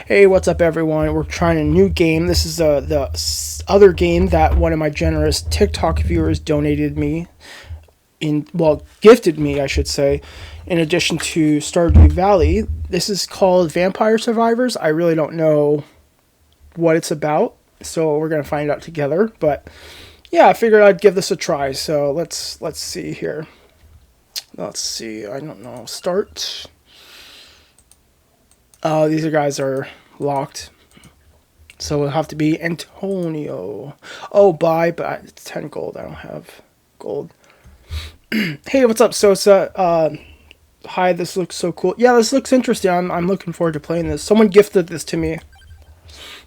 Hey, what's up, everyone? We're trying a new game. This is other game that one of my generous TikTok viewers donated me, gifted me, I should say, in addition to Stardew Valley. This is called Vampire Survivors. I really don't know what it's about, so we're gonna find out together. But yeah, I figured I'd give this a try. So let's see here. Let's see. I don't know. Start. These guys are locked. So it'll have to be Antonio. Oh, buy, but it's 10 gold. I don't have gold. Hey, what's up, Sosa? Hi, this looks so cool. Yeah, this looks interesting. I'm looking forward to playing this. Someone gifted this to me.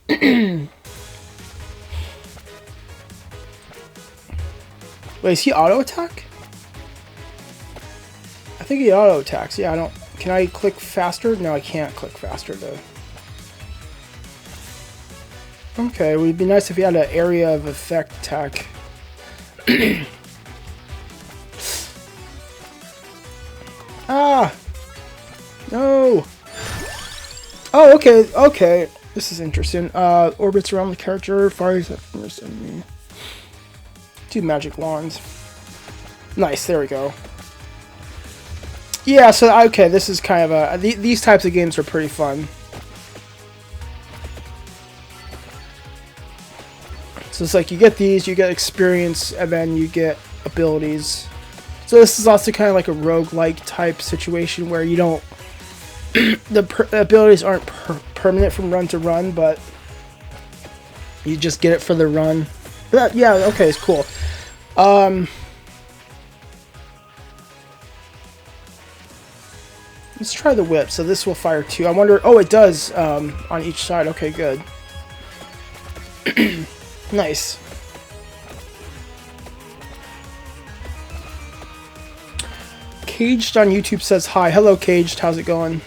Wait, is he auto attack? I think he auto attacks. Yeah, I don't. Can I click faster? No, I can't click faster though. Okay, it would be nice if he had an area of effect attack. Ah! No! Oh, okay, okay. This is interesting. Orbits around the character, fires at first enemy. 2 magic wands. Nice, there we go. Yeah, so, okay, this is kind of a... these types of games are pretty fun. So it's like you get these, you get experience, and then you get abilities. So this is also kind of like a roguelike type situation where you don't... the abilities aren't permanent from run to run, but you just get it for the run. But yeah, okay, it's cool. Let's try the whip. So this will fire 2. I wonder... Oh, it does on each side. Okay, good. Nice. Caged on YouTube says hi. Hello, Caged. How's it going?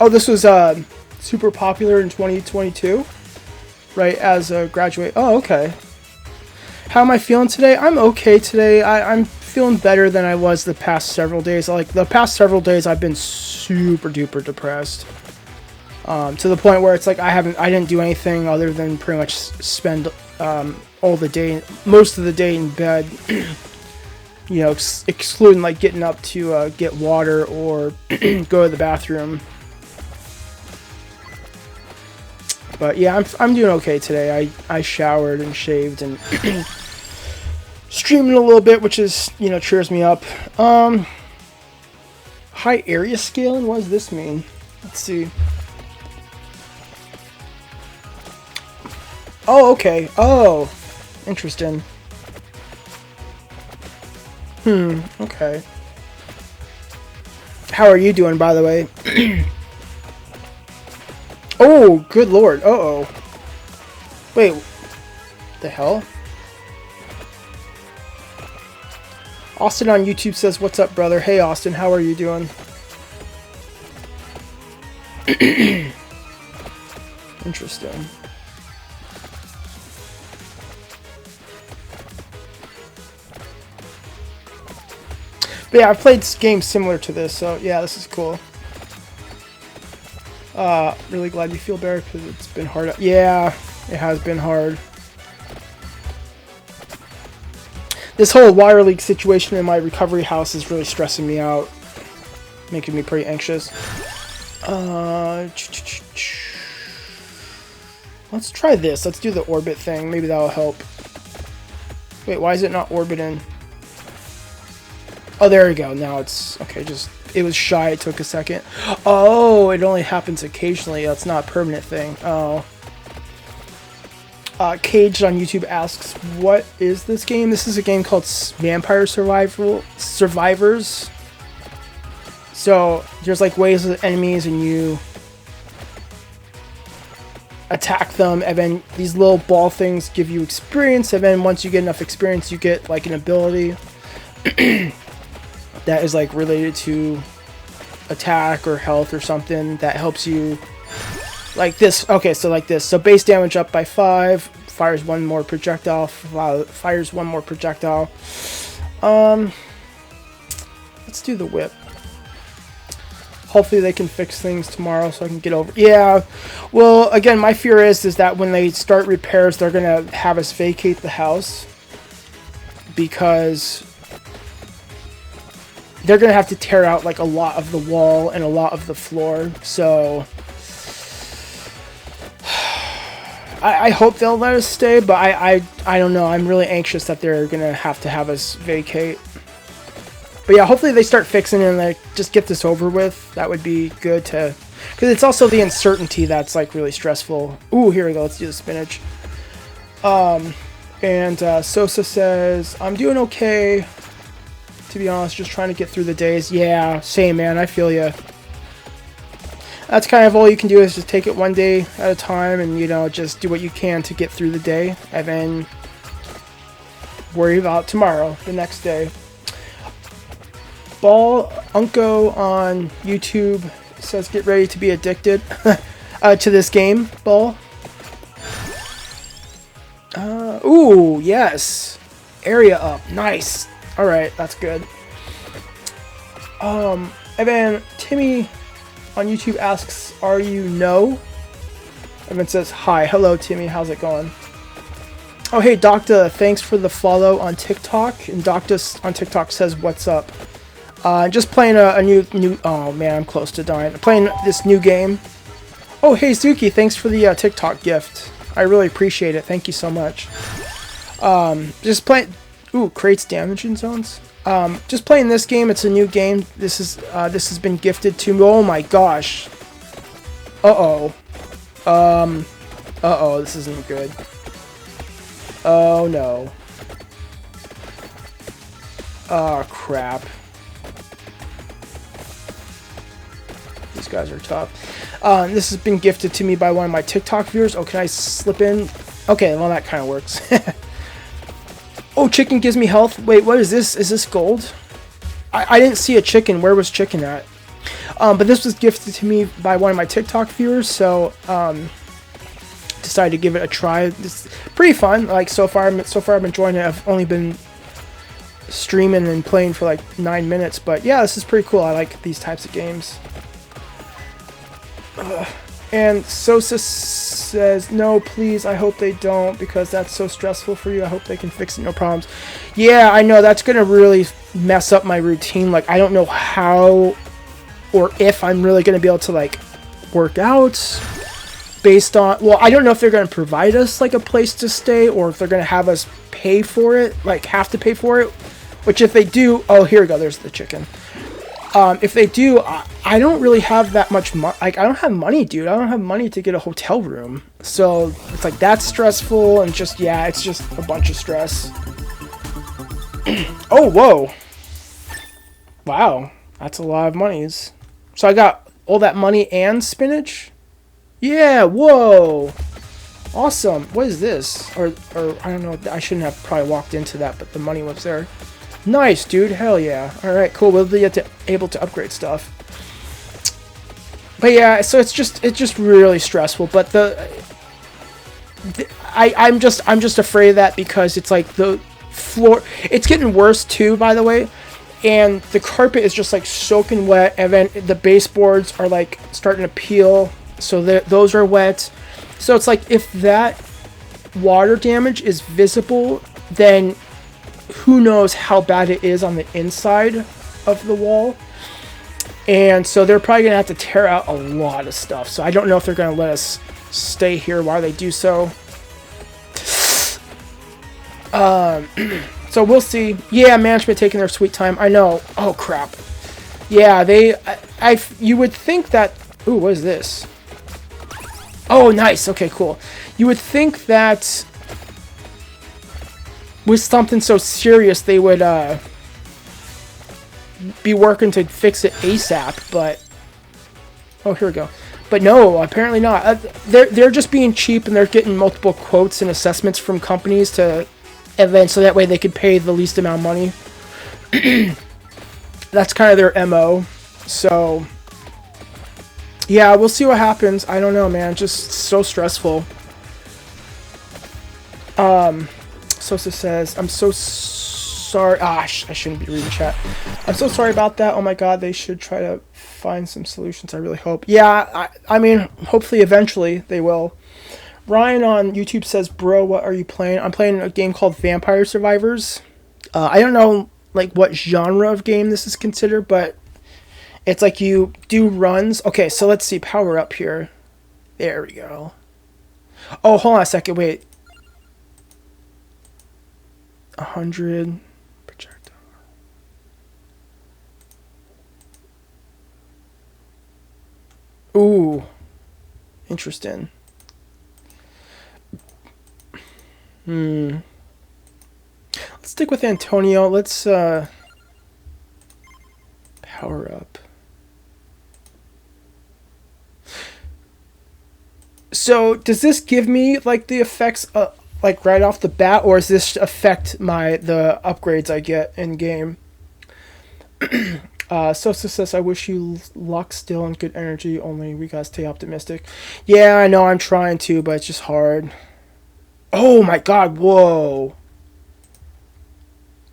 Oh, this was super popular in 2022, right? As a graduate. Oh, okay. How am I feeling today? I'm okay today. I'm feeling better than I was the past several days. Like the past several days, I've been super duper depressed. To the point where it's like I didn't do anything other than pretty much spend all the day, most of the day in bed. You know, excluding like getting up to get water or go to the bathroom. But yeah, I'm doing okay today. I showered and shaved and streaming a little bit, which is, you know, cheers me up. High area scaling. What does this mean? Let's see. Oh, okay. Oh, interesting. Okay. How are you doing, by the way? Oh, good lord. Uh-oh. Wait. The hell? Austin on YouTube says, what's up, brother? Hey, Austin. How are you doing? Interesting. But yeah, I've played games similar to this, so yeah, this is cool. Really glad you feel better because it's been hard. Yeah, it has been hard. This whole wire leak situation in my recovery house is really stressing me out, making me pretty anxious. Let's try this. Let's do the orbit thing. Maybe that'll help. Wait, why is it not orbiting? Oh, there we go. Now it's... Okay, just... It was shy. It took a second. Oh, it only happens occasionally. It's not a permanent thing. Oh. Caged on YouTube asks, what is this game? This is a game called Vampire Survivors. So, there's like waves of enemies and you attack them, and then these little ball things give you experience, and then once you get enough experience, you get like an ability that is like related to attack or health or something that helps you, like this. Okay, so like this. So base damage up by 5, fires 1 more projectile, fires 1 more projectile. Let's do the whip. hopefully they can fix things tomorrow so I can get over. Yeah, well, again, my fear is that when they start repairs, they're gonna have us vacate the house because they're gonna have to tear out like a lot of the wall and a lot of the floor. So I hope they'll let us stay, but I don't know. I'm really anxious that they're gonna have us vacate. But yeah, hopefully they start fixing it and like just get this over with. That would be good to, because it's also the uncertainty that's like really stressful. Ooh, here we go. Let's do the spinach. And Sosa says, I'm doing okay. To be honest, just trying to get through the days. Yeah, same, man. I feel ya. That's kind of all you can do is just take it one day at a time and, you know, just do what you can to get through the day and then worry about tomorrow, the next day. Ball Unco on YouTube says, get ready to be addicted to this game, Ball. Ooh, yes. Area up. Nice. Alright, that's good. And then Timmy on YouTube asks, are you no? And then says, hi. Hello, Timmy. How's it going? Oh, hey, Doctor. Thanks for the follow on TikTok. And Doctor on TikTok says, what's up? Just playing a new... Oh, man, I'm close to dying. Playing this new game. Oh, hey, Zuki. Thanks for the TikTok gift. I really appreciate it. Thank you so much. Just playing... Ooh, creates damage in zones. Just playing this game. It's a new game. This has been gifted to me. Oh my gosh. Uh-oh. Uh-oh, this isn't good. Oh no. Oh crap. These guys are tough. This has been gifted to me by one of my TikTok viewers. Oh, can I slip in? Okay, well that kind of works. Oh, chicken gives me health. Wait, what is this? Is this gold? I didn't see a chicken. Where was chicken at? But this was gifted to me by one of my TikTok viewers, so decided to give it a try. It's pretty fun. Like so far I'm enjoying it. I've only been streaming and playing for like 9 minutes, but yeah, this is pretty cool. I like these types of games. And Sosa says, no, please, I hope they don't, because that's so stressful for you. I hope they can fix it, no problems. Yeah, I know, that's going to really mess up my routine. Like, I don't know how or if I'm really going to be able to, like, work out based on... Well, I don't know if they're going to provide us, like, a place to stay, or if they're going to have us pay for it, like, have to pay for it. Which, if they do... Oh, here we go, there's the chicken. If they do, I don't really have that much money. Like, I don't have money, dude. I don't have money to get a hotel room. So, it's like, that's stressful, and just, yeah, it's just a bunch of stress. Oh, whoa. Wow. That's a lot of monies. So, I got all that money and spinach? Yeah, whoa. Awesome. What is this? Or I don't know. I shouldn't have probably walked into that, but the money was there. Nice, dude. Hell yeah. Alright, cool. We'll be able to upgrade stuff. But yeah, so it's just really stressful. But I'm just afraid of that because it's like the floor... It's getting worse too, by the way. And the carpet is just like soaking wet. And then the baseboards are like starting to peel. So those are wet. So it's like if that water damage is visible, then... who knows how bad it is on the inside of the wall. And so they're probably going to have to tear out a lot of stuff. So I don't know if they're going to let us stay here while they do so. So we'll see. Yeah, management taking their sweet time. I know. Oh, crap. Yeah, you would think that... Ooh, what is this? Oh, nice. Okay, cool. You would think that... with something so serious, they would be working to fix it ASAP, but... Oh, here we go. But no, apparently not. They're just being cheap, and they're getting multiple quotes and assessments from companies to... and then so that way they could pay the least amount of money. That's kind of their MO. So... yeah, we'll see what happens. I don't know, man. Just so stressful. Sosa says, I'm so sorry. Ah, I shouldn't be reading chat. I'm so sorry about that. Oh my god, they should try to find some solutions. I really hope. Yeah, I mean, hopefully eventually they will. Ryan on YouTube says, bro, what are you playing? I'm playing a game called Vampire Survivors. I don't know like what genre of game this is considered, but it's like you do runs. Okay, so let's see. Power up here. There we go. Oh, hold on a second. Wait. 100 projectile. Ooh. Interesting. Let's stick with Antonio. Let's power up. So does this give me like the effects like right off the bat, or does this affect the upgrades I get in game? Sosa says, I wish you luck still and good energy, only we gotta stay optimistic. Yeah, I know, I'm trying to, but it's just hard. Oh my god, whoa.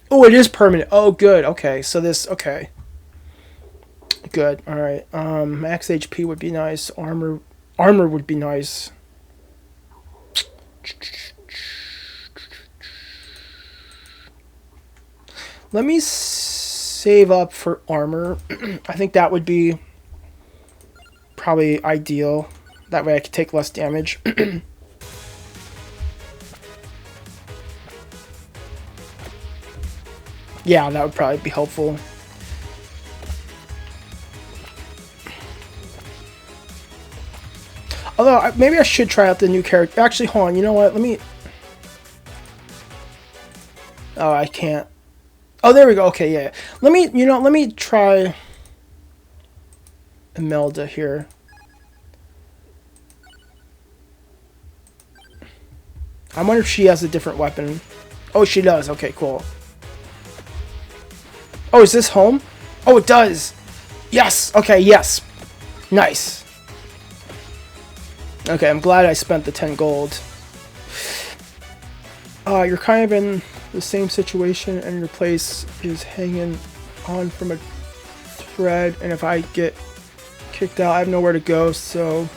Oh, it is permanent. Oh, good. Okay, so this, okay. Good, alright. Max HP would be nice. Armor would be nice. Let me save up for armor. I think that would be probably ideal. That way I could take less damage. Yeah, that would probably be helpful. Although, maybe I should try out the new character. Actually, hold on. You know what? Let me... Oh, I can't. Oh, there we go. Okay, yeah. Let me try Imelda here. I wonder if she has a different weapon. Oh, she does. Okay, cool. Oh, is this home? Oh, it does. Yes. Okay, yes. Nice. Okay, I'm glad I spent the 10 gold. You're kind of in the same situation and your place is hanging on from a thread, and if I get kicked out, I have nowhere to go, so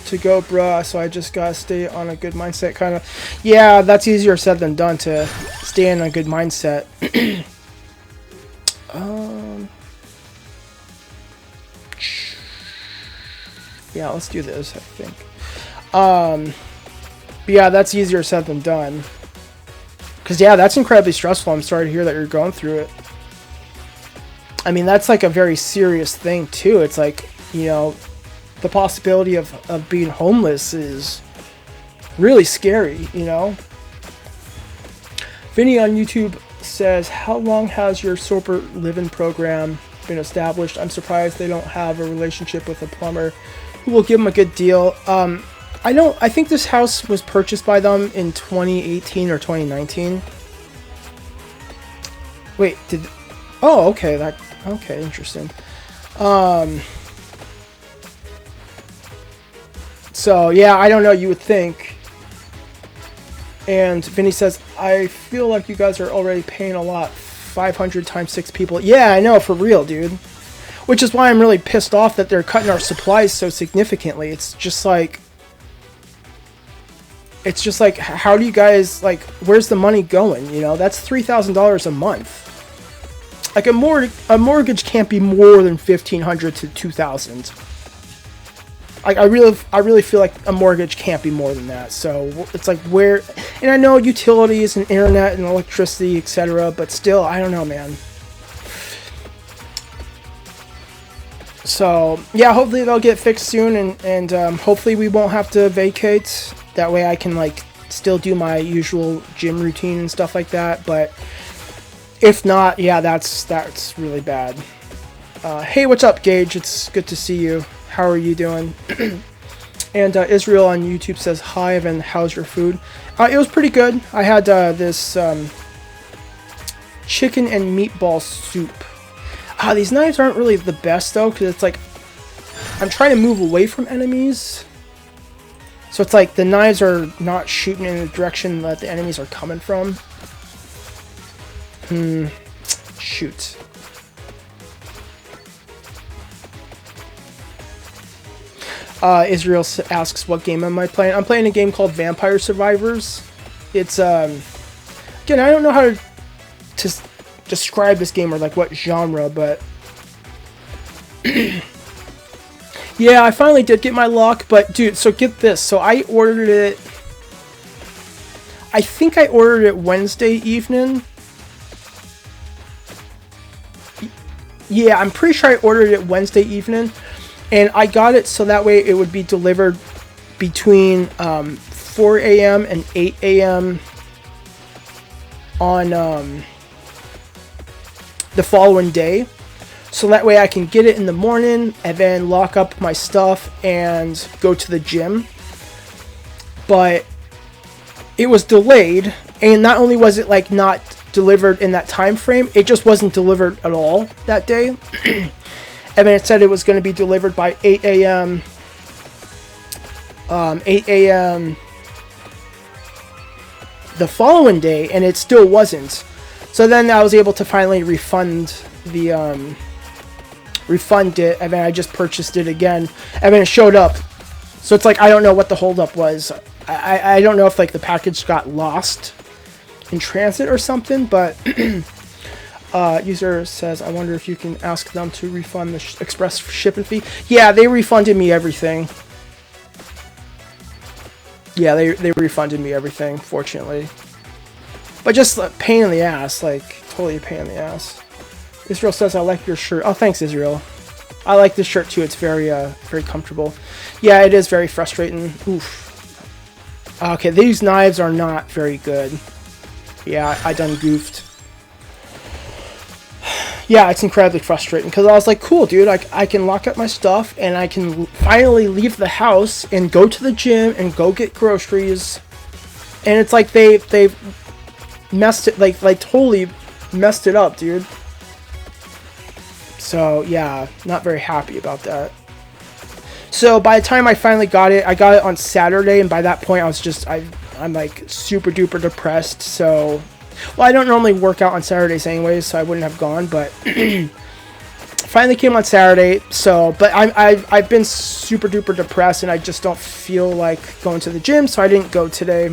bruh, so I just gotta stay on a good mindset, kind of. Yeah, that's easier said than done, to stay in a good mindset. Yeah, let's do this, I think. But yeah, that's easier said than done. Because, yeah, that's incredibly stressful. I'm sorry to hear that you're going through it. I mean, that's like a very serious thing, too. It's like, you know, the possibility of being homeless is really scary, you know? Vinny on YouTube says, how long has your sober living program been established? I'm surprised they don't have a relationship with a plumber who will give them a good deal. I think this house was purchased by them in 2018 or 2019. Wait, oh, okay, okay, interesting. So, yeah, I don't know, you would think. And Vinny says, I feel like you guys are already paying a lot. 500 times 6 people. Yeah, I know, for real, dude. Which is why I'm really pissed off that they're cutting our supplies so significantly. It's just like, how do you guys, like, where's the money going? You know, that's $3,000 a month. Like, a mortgage can't be more than $1,500 to $2,000. Like, I really feel like a mortgage can't be more than that. So it's like, where, and I know utilities and internet and electricity, etc., but still, I don't know, man. So, yeah, hopefully they'll get fixed soon, and hopefully we won't have to vacate. That way I can, like, still do my usual gym routine and stuff like that. But if not, yeah, that's really bad. Hey, what's up, Gage? It's good to see you. How are you doing? And Israel on YouTube says, hi, Evan, how's your food? It was pretty good. I had this chicken and meatball soup. These knives aren't really the best, though, because it's like, I'm trying to move away from enemies. So it's like, the knives are not shooting in the direction that the enemies are coming from. Shoot. Israel asks, what game am I playing? I'm playing a game called Vampire Survivors. It's, again, I don't know how to describe this game or like what genre, but yeah, I finally did get my lock, but dude, so get this. So I ordered it, I think I ordered it Wednesday evening. Yeah, I'm pretty sure I ordered it Wednesday evening. And I got it so that way it would be delivered between 4 a.m. and 8 a.m. on the following day. So that way I can get it in the morning and then lock up my stuff and go to the gym. But it was delayed, and not only was it like not delivered in that time frame, it just wasn't delivered at all that day. And then it said it was going to be delivered by 8 a.m. 8 a.m. the following day, and it still wasn't. So then I was able to finally refund it, and then I just purchased it again, and then it showed up. So it's like, I don't know what the holdup was. I don't know if like the package got lost in transit or something, but user says, I wonder if you can ask them to refund the express shipping fee. Yeah, they refunded me everything. Yeah, they refunded me everything, fortunately. But just a pain in the ass, like, totally a pain in the ass. Israel says, I like your shirt. Oh, thanks, Israel. I like this shirt, too. It's very, very comfortable. Yeah, it is very frustrating. Oof. Okay, these knives are not very good. Yeah, I done goofed. Yeah, it's incredibly frustrating because I was like, cool, dude, I can lock up my stuff and I can finally leave the house and go to the gym and go get groceries. And it's like they messed it, like totally messed it up, dude. So, yeah, not very happy about that. So, by the time I finally got it, I got it on Saturday, and by that point I was just, I'm like super duper depressed, so... Well, I don't normally work out on Saturdays anyways, so I wouldn't have gone, but finally came on Saturday, so, but I've been super duper depressed, and I just don't feel like going to the gym, so I didn't go today.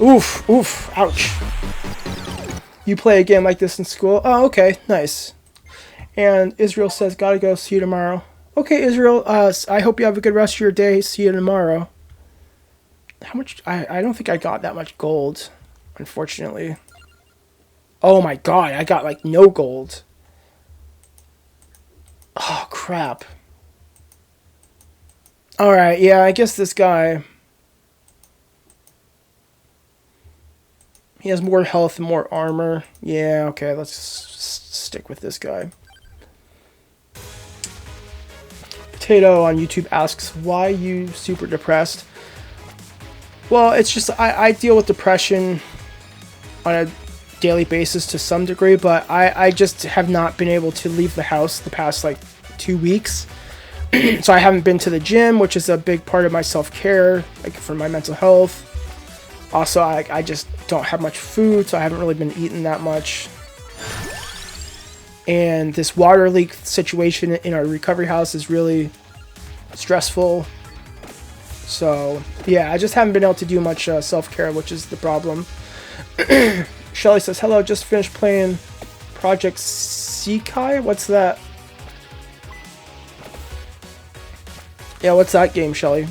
Oof, ouch. You play a game like this in school? Oh, okay, nice. And Israel says, gotta go, see you tomorrow. Okay, Israel, I hope you have a good rest of your day, see you tomorrow. How much, I don't think I got that much gold. Unfortunately. Oh my god, I got like no gold. Oh crap. Alright, yeah, I guess this guy... He has more health and more armor. Yeah, okay, let's stick with this guy. Potato on YouTube asks, why you super depressed? Well, it's just, I deal with depression on a daily basis to some degree, but I just have not been able to leave the house the past like 2 weeks. So I haven't been to the gym, which is a big part of my self-care, like for my mental health. Also, I just don't have much food, so I haven't really been eating that much. And this water leak situation in our recovery house is really stressful. So yeah, I just haven't been able to do much self-care, which is the problem. Shelly says, hello, just finished playing Project Sekai? What's that? Yeah, what's that game, Shelly?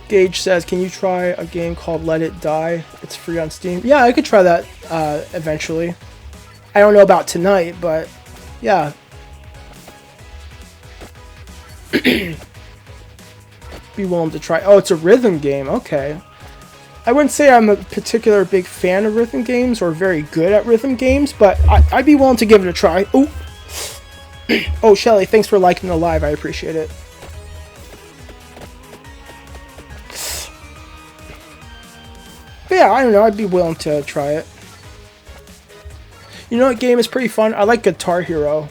Gage says, can you try a game called Let It Die? It's free on Steam. Yeah, I could try that eventually. I don't know about tonight, but yeah. Be willing to try. Oh, it's a rhythm game. Okay. I wouldn't say I'm a particular big fan of rhythm games or very good at rhythm games, but I'd be willing to give it a try. Oh, oh, Shelly, thanks for liking the live. I appreciate it. But yeah, I don't know. I'd be willing to try it. You know what game is pretty fun? I like Guitar Hero.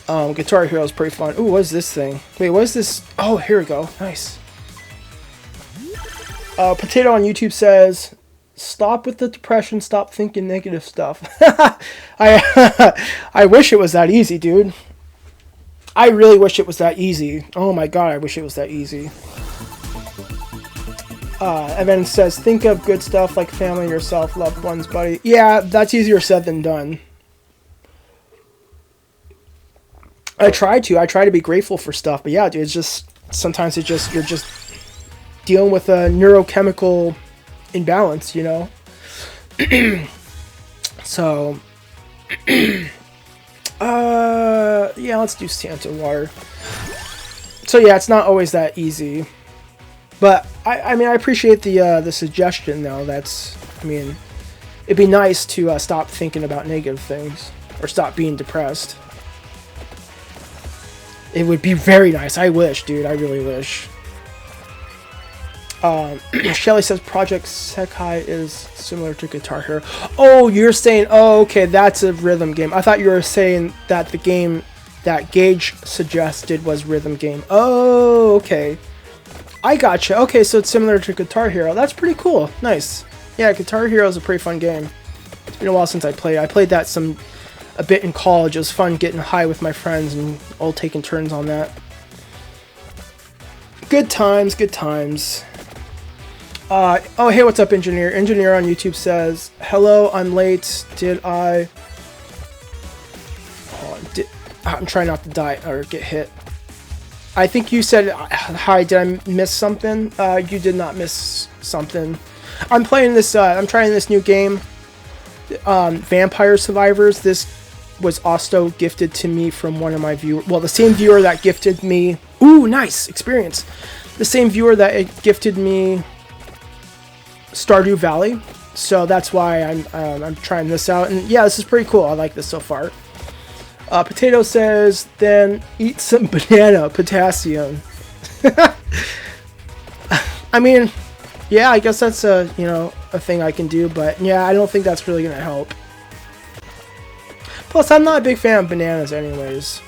Guitar Hero is pretty fun. Ooh, what is this thing? Wait, what is this? Oh, here we go. Nice. Potato on YouTube says, stop with the depression. Stop thinking negative stuff. I wish it was that easy, dude. I really wish it was that easy. Oh my god, I wish it was that easy. Evan says, think of good stuff like family, yourself, loved ones, buddy. Yeah, that's easier said than done. I try to be grateful for stuff, but yeah, dude, it's just, sometimes it's just, you're just dealing with a neurochemical imbalance, you know? So, yeah, let's do Santa water. So yeah, it's not always that easy. But, I mean, I appreciate the suggestion, though. That's, I mean, it'd be nice to stop thinking about negative things. Or stop being depressed. It would be very nice. I wish, dude. I really wish. Shelly says Project Sekai is similar to Guitar Hero. Oh, you're saying... Oh, okay, that's a rhythm game. I thought you were saying that the game that Gage suggested was rhythm game. Oh, okay. I gotcha. Okay, so it's similar to Guitar Hero. That's pretty cool. Nice. Yeah, Guitar Hero is a pretty fun game. It's been a while since I played. I played that a bit in college. It was fun getting high with my friends and all taking turns on that. Good times, good times. Oh, hey, what's up, Engineer? Engineer on YouTube says, hello, I'm late. I'm trying not to die or get hit. I think you said, hi, did I miss something? You did not miss something. I'm playing this, I'm trying this new game, Vampire Survivors. This was also gifted to me from one of my viewers. Well, the same viewer that gifted me, ooh, nice experience. The same viewer that gifted me Stardew Valley. So that's why I'm trying this out. And yeah, this is pretty cool. I like this so far. Potato says, then eat some banana, potassium. I mean, yeah, I guess that's a thing I can do, but yeah, I don't think that's really gonna help. Plus, I'm not a big fan of bananas anyways.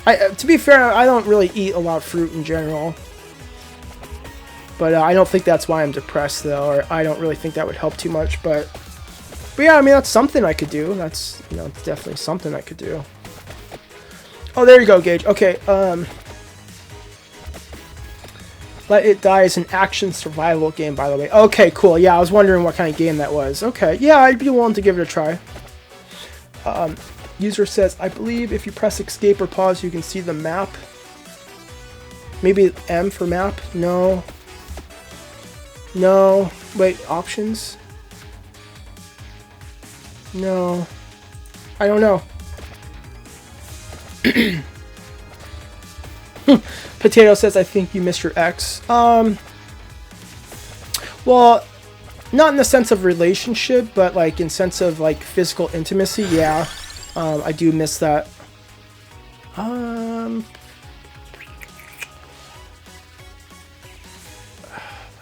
To be fair, I don't really eat a lot of fruit in general. But I don't think that's why I'm depressed, though, or I don't really think that would help too much, but yeah, I mean, that's something I could do. That's, it's definitely something I could do. Oh, there you go, Gage. Okay, Let It Die is an action survival game, by the way. Okay, cool. Yeah, I was wondering what kind of game that was. Okay, yeah, I'd be willing to give it a try. User says, I believe if you press escape or pause, you can see the map. Maybe M for map? No. No. Wait, options? No. I don't know. Potato says, I think you missed your ex. Well, not in the sense of relationship, but like in sense of like physical intimacy, yeah. I do miss that. Let's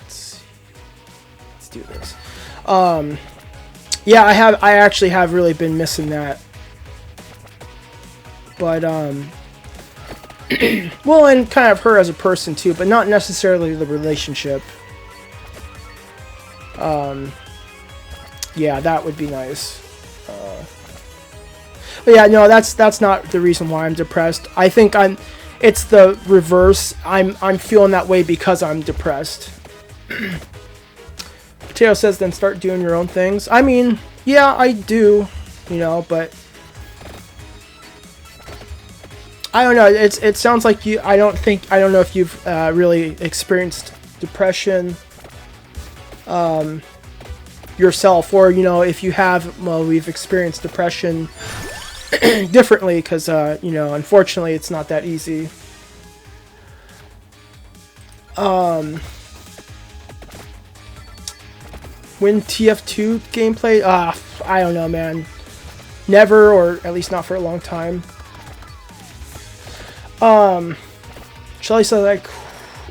see. Let's do this. Yeah, I actually have really been missing that. But, well, and kind of her as a person too, but not necessarily the relationship. Yeah, that would be nice. But yeah, no, that's not the reason why I'm depressed. I think it's the reverse. I'm feeling that way because I'm depressed. Potato says, then start doing your own things. I mean, yeah, I do, but I don't know. It sounds like you. I don't know if you've really experienced depression yourself, or if you have. Well, we've experienced depression differently because unfortunately, it's not that easy. When TF2 gameplay? I don't know, man. Never, or at least not for a long time. Shelly says, like,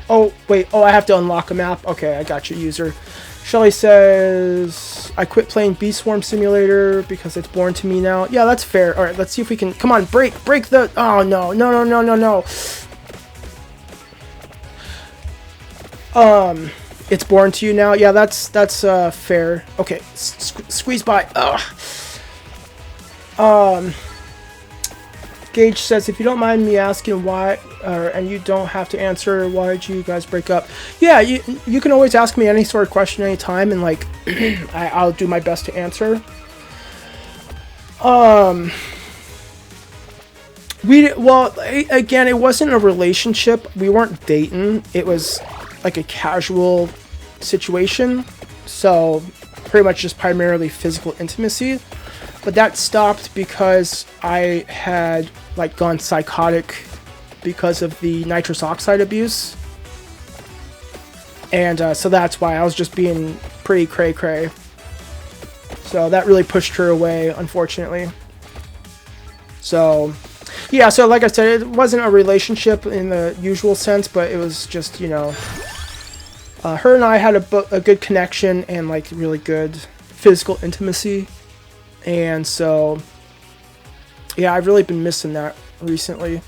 oh, wait, I have to unlock a map. Okay, I got you, user. Shelly says, I quit playing Bee Swarm Simulator because it's boring to me now. Yeah, that's fair. Alright, let's see if we can, come on, break the, oh, no. It's boring to you now. Yeah, that's fair. Okay, squeeze by. Ugh. Gage says, if you don't mind me asking why, and you don't have to answer, why did you guys break up? Yeah, you can always ask me any sort of question anytime, and like, I'll do my best to answer. Again, it wasn't a relationship. We weren't dating. It was like a casual situation. So, pretty much just primarily physical intimacy. But that stopped because I had like gone psychotic because of the nitrous oxide abuse. And so that's why I was just being pretty cray-cray. So that really pushed her away, unfortunately. So, yeah, so like I said, it wasn't a relationship in the usual sense, but it was just, you know, her and I had a good connection and like really good physical intimacy. And so, yeah, I've really been missing that recently.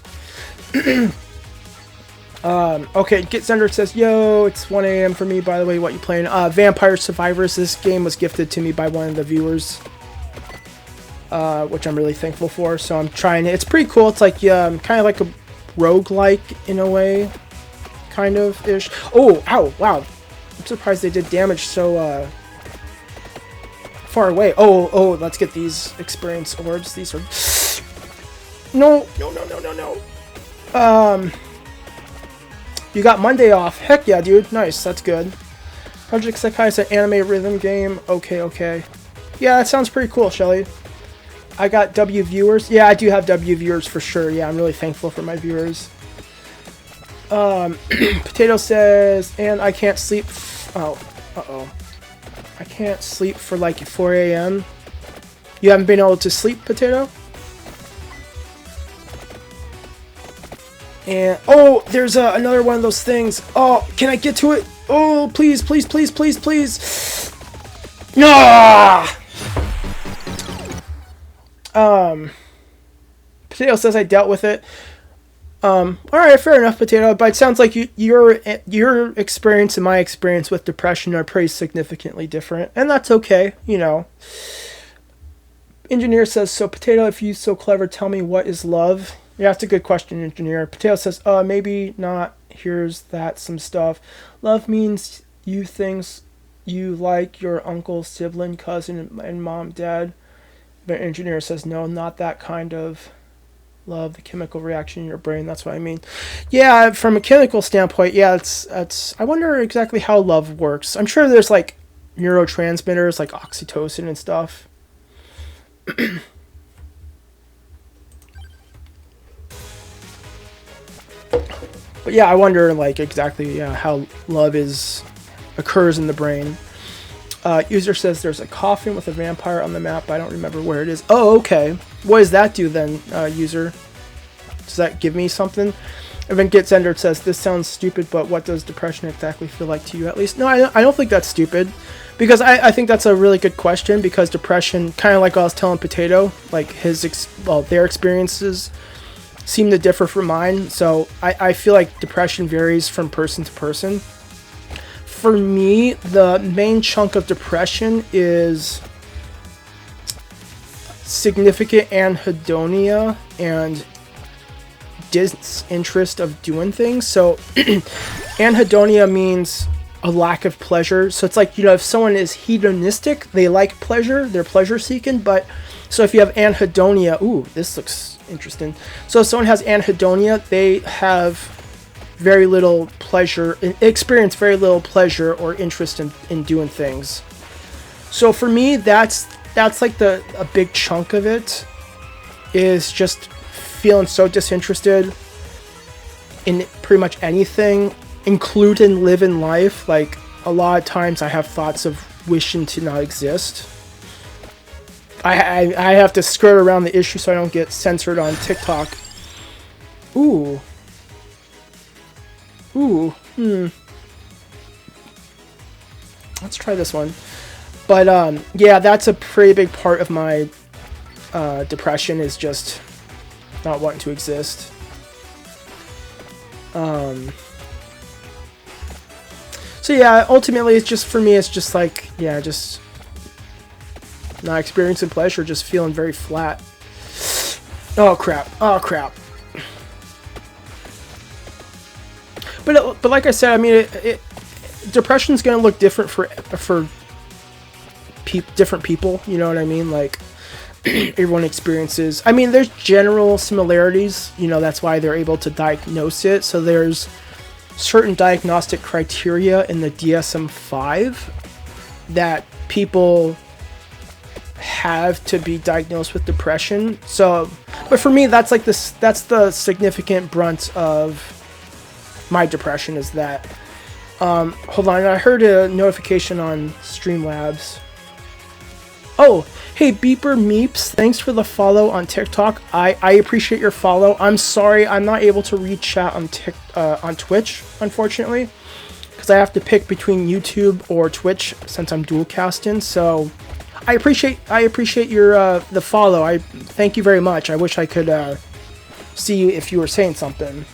Okay, Get Zender says, yo, it's 1 a.m. for me, by the way, what you playing? Vampire Survivors. This game was gifted to me by one of the viewers, which I'm really thankful for. So I'm trying it. It's pretty cool. It's like, kind of like a roguelike in a way, kind of ish. Oh, ow, wow. I'm surprised they did damage so far away. Oh, let's get these experience orbs. These are... No. You got Monday off. Heck yeah, dude. Nice. That's good. Project Sekai is an anime rhythm game. Okay. Yeah, that sounds pretty cool, Shelly. I got W viewers. Yeah, I do have W viewers for sure. Yeah, I'm really thankful for my viewers. Potato says, and I can't sleep. Oh, uh-oh. I can't sleep for like 4 a.m. You haven't been able to sleep, Potato? And, oh, there's another one of those things. Oh, can I get to it? Oh, please. No! Potato says I dealt with it. Alright, fair enough, Potato, but it sounds like your experience and my experience with depression are pretty significantly different, and that's okay, you know. Engineer says, so Potato, if you're so clever, tell me, what is love? Yeah, that's a good question, Engineer. Potato says, maybe not. Here's that some stuff. Love means you things you like your uncle, sibling, cousin, and mom, dad. But Engineer says, no, not that kind of love, the chemical reaction in your brain. That's what I mean. Yeah, from a chemical standpoint, yeah, it's I wonder exactly how love works. I'm sure there's like neurotransmitters like oxytocin and stuff. But yeah, I wonder like exactly how love occurs in the brain. User says there's a coffin with a vampire on the map, but I don't remember where it is. Oh, okay. What does that do then, user? Does that give me something? And then Get Zender says, this sounds stupid, but what does depression exactly feel like to you, at least? No, I don't think that's stupid. Because I think that's a really good question, because depression, kind of like I was telling Potato, like their experiences seem to differ from mine. So I feel like depression varies from person to person. For me, the main chunk of depression is significant anhedonia and disinterest of doing things. So anhedonia means a lack of pleasure. So it's like, if someone is hedonistic, they like pleasure, they're pleasure seeking. But so if you have anhedonia, ooh, this looks interesting. So if someone has anhedonia, they have very little pleasure, experience very little pleasure or interest in doing things. So for me, that's like a big chunk of it, is just feeling so disinterested in pretty much anything, including living life. Like a lot of times I have thoughts of wishing to not exist. I have to skirt around the issue so I don't get censored on TikTok. Ooh, let's try this one. But yeah, that's a pretty big part of my depression, is just not wanting to exist. So So yeah, ultimately it's just, for me, it's just like, yeah, just not experiencing pleasure, just feeling very flat. Oh crap, oh crap. But like I said, I mean, depression's gonna look different for different people, you know what I mean? Like, everyone experiences, I mean, there's general similarities, you know, that's why they're able to diagnose it. So there's certain diagnostic criteria in the DSM-5 that people have to be diagnosed with depression. So, but for me, that's like this, that's the significant brunt of my depression, is that. Hold on, I heard a notification on Streamlabs. Oh, hey, Beeper Meeps, thanks for the follow on TikTok. I appreciate your follow. I'm sorry I'm not able to read chat on Twitch, unfortunately, because I have to pick between YouTube or Twitch since I'm dual casting. So I appreciate your the follow. I thank you very much. I wish I could see you if you were saying something.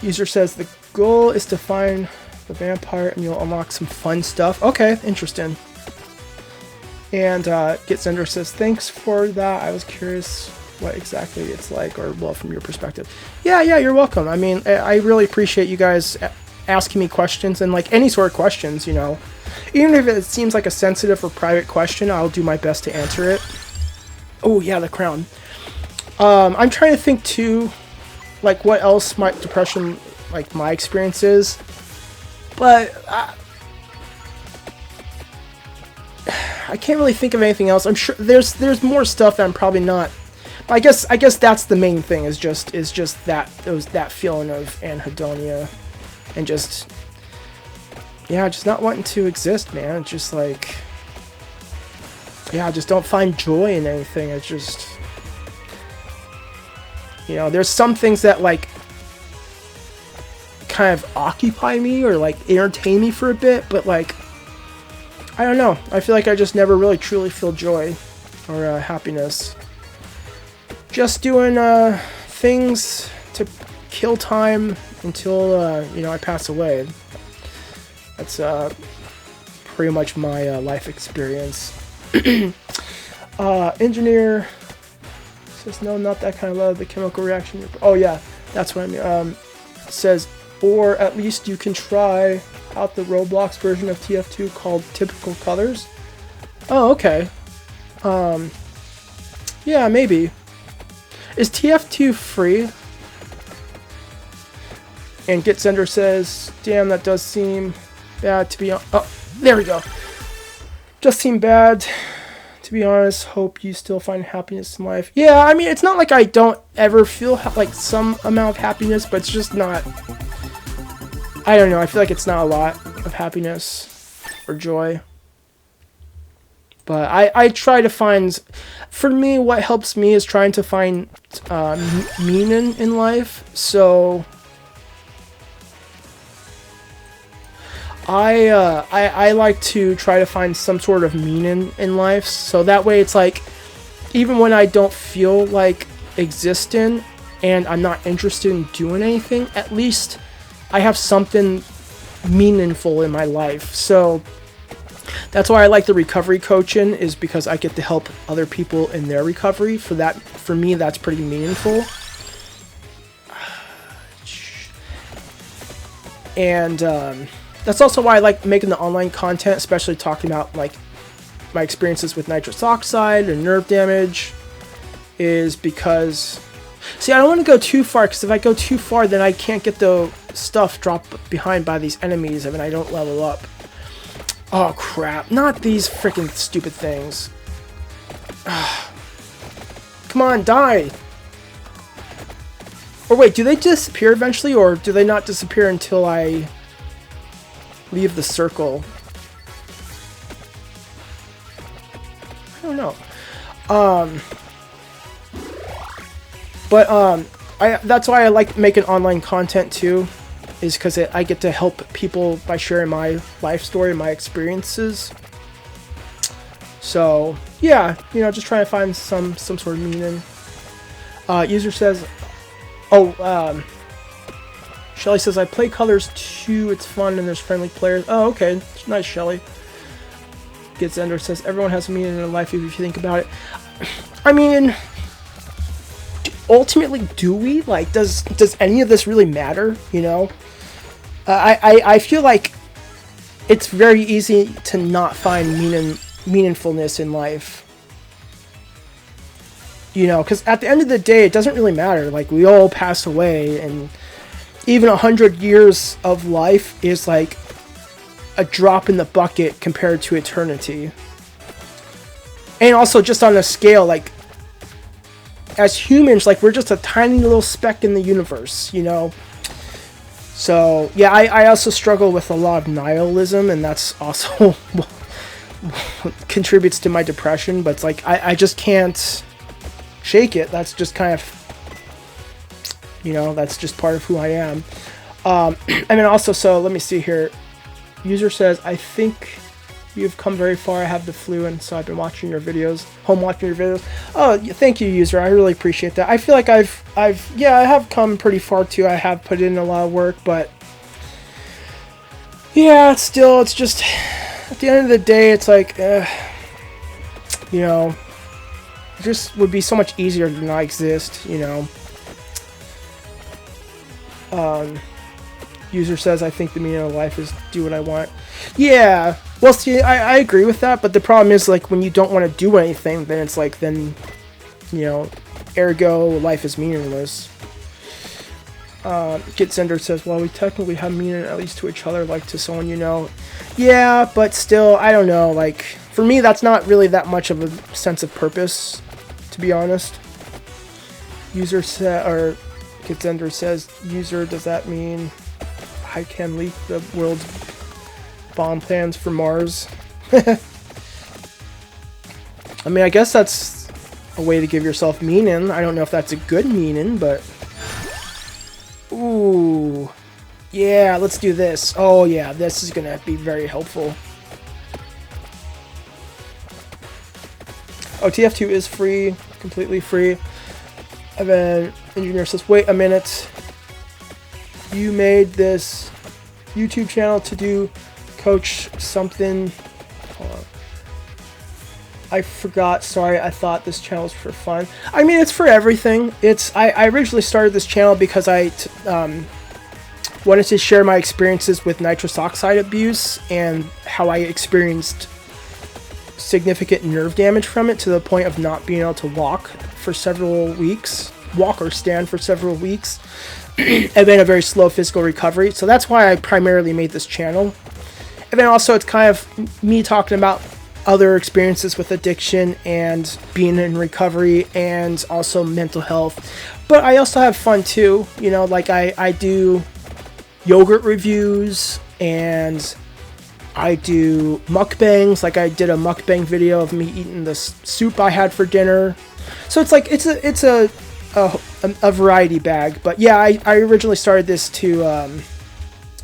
User says the goal is to find the vampire and you'll unlock some fun stuff. Okay, interesting. And Get Sender says, thanks for that. I was curious what exactly it's like, or well, from your perspective. Yeah, you're welcome. I mean, I really appreciate you guys asking me questions, and like any sort of questions, you know. Even if it seems like a sensitive or private question, I'll do my best to answer it. Oh yeah, the crown. I'm trying to think too, like what else my depression, like my experience is. But I can't really think of anything else. I'm sure there's more stuff that I'm probably not. I guess that's the main thing, is just that feeling of anhedonia, and just not wanting to exist, man. It's just like, I just don't find joy in anything. It's just, you know, there's some things that like kind of occupy me or like entertain me for a bit, but like, I don't know, I feel like I just never really truly feel joy or happiness. Just doing things to kill time until you know, I pass away. That's pretty much my life experience. Engineer says, no, not that kind of love, the chemical reaction. Oh yeah, that's what I mean. Says, or at least you can try out the Roblox version of TF2 called Typical Colors. Oh, okay. Yeah, maybe. Is TF2 free? And Get Sender says, damn, that does seem bad to be on. Oh, there we go. Just seem bad, to be honest. Hope you still find happiness in life. Yeah, I mean, it's not like I don't ever feel like some amount of happiness, but it's just not. I don't know, I feel like it's not a lot of happiness or joy. But I try to find, for me, what helps me is trying to find meaning in life. So I like to try to find some sort of meaning in life. So that way it's like, even when I don't feel like existing and I'm not interested in doing anything, at least I have something meaningful in my life. So that's why I like the recovery coaching, is because I get to help other people in their recovery. For me, that's pretty meaningful. And that's also why I like making the online content, especially talking about like my experiences with nitrous oxide and nerve damage, is because, see, I don't want to go too far, because if I go too far, then I can't get the stuff dropped behind by these enemies and I don't level up. Oh crap, not these freaking stupid things. Come on, die! Or wait, do they disappear eventually, or do they not disappear until I leave the circle? I don't know. That's why I like making online content too, is because I get to help people by sharing my life story, my experiences. So yeah, you know, just trying to find some sort of meaning. User says, oh, Shelly says, I play colors too. It's fun and there's friendly players. Oh, okay. Nice, Shelly. Gets Ender says, everyone has a meaning in their life if you think about it. I mean, ultimately, do we? Like, does any of this really matter? You know? I feel like it's very easy to not find meaningfulness in life. You know, because at the end of the day, it doesn't really matter. Like, we all pass away, and even 100 years of life is like a drop in the bucket compared to eternity. And also, just on a scale, like, as humans, like, we're just a tiny little speck in the universe, you know? So, yeah, I also struggle with a lot of nihilism, and that's also contributes to my depression, but it's like, I just can't shake it. That's just kind of, you know, that's just part of who I am. And then also, so let me see here. User says, I think you've come very far. I have the flu, and so I've been watching your videos, watching your videos. Oh, thank you, user. I really appreciate that. I feel like I have come pretty far too. I have put in a lot of work, but yeah, it's just, at the end of the day, it's like, you know, it just would be so much easier to not exist, you know. User says, I think the meaning of life is do what I want. Yeah, well, see, I agree with that, but the problem is, like, when you don't want to do anything, then it's like, then, you know, ergo, life is meaningless. Gitsender says, well, we technically have meaning, at least to each other, like to someone you know. Yeah, but still, I don't know, like, for me, that's not really that much of a sense of purpose, to be honest. User or Gitsender says, user, does that mean I can leak the world's bomb plans for Mars? I mean, I guess that's a way to give yourself meaning. I don't know if that's a good meaning, but... Ooh. Yeah, let's do this. Oh, yeah, this is gonna be very helpful. Oh, TF2 is free. Completely free. And then engineer says, wait a minute. You made this YouTube channel to do coach something. Hold on. I forgot. Sorry, I thought this channel was for fun. I mean, it's for everything. I originally started this channel because I wanted to share my experiences with nitrous oxide abuse and how I experienced significant nerve damage from it to the point of not being able to walk for several weeks. Walk or stand for several weeks. And then a very slow physical recovery. So that's why I primarily made this channel. And then also it's kind of me talking about other experiences with addiction and being in recovery and also mental health. But I also have fun too. You know, like I do yogurt reviews and I do mukbangs. Like I did a mukbang video of me eating the soup I had for dinner. So it's like, it's a variety bag. But yeah, I originally started this to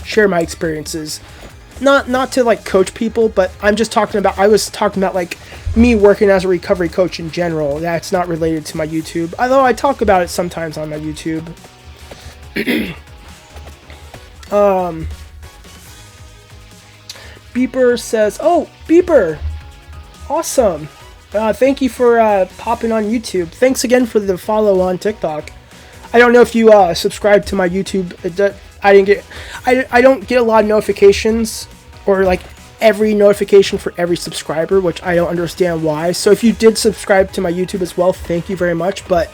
share my experiences, not to like coach people, but I was talking about like me working as a recovery coach in general. That's not related to my YouTube, although I talk about it sometimes on my YouTube. Beeper says, oh, Beeper, awesome. Thank you for popping on YouTube. Thanks again for the follow on TikTok. I don't know if you subscribe to my YouTube. I don't get a lot of notifications, or like every notification for every subscriber, which I don't understand why. So if you did subscribe to my YouTube as well, thank you very much. But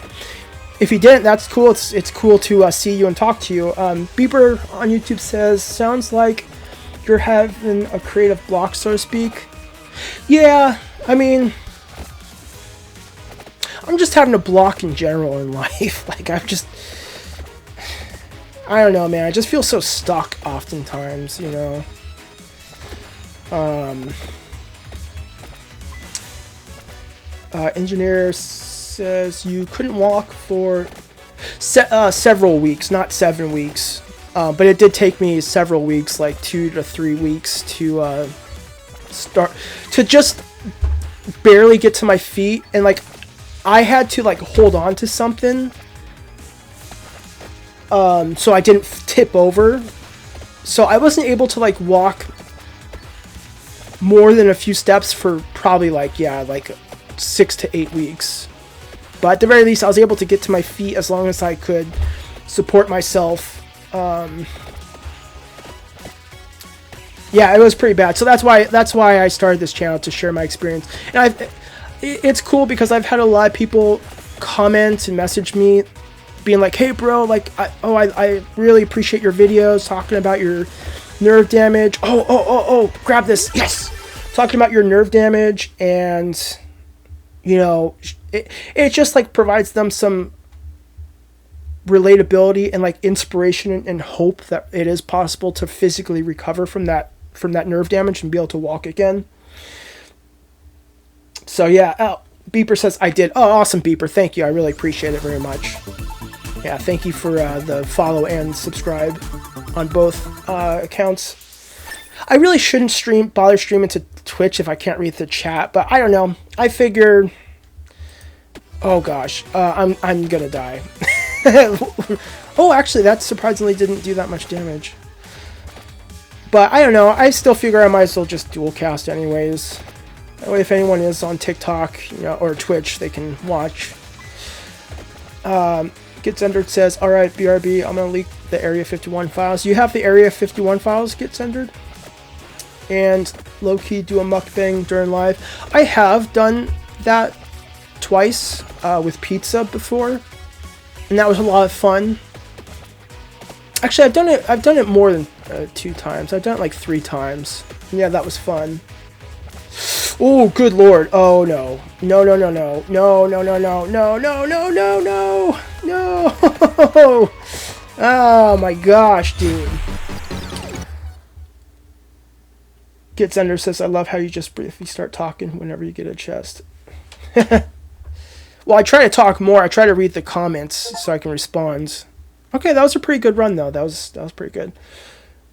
if you didn't, that's cool. It's cool to see you and talk to you. Beeper on YouTube says, sounds like you're having a creative block, so to speak. Yeah, I mean, I'm just having a block in general in life. Like, I don't know, man. I just feel so stuck oftentimes, you know. Engineer says you couldn't walk for several weeks, not 7 weeks. But it did take me several weeks, like 2 to 3 weeks to just barely get to my feet. And like, I had to like hold on to something so I didn't tip over. So I wasn't able to like walk more than a few steps for probably like 6 to 8 weeks. But at the very least, I was able to get to my feet as long as I could support myself. Yeah, it was pretty bad. So that's why I started this channel, to share my experience. And it's cool because I've had a lot of people comment and message me being like, hey bro, like I really appreciate your videos talking about your nerve damage. Oh, grab this. Yes. Talking about your nerve damage, and you know, it just like provides them some relatability and like inspiration and hope that it is possible to physically recover from that nerve damage and be able to walk again. So yeah, Beeper says I did. Oh, awesome, Beeper. Thank you. I really appreciate it very much. Yeah, thank you for the follow and subscribe on both accounts. I really shouldn't bother streaming to Twitch if I can't read the chat, but I don't know. I figured, oh gosh, I'm gonna die. Oh, actually, that surprisingly didn't do that much damage. But I don't know. I still figure I might as well just dual cast anyways. That way, if anyone is on TikTok, you know, or Twitch, they can watch. Getzendered says, all right, BRB, I'm gonna leak the Area 51 files. You have the Area 51 files, Getzendered? And low-key do a mukbang during live. I have done that twice with pizza before, and that was a lot of fun. Actually, I've done it more than 2 times. I've done it like 3 times. Yeah, that was fun. Oh, good lord. Oh no. No. Oh my gosh, dude. Getzunder says, I love how you just briefly start talking whenever you get a chest. Well, I try to talk more. I try to read the comments so I can respond. Okay, that was a pretty good run, though. That was pretty good.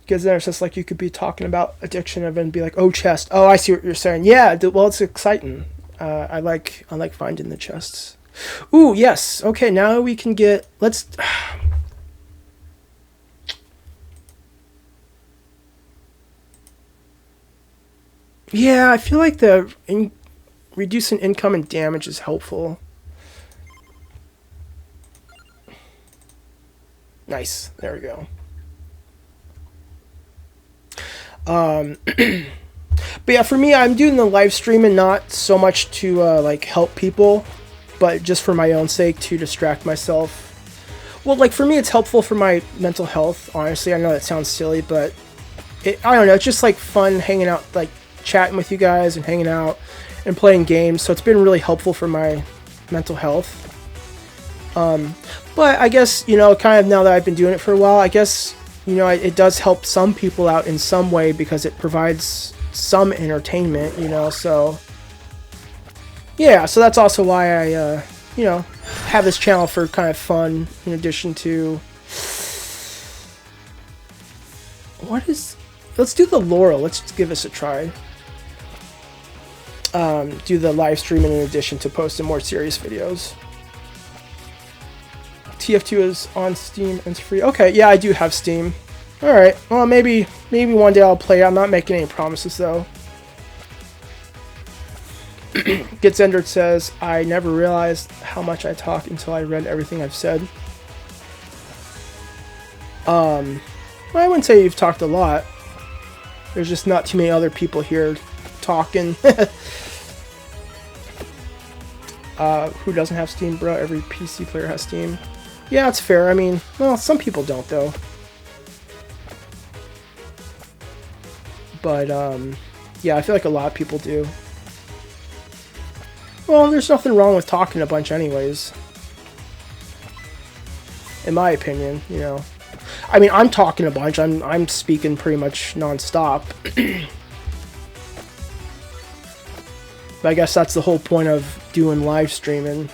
Getzunder says, like, you could be talking about addiction and then be like, oh, chest. Oh, I see what you're saying. Yeah, well, it's exciting. I like finding the chests. Ooh, yes. Okay, now we can get... Let's... Yeah, I feel like reducing income and damage is helpful. Nice. There we go. But yeah, for me, I'm doing the live streaming not so much to like help people, but just for my own sake, to distract myself. Well, like for me, it's helpful for my mental health. Honestly, I know that sounds silly, but I don't know. It's just like fun hanging out, like chatting with you guys and hanging out and playing games. So it's been really helpful for my mental health. But I guess, you know, kind of now that I've been doing it for a while, I guess, you know, it does help some people out in some way because it provides some entertainment, you know, so yeah, so that's also why I, you know, have this channel for kind of fun, in addition to, let's do the Laurel, let's give this a try. Do the live streaming in addition to posting more serious videos. TF2 is on Steam and it's free. Okay, yeah, I do have Steam. Alright, well, maybe one day I'll play it. I'm not making any promises, though. Getzendered says, I never realized how much I talk until I read everything I've said. Well, I wouldn't say you've talked a lot. There's just not too many other people here talking. Who doesn't have Steam, bro? Every PC player has Steam. Yeah, that's fair. I mean, well, some people don't, though. But, yeah, I feel like a lot of people do. Well, there's nothing wrong with talking a bunch anyways. In my opinion, you know. I mean, I'm talking a bunch. I'm speaking pretty much non-stop. But I guess that's the whole point of doing live streaming.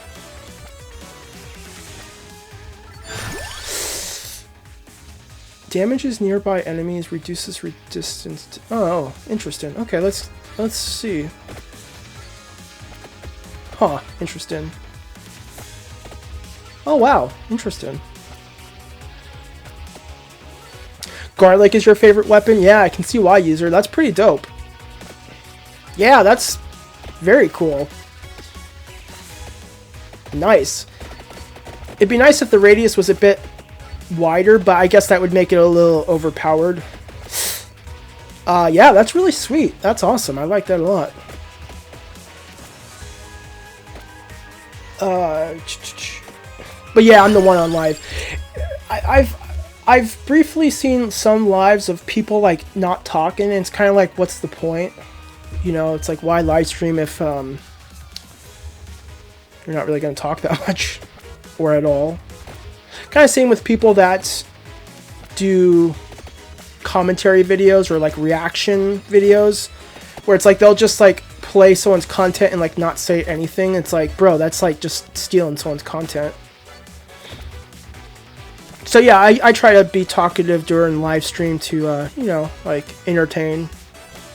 Damages nearby enemies, reduces resistance. Oh, interesting. Okay, let's see. Huh, interesting. Oh wow, interesting. Garlic is your favorite weapon? Yeah, I can see why, user. That's pretty dope. Yeah, that's very cool. Nice. It'd be nice if the radius was a bit wider, but I guess that would make it a little overpowered. Yeah, that's really sweet. That's awesome. I like that a lot. But yeah, I'm the one on live. I've briefly seen some lives of people like not talking, and it's kind of like, what's the point? You know, it's like, why live stream if you're not really going to talk that much or at all? Kind of same with people that do commentary videos or like reaction videos, where it's like they'll just like play someone's content and like not say anything. It's like, bro, that's like just stealing someone's content. So yeah, I try to be talkative during live stream to you know, like entertain.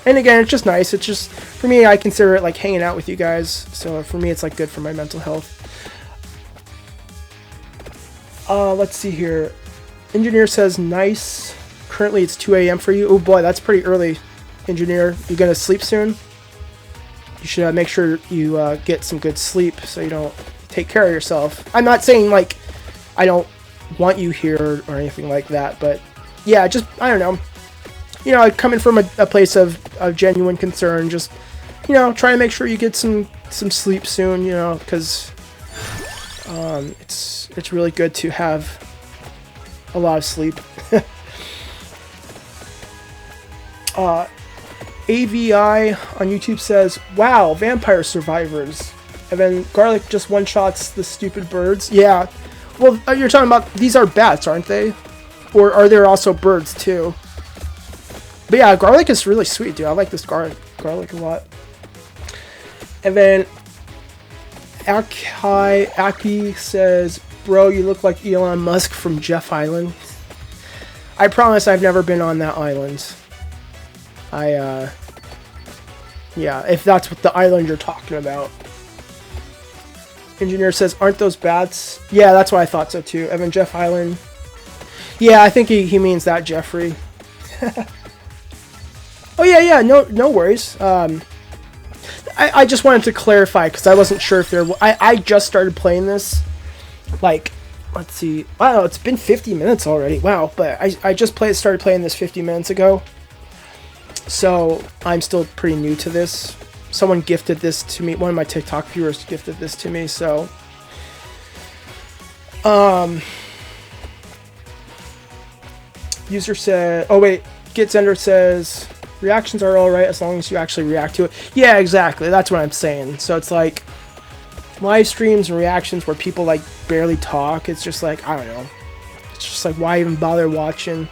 And again, it's just nice. It's just, for me, I consider it like hanging out with you guys. So for me, it's like good for my mental health. Let's see here. Engineer says, nice. Currently, it's 2 a.m. for you. Oh boy, that's pretty early, Engineer. You gonna sleep soon? You should make sure you get some good sleep so you don't take care of yourself. I'm not saying like I don't want you here or anything like that, but yeah, just, I don't know. You know, coming from a place of genuine concern, just, you know, try to make sure you get some sleep soon, you know, because it's really good to have a lot of sleep. AVI on YouTube says, wow, Vampire Survivors. And then Garlic just one-shots the stupid birds. Yeah. Well, you're talking about, these are bats, aren't they? Or are there also birds, too? But yeah, Garlic is really sweet, dude. I like this garlic a lot. And then Aki says, bro, you look like Elon Musk from Jeff Island. I promise I've never been on that island. Yeah, if that's what the island you're talking about. Engineer says, aren't those bats? Yeah, that's what I thought so too. Evan, Jeff Island. Yeah, I think he means that, Jeffrey. Oh yeah, no worries. I just wanted to clarify because I wasn't sure if there. I just started playing this, like, let's see. Wow, it's been 50 minutes already. Wow, but I just started playing this 50 minutes ago, so I'm still pretty new to this. Someone gifted this to me. One of my TikTok viewers gifted this to me, so. User said, oh wait, Gitzender says, reactions are alright as long as you actually react to it. Yeah, exactly. That's what I'm saying. So it's like live streams and reactions where people like barely talk. It's just like, I don't know. It's just like, why even bother watching?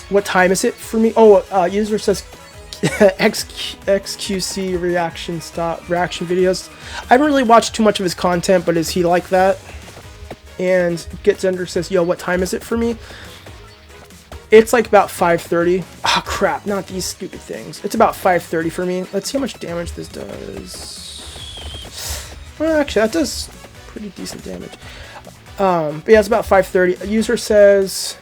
What time is it for me? Oh, user says XQC reaction videos. I haven't really watched too much of his content, but is he like that? And Gitzender says, yo, what time is it for me? It's like about 5:30. Oh crap, not these stupid things. It's about 5:30 for me. Let's see how much damage this does. Well, actually, that does pretty decent damage. But yeah, it's about 5:30. A user says,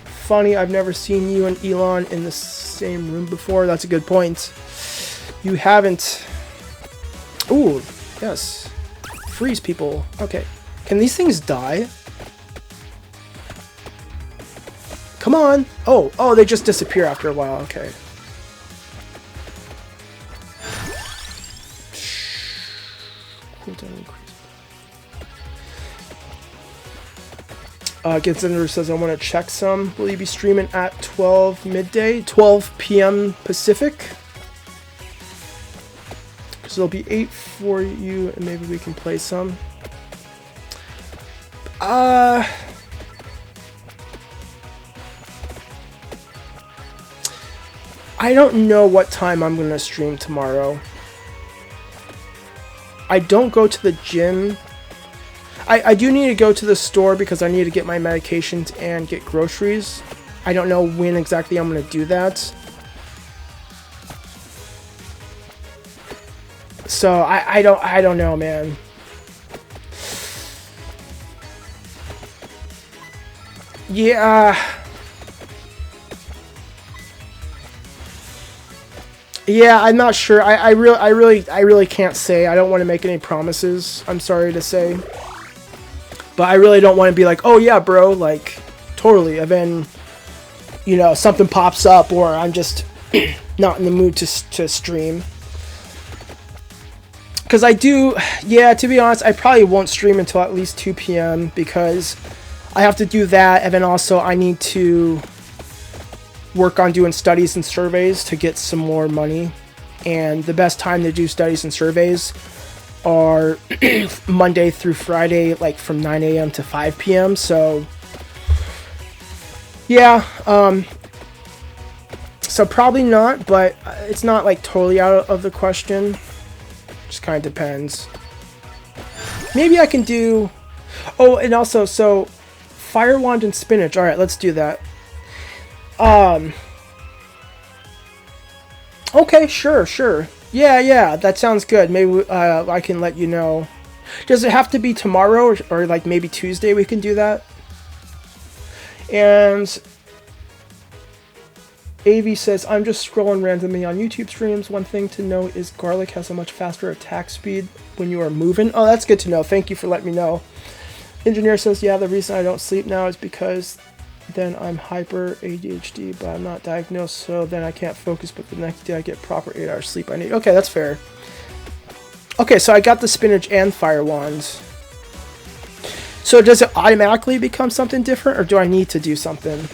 funny, I've never seen you and Elon in the same room before. That's a good point. You haven't. Ooh, yes. Freeze people. Okay. Can these things die? Come on! Oh, they just disappear after a while. Okay. Cooldown increase. Gitzender says, I want to check some. Will you be streaming at 12 midday? 12 p.m. Pacific? So it'll be 8 for you, and maybe we can play some. I don't know what time I'm going to stream tomorrow. I don't go to the gym. I do need to go to the store because I need to get my medications and get groceries. I don't know when exactly I'm going to do that. So I don't know, man. Yeah. Yeah, I'm not sure. I really can't say. I don't want to make any promises. I'm sorry to say, but I really don't want to be like, oh yeah, bro, like totally. And then, something pops up, or I'm just not in the mood to stream. Because I do, yeah, to be honest, I probably won't stream until at least 2 p.m. because I have to do that, and then also I need to work on doing studies and surveys to get some more money. And the best time to do studies and surveys are Monday through Friday, like from 9 a.m. to 5 p.m. So, yeah, so probably not, but it's not like totally out of the question. Just kind of depends. Maybe I can do... Oh, and also, so Fire Wand and Spinach. Alright, let's do that. Okay, sure. Yeah, that sounds good. Maybe I can let you know. Does it have to be tomorrow, or like maybe Tuesday we can do that? And AV says, I'm just scrolling randomly on YouTube streams. One thing to note is garlic has a much faster attack speed when you are moving. Oh, that's good to know. Thank you for letting me know. Engineer says, yeah, the reason I don't sleep now is because then I'm hyper ADHD, but I'm not diagnosed, so then I can't focus, but the next day I get proper 8 hours sleep I need. Okay, that's fair. Okay, so I got the spinach and fire wands. So does it automatically become something different, or do I need to do something?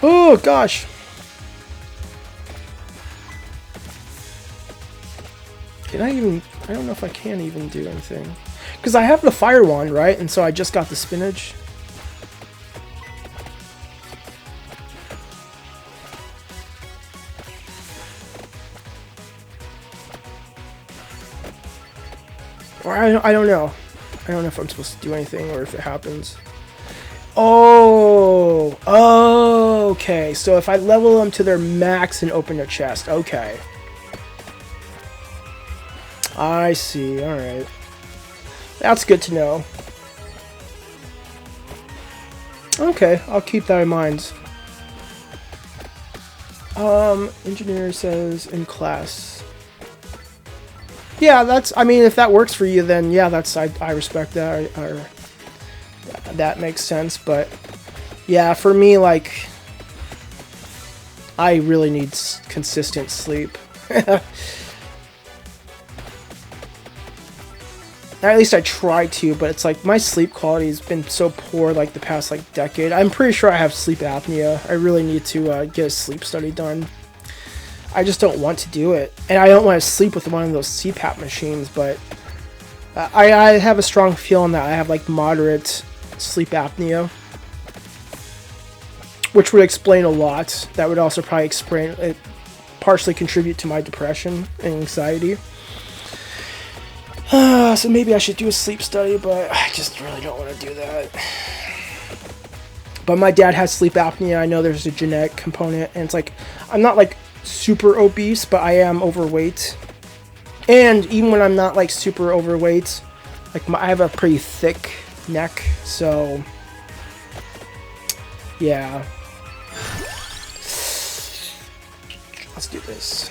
Oh, gosh. Can I even... I don't know if I can even do anything. Because I have the fire wand, right? And so I just got the spinach. Or I don't know. I don't know if I'm supposed to do anything or if it happens. Oh, okay. So if I level them to their max and open their chest, okay. I see. All right. That's good to know. Okay, I'll keep that in mind. Engineer says in class. Yeah, that's. I mean, if that works for you, then yeah, that's. I respect that. Or that makes sense, but yeah, for me, like, I really need consistent sleep. At least I try to, but it's like my sleep quality has been so poor like the past like decade. I'm pretty sure I have sleep apnea. I really need to get a sleep study done. I just don't want to do it, and I don't want to sleep with one of those CPAP machines, but I have a strong feeling that I have like moderate sleep apnea, which would explain a lot. That would also probably explain it, partially contribute to my depression and anxiety. So maybe I should do a sleep study, but I just really don't want to do that. But my dad has sleep apnea. I know there's a genetic component, and it's like, I'm not like super obese, but I am overweight. And even when I'm not like super overweight, like I have a pretty thick neck, so yeah. Let's do this.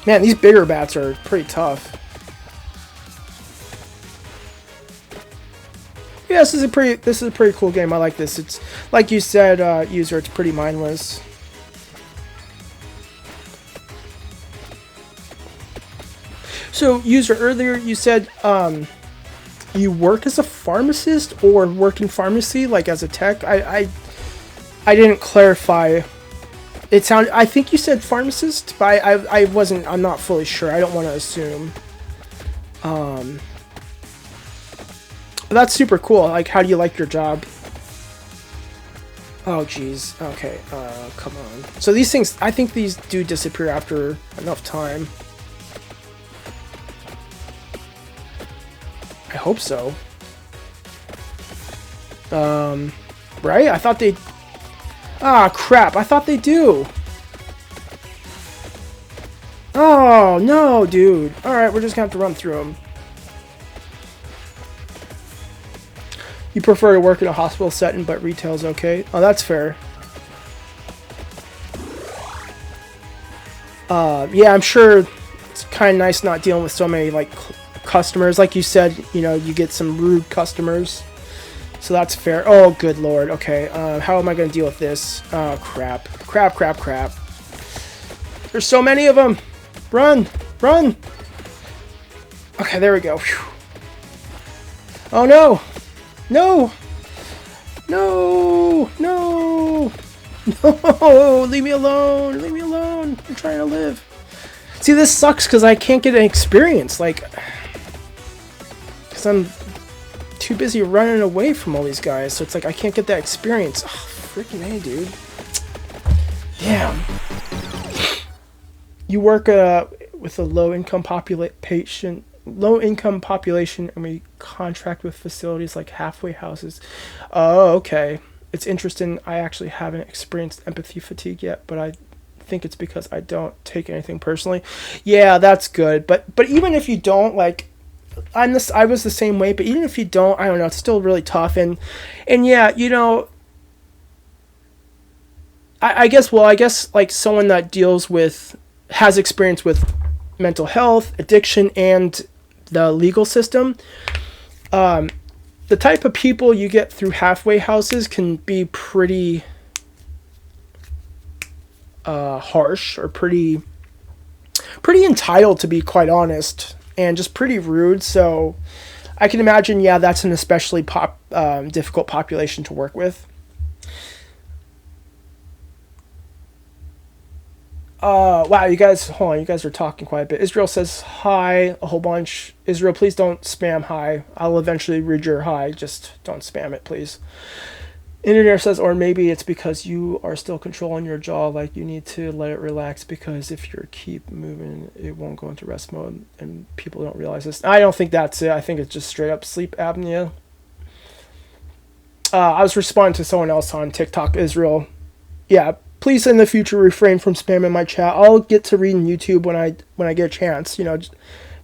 Man, these bigger bats are pretty tough. Yeah, this is a pretty cool game. I like this. It's like you said, user. It's pretty mindless. So, user, earlier you said you work as a pharmacist or work in pharmacy, like as a tech. I didn't clarify. It sounded. I think you said pharmacist, but I wasn't. I'm not fully sure. I don't want to assume. But that's super cool. Like, how do you like your job? Oh, geez. Okay. Come on. So these things, I think these do disappear after enough time. I hope so. Right? I thought they... Ah, crap. I thought they do. Oh, no, dude. Alright, we're just gonna have to run through them. You prefer to work in a hospital setting, but retail's okay. Oh, that's fair. Yeah, I'm sure it's kind of nice not dealing with so many like customers. Like you said, you know, you get some rude customers, so that's fair. Oh, good lord. Okay, how am I gonna deal with this? Oh, crap, crap, crap, crap. There's so many of them. Run, run. Okay, there we go. Whew. Oh no, no, no, no. No, leave me alone. Leave me alone. I'm trying to live. See, this sucks because I can't get an experience. Like, because I'm too busy running away from all these guys. So it's like I can't get that experience. Oh, freaking A, dude. Damn. You work with a low-income population, and we contract with facilities like halfway houses. Oh, okay. It's interesting. I actually haven't experienced empathy fatigue yet, but I think it's because I don't take anything personally. Yeah, that's good. But even if you don't, like, I was the same way. But even if you don't, I don't know. It's still really tough. And yeah, you know, I guess like someone that has experience with mental health, addiction, and the legal system. The type of people you get through halfway houses can be pretty harsh or pretty entitled, to be quite honest, and just pretty rude. So I can imagine, yeah, that's an especially difficult population to work with. Wow, you guys, hold on, you guys are talking quite a bit. Israel says hi a whole bunch. Israel, please don't spam hi. I'll eventually read your hi, just don't spam it, please. Engineer says, or maybe it's because you are still controlling your jaw, like you need to let it relax, because if you keep moving, it won't go into rest mode, and people don't realize this. I don't think that's it. I think it's just straight up sleep apnea. I was responding to someone else on TikTok, Israel. Yeah, please in the future refrain from spamming my chat. I'll get to reading YouTube when I get a chance. You know, if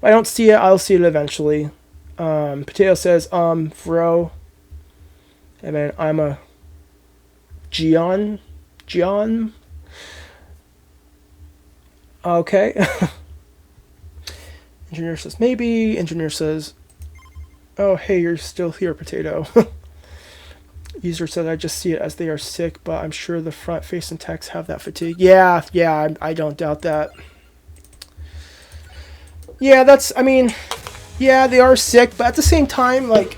I don't see it, I'll see it eventually. Potato says, bro. And then I'm a Gian. Okay. Engineer says maybe. Engineer says, oh hey, you're still here, Potato. User said, I just see it as they are sick, but I'm sure the front-facing techs have that fatigue. Yeah, I don't doubt that. Yeah, I mean, yeah, they are sick, but at the same time, like,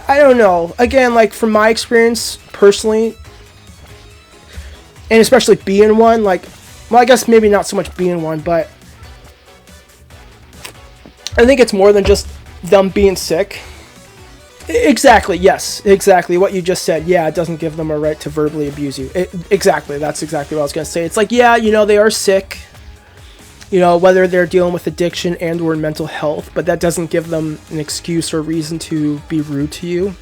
I don't know. Again, like, from my experience, personally, and especially being one, like, well, I guess maybe not so much being one, but I think it's more than just them being sick. Exactly, yes, exactly what you just said. Yeah, it doesn't give them a right to verbally abuse you. Exactly, that's exactly what I was going to say. It's like, yeah, you know, they are sick, you know, whether they're dealing with addiction and or mental health, but that doesn't give them an excuse or reason to be rude to you.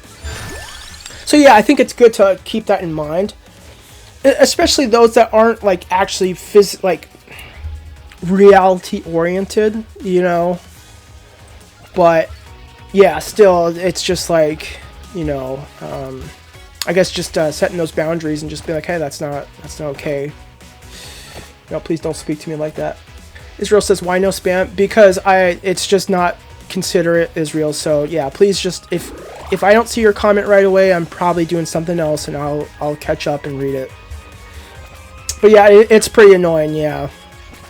So yeah, I think it's good to keep that in mind, especially those that aren't like actually like reality oriented, you know. But yeah, still, it's just like, you know, I guess just setting those boundaries and just be like, hey, that's not okay. You know, please don't speak to me like that. Israel says, why no spam? Because it's just not considerate, Israel. So yeah, please just, if I don't see your comment right away, I'm probably doing something else, and I'll catch up and read it. But yeah, it's pretty annoying, yeah,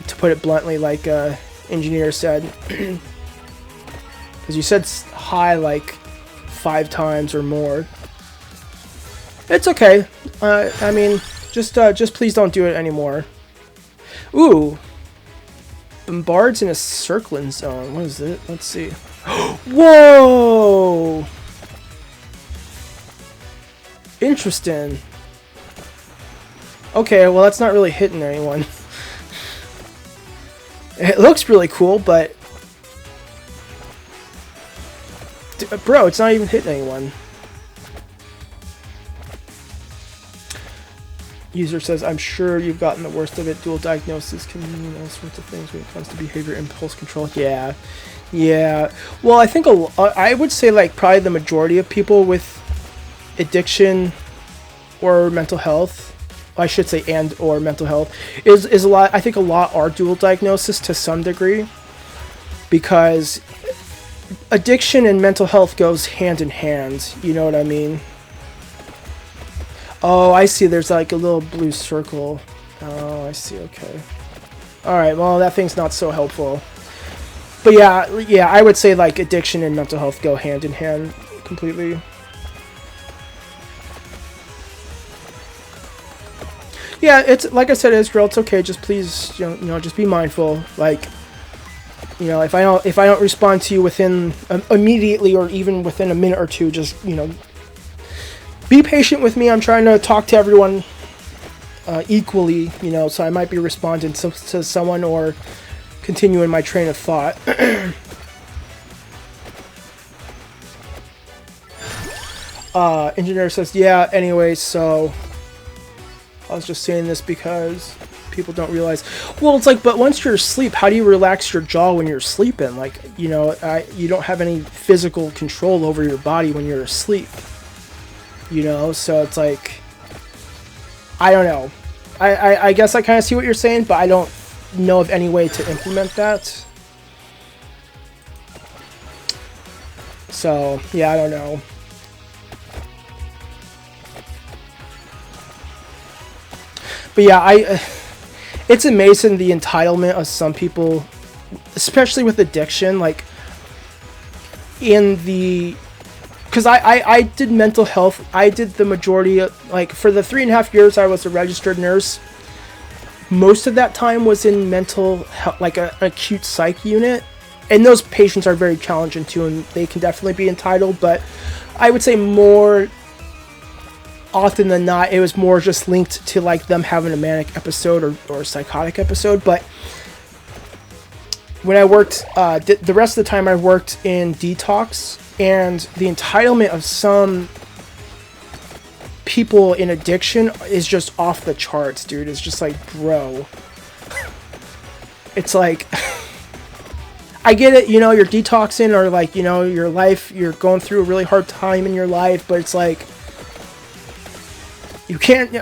to put it bluntly, like engineer said. Because you said hi like 5 times or more. It's okay. I mean, just please don't do it anymore. Ooh. Bombards in a circling zone. What is it? Let's see. Whoa! Interesting. Okay, well that's not really hitting anyone. It looks really cool, but bro, it's not even hitting anyone. User says, I'm sure you've gotten the worst of it. Dual diagnosis can mean all sorts of things when it comes to behavior impulse control. Yeah. Yeah. Well, I think I would say like probably the majority of people with addiction or mental health, I should say, and or mental health, is a lot. I think a lot are dual diagnosis to some degree, because addiction and mental health goes hand in hand. You know what I mean? Oh, I see. There's like a little blue circle. Oh, I see. Okay. All right. Well, that thing's not so helpful. But yeah, I would say like addiction and mental health go hand in hand completely. Yeah, it's like I said, Israel. It's okay. Just please, just be mindful. Like, if I don't respond to you within immediately or even within a minute or two, just be patient with me. I'm trying to talk to everyone equally. So I might be responding to someone or continuing my train of thought. Engineer says, yeah. Anyway, so. I was just saying this because people don't realize. Well, it's like, but once you're asleep, how do you relax your jaw when you're sleeping? Like, you don't have any physical control over your body when you're asleep. So it's like, I don't know. I guess I kind of see what you're saying, but I don't know of any way to implement that. So, yeah, I don't know. But yeah, it's amazing the entitlement of some people, especially with addiction. Like, because I did mental health. I did the majority of, like, for the 3.5 years I was a registered nurse. Most of that time was in mental health, like an acute psych unit. And those patients are very challenging too, and they can definitely be entitled. But I would say more often than not, it was more just linked to like them having a manic episode or a psychotic episode. But when I worked, the rest of the time I worked in detox, and the entitlement of some people in addiction is just off the charts, dude. It's just like, bro. It's like, I get it, you're detoxing, or like, your life, you're going through a really hard time in your life, but it's like, you can't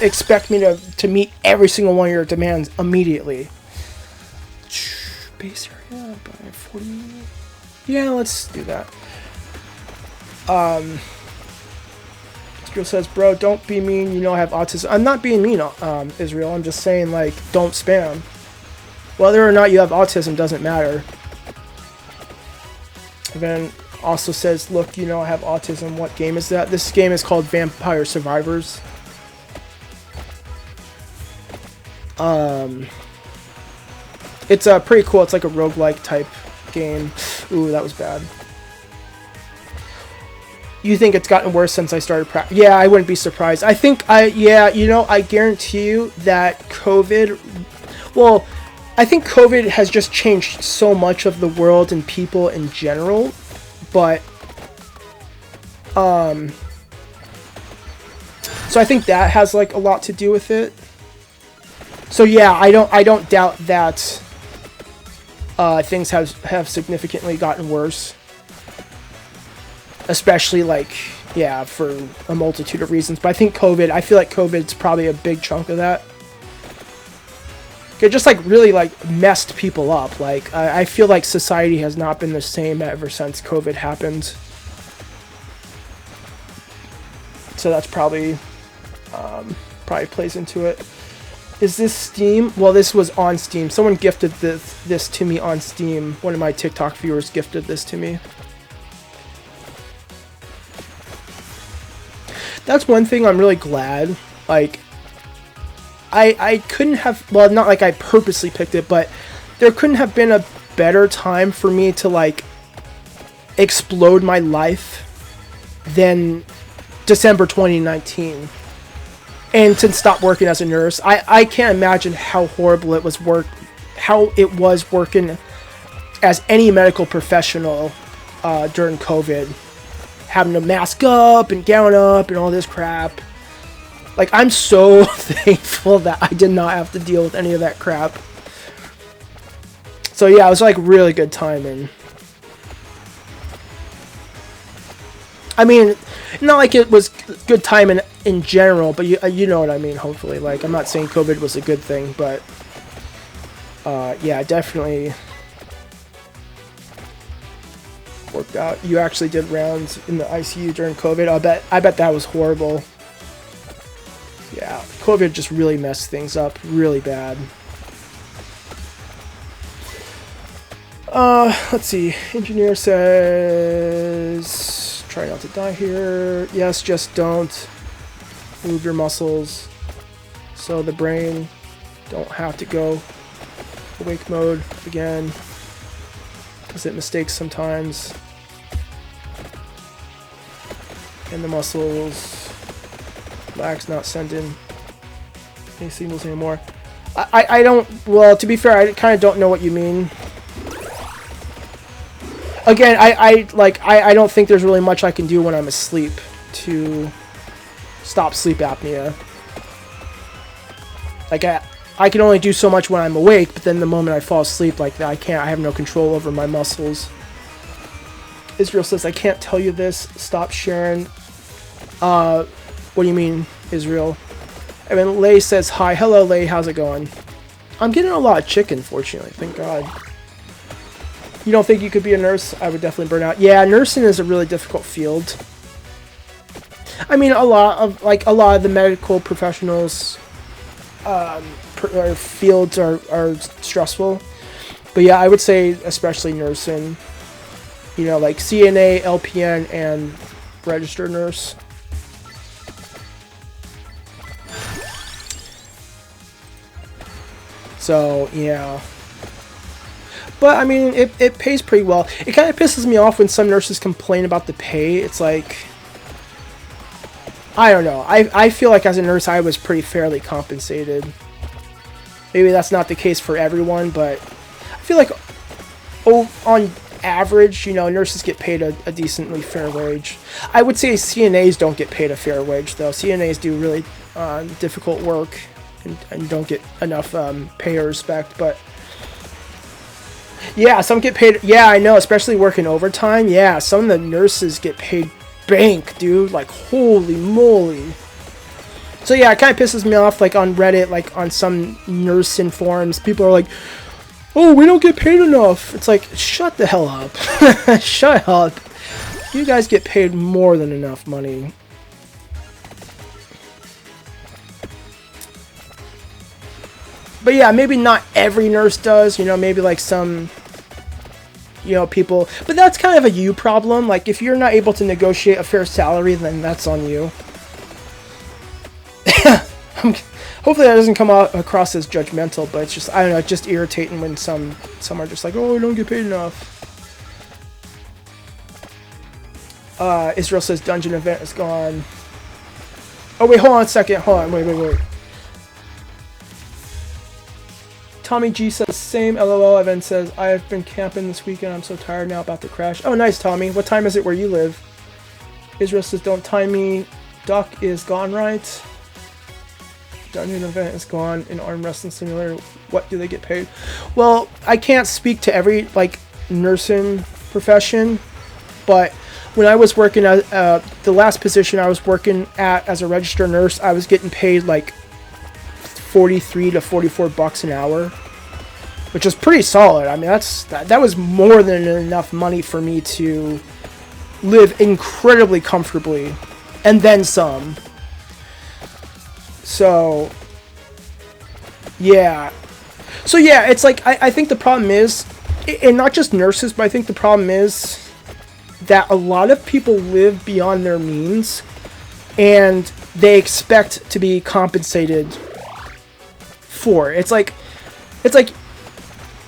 expect me to meet every single one of your demands immediately. Base area by 40. Yeah, let's do that. Israel says, bro, don't be mean. I have autism. I'm not being mean, Israel. I'm just saying, like, don't spam. Whether or not you have autism doesn't matter. And then also says, look, I have autism. What game is that? This game is called Vampire Survivors. It's pretty cool. It's like a roguelike type game. Ooh, that was bad. You think it's gotten worse since I started practicing? Yeah, I wouldn't be surprised. I think I guarantee you that COVID, well, I think COVID has just changed so much of the world and people in general. But, so I think that has like a lot to do with it. So yeah, I don't doubt that things have significantly gotten worse. Especially like, yeah, for a multitude of reasons. But I feel like COVID's probably a big chunk of that. It just like really like messed people up. Like I feel like society has not been the same ever since COVID happened. So that's probably plays into it. Is this Steam? Well, this was on Steam. Someone gifted this to me on Steam. One of my TikTok viewers gifted this to me. That's one thing I'm really glad. Like, I couldn't have, well, not like I purposely picked it, but there couldn't have been a better time for me to, like, explode my life than December 2019. And to stop working as a nurse. I can't imagine how horrible it was working as any medical professional during COVID. Having to mask up and gown up and all this crap. Like, I'm so thankful that I did not have to deal with any of that crap. So yeah, it was like really good timing. I mean, not like it was good timing in general, but you know what I mean, hopefully. Like, I'm not saying COVID was a good thing, but yeah, definitely worked out. You actually did rounds in the ICU during COVID. I bet that was horrible. Yeah, COVID just really messed things up really bad. Let's see. Engineer says, try not to die here. Yes, just don't move your muscles so the brain don't have to go awake mode again, because it mistakes sometimes. And the muscles, lag's not sending any signals anymore. I don't, well, to be fair, I kind of don't know what you mean. Again, I don't think there's really much I can do when I'm asleep to stop sleep apnea. Like, I can only do so much when I'm awake, but then the moment I fall asleep like that, I have no control over my muscles. Israel says, I can't tell you this. Stop sharing. What do you mean, Israel? And then Lay says, hi. Hello, Lay. How's it going? I'm getting a lot of chicken, fortunately. Thank God. You don't think you could be a nurse? I would definitely burn out. Yeah, nursing is a really difficult field. I mean, a lot of the medical professionals fields are stressful. But yeah, I would say especially nursing. You know, like CNA, LPN, and registered nurse. So, yeah. But, I mean, it pays pretty well. It kind of pisses me off when some nurses complain about the pay. It's like, I don't know. I feel like as a nurse, I was pretty fairly compensated. Maybe that's not the case for everyone, but I feel like on average, you know, nurses get paid a decently fair wage. I would say CNAs don't get paid a fair wage, though. CNAs do really difficult work and don't get enough pay or respect, but yeah, some get paid. Yeah, I know, especially working overtime. Yeah, some of the nurses get paid bank, dude. Like, holy moly. So yeah, it kind of pisses me off, like on Reddit, like on some nursing forums, people are like, oh, we don't get paid enough. It's like, shut the hell up. Shut up. You guys get paid more than enough money. But yeah, maybe not every nurse does, you know, maybe like some, you know, people, but that's kind of a you problem. Like, if you're not able to negotiate a fair salary, then that's on you. Hopefully that doesn't come out across as judgmental, but it's just, I don't know, it's just irritating when some are just like, oh, I don't get paid enough. Israel says dungeon event is gone. Oh, wait, hold on a second. Hold on, wait. Tommy G says, same, LOL. Evan says, I have been camping this weekend. I'm so tired now, about to crash. Oh, nice, Tommy. What time is it where you live? Israel says, don't time me. Duck is gone, right? Dungeon event is gone in Arm Wrestling Simulator. What do they get paid? Well, I can't speak to every, like, nursing profession, but when I was working at the last position I was working at as a registered nurse, I was getting paid like 43 to 44 bucks an hour, which is pretty solid. I mean, that was more than enough money for me to live incredibly comfortably, and then some. So yeah, it's like I think the problem is, and not just nurses, but I think the problem is that a lot of people live beyond their means, and they expect to be compensated for it. It's like,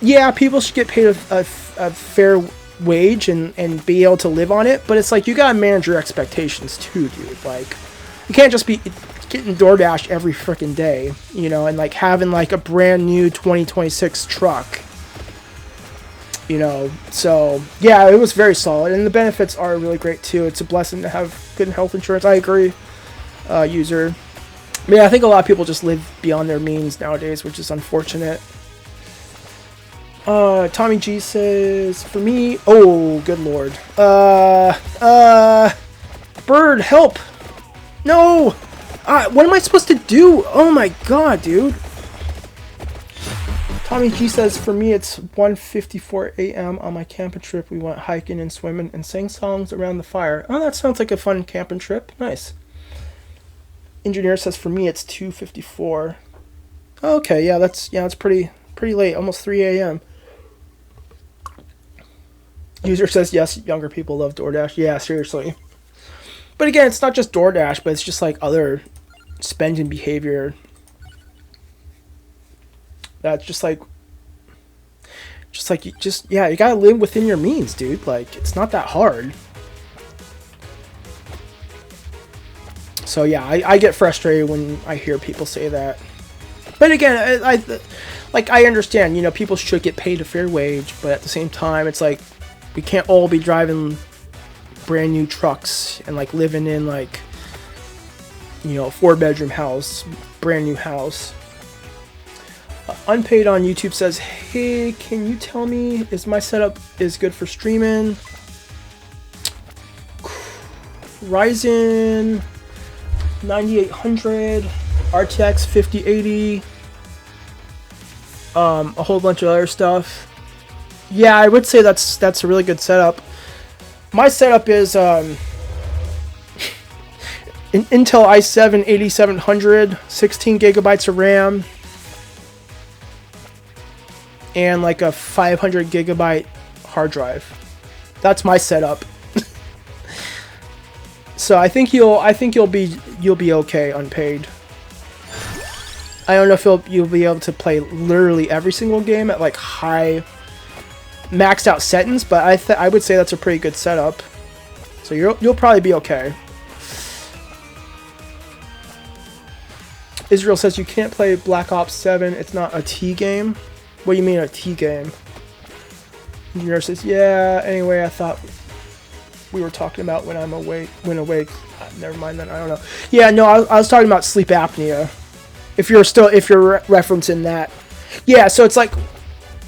yeah, people should get paid a fair wage and be able to live on it, but it's like, you gotta manage your expectations too, dude. Like, you can't just be getting DoorDash every freaking day, you know, and like having like a brand new 2026 truck, you know. So yeah, it was very solid, and the benefits are really great too. It's a blessing to have good health insurance. I agree, user. I mean, I think a lot of people just live beyond their means nowadays, which is unfortunate. Tommy G says, for me, oh, good lord. Bird, help! No! What am I supposed to do? Oh my god, dude. Tommy G says, for me, it's 1:54 a.m. on my camping trip. We went hiking and swimming and sang songs around the fire. Oh, that sounds like a fun camping trip. Nice. Engineer says, for me, it's 2:54. Okay, yeah, that's pretty late. Almost 3 a.m. User says, yes, younger people love DoorDash. Yeah, seriously. But again, it's not just DoorDash, but it's just like other spending behavior. That's just like you gotta live within your means, dude. Like, it's not that hard. So yeah, I get frustrated when I hear people say that. But again, I understand, you know, people should get paid a fair wage, but at the same time, it's like, we can't all be driving brand new trucks and like living in like, you know, a 4-bedroom house, brand new house. Unpaid on YouTube says, hey, can you tell me is my setup is good for streaming? Ryzen 9800, RTX 5080, a whole bunch of other stuff. Yeah, I would say that's a really good setup. My setup is an Intel i7 8700, 16 gigabytes of RAM, and like a 500 gigabyte hard drive. That's my setup. So I think you'll be okay unpaid. I don't know if you'll be able to play literally every single game at like high maxed out settings, but I would say that's a pretty good setup. So you'll probably be okay. Israel says you can't play Black Ops 7. It's not a T game. What do you mean a T game? Engineer says, yeah. Anyway, I thought we were talking about when I'm awake. Never mind then. I don't know. Yeah, no, I was talking about sleep apnea. If you're referencing that. Yeah, so it's like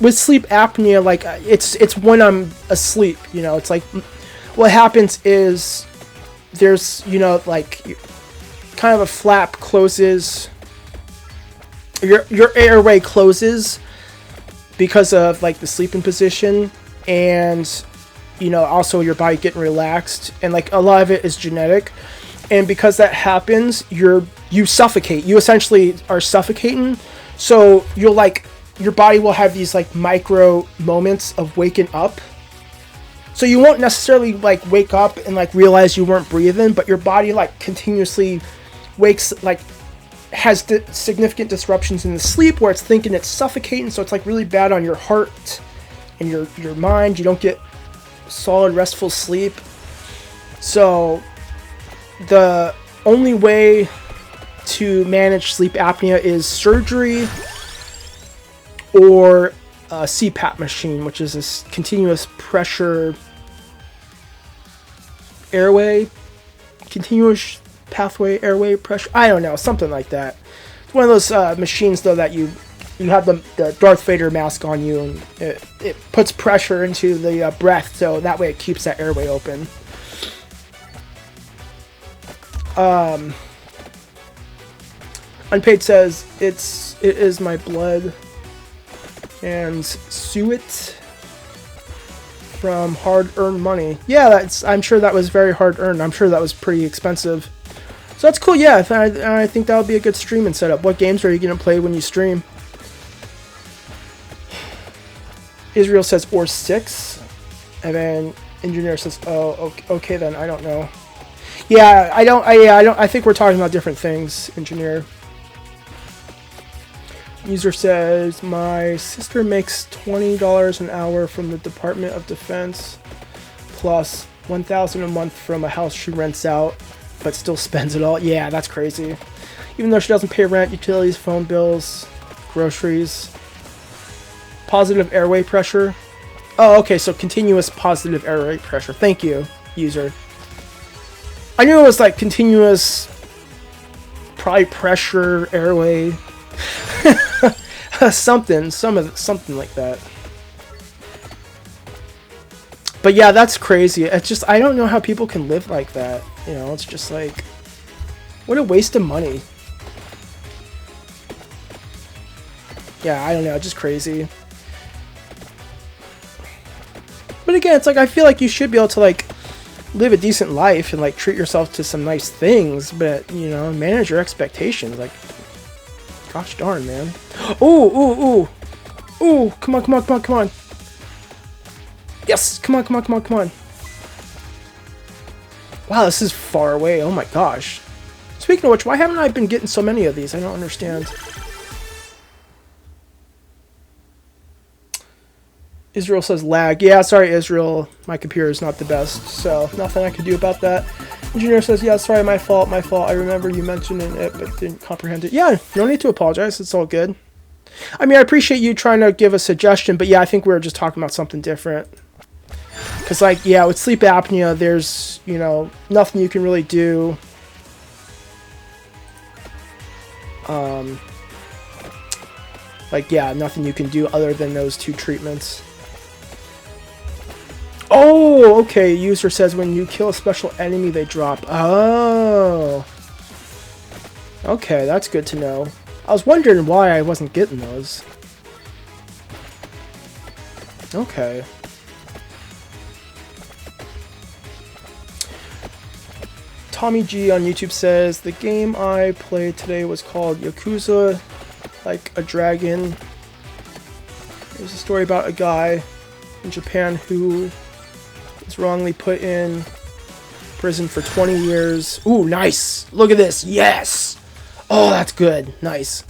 with sleep apnea, like it's when I'm asleep. You know, it's like what happens is there's, you know, like kind of a flap closes. Your airway closes because of like the sleeping position, and you know, also your body getting relaxed, and like a lot of it is genetic, and because that happens, you suffocate. You essentially are suffocating, so you'll like your body will have these like micro moments of waking up. So you won't necessarily like wake up and like realize you weren't breathing, but your body like continuously wakes, like has significant disruptions in the sleep where it's thinking it's suffocating, so it's like really bad on your heart and your mind. You don't get solid restful sleep. So the only way to manage sleep apnea is surgery or a CPAP machine, which is a continuous pressure airway, continuous pathway airway pressure. I don't know, something like that. It's one of those machines though that you have the Darth Vader mask on you, and it puts pressure into the breath, so that way it keeps that airway open. Unpaid says it is my blood and suet from hard-earned money. Yeah, I'm sure that was very hard-earned. I'm sure that was pretty expensive. So that's cool. Yeah, I think that would be a good streaming setup. What games are you going to play when you stream? Israel says or 6, and then Engineer says, oh, okay then, I don't know. Yeah, I think we're talking about different things, Engineer. User says, my sister makes $20 an hour from the Department of Defense, plus $1,000 a month from a house she rents out, but still spends it all. Yeah, that's crazy. Even though she doesn't pay rent, utilities, phone bills, groceries. Positive airway pressure. Oh, okay, so continuous positive airway pressure. Thank you, user. I knew it was like continuous, probably pressure airway. something like that. But yeah, that's crazy. It's just, I don't know how people can live like that. You know, it's just like, what a waste of money. Yeah, I don't know, just crazy. But again, it's like, I feel like you should be able to like live a decent life and like treat yourself to some nice things, but you know, manage your expectations. Like, gosh darn, man. Ooh, come on, come on, come on, come on. Yes, come on, come on, come on, come on. Wow, this is far away. Oh my gosh. Speaking of which, why haven't I been getting so many of these? I don't understand. Israel says lag. Yeah, sorry, Israel. My computer is not the best, so nothing I can do about that. Engineer says, yeah, sorry, my fault, my fault. I remember you mentioning it, but didn't comprehend it. Yeah, no need to apologize. It's all good. I mean, I appreciate you trying to give a suggestion, but yeah, I think we were just talking about something different. Because, like, yeah, with sleep apnea, there's, you know, nothing you can really do. Like, yeah, nothing you can do other than those 2 treatments. Oh, okay. User says when you kill a special enemy, they drop. Oh. Okay, that's good to know. I was wondering why I wasn't getting those. Okay. Tommy G on YouTube says, the game I played today was called Yakuza Like a Dragon. There's a story about a guy in Japan who was wrongly put in prison for 20 years. Ooh, nice! Look at this! Yes! Oh, that's good. Nice.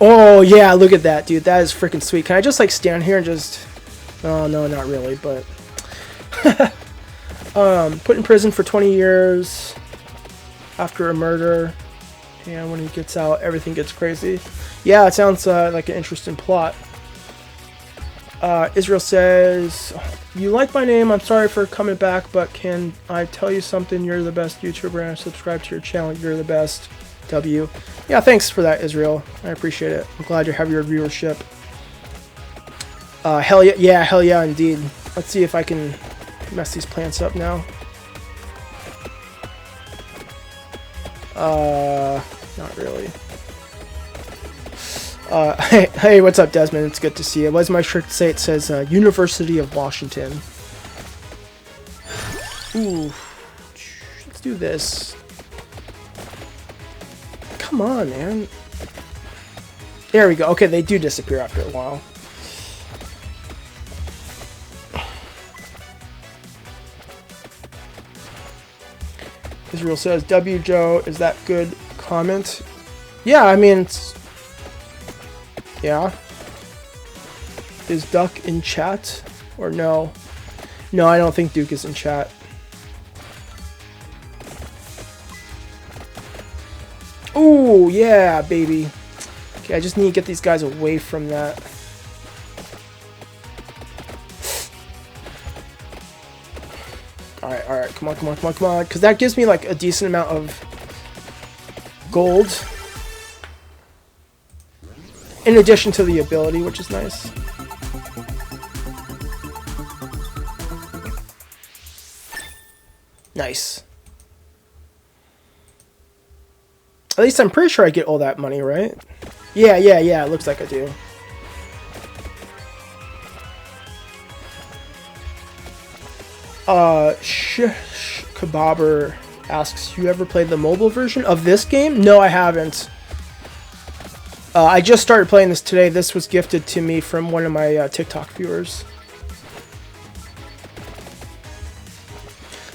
Oh, yeah, look at that, dude. That is freaking sweet. Can I just, like, stand here and just... Oh, no, not really, but... put in prison for 20 years after a murder. And when he gets out, everything gets crazy. Yeah, it sounds like an interesting plot. Israel says, you like my name, I'm sorry for coming back, but can I tell you something? You're the best YouTuber and I subscribe to your channel. You're the best. W. Yeah, thanks for that, Israel. I appreciate it. I'm glad you have your viewership. Hell yeah. Yeah, hell yeah, indeed. Let's see if I can mess these plants up now. Not really. Hey, what's up, Desmond? It's good to see you. What does my shirt say? It says University of Washington. Ooh. Let's do this. Come on, man. There we go. Okay, they do disappear after a while. Israel says, W. Joe, is that good comment? Yeah, I mean, it's... Yeah. Is Duck in chat? Or no? No, I don't think Duke is in chat. Ooh, yeah, baby. Okay, I just need to get these guys away from that. Alright, come on, come on, come on, come on. Because that gives me, like, a decent amount of gold. In addition to the ability, which is nice. Nice. At least I'm pretty sure I get all that money, right? Yeah, it looks like I do. Kebabber asks, you ever played the mobile version of this game? No, I haven't. I just started playing this today. This was gifted to me from one of my TikTok viewers.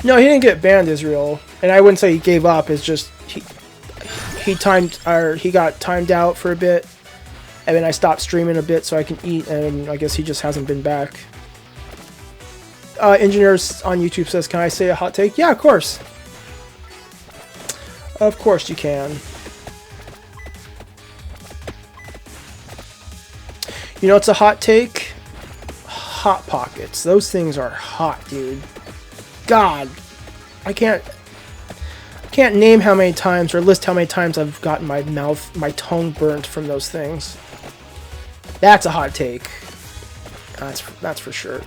No, he didn't get banned, Israel. And I wouldn't say he gave up. It's just he got timed out for a bit, and then I stopped streaming a bit so I can eat, and I guess he just hasn't been back. Engineers on YouTube says, can I say a hot take? Yeah, of course. Of course you can. You know what's a hot take? Hot Pockets. Those things are hot, dude. God. I can't name how many times or list how many times I've gotten my tongue burnt from those things. That's a hot take. That's for sure.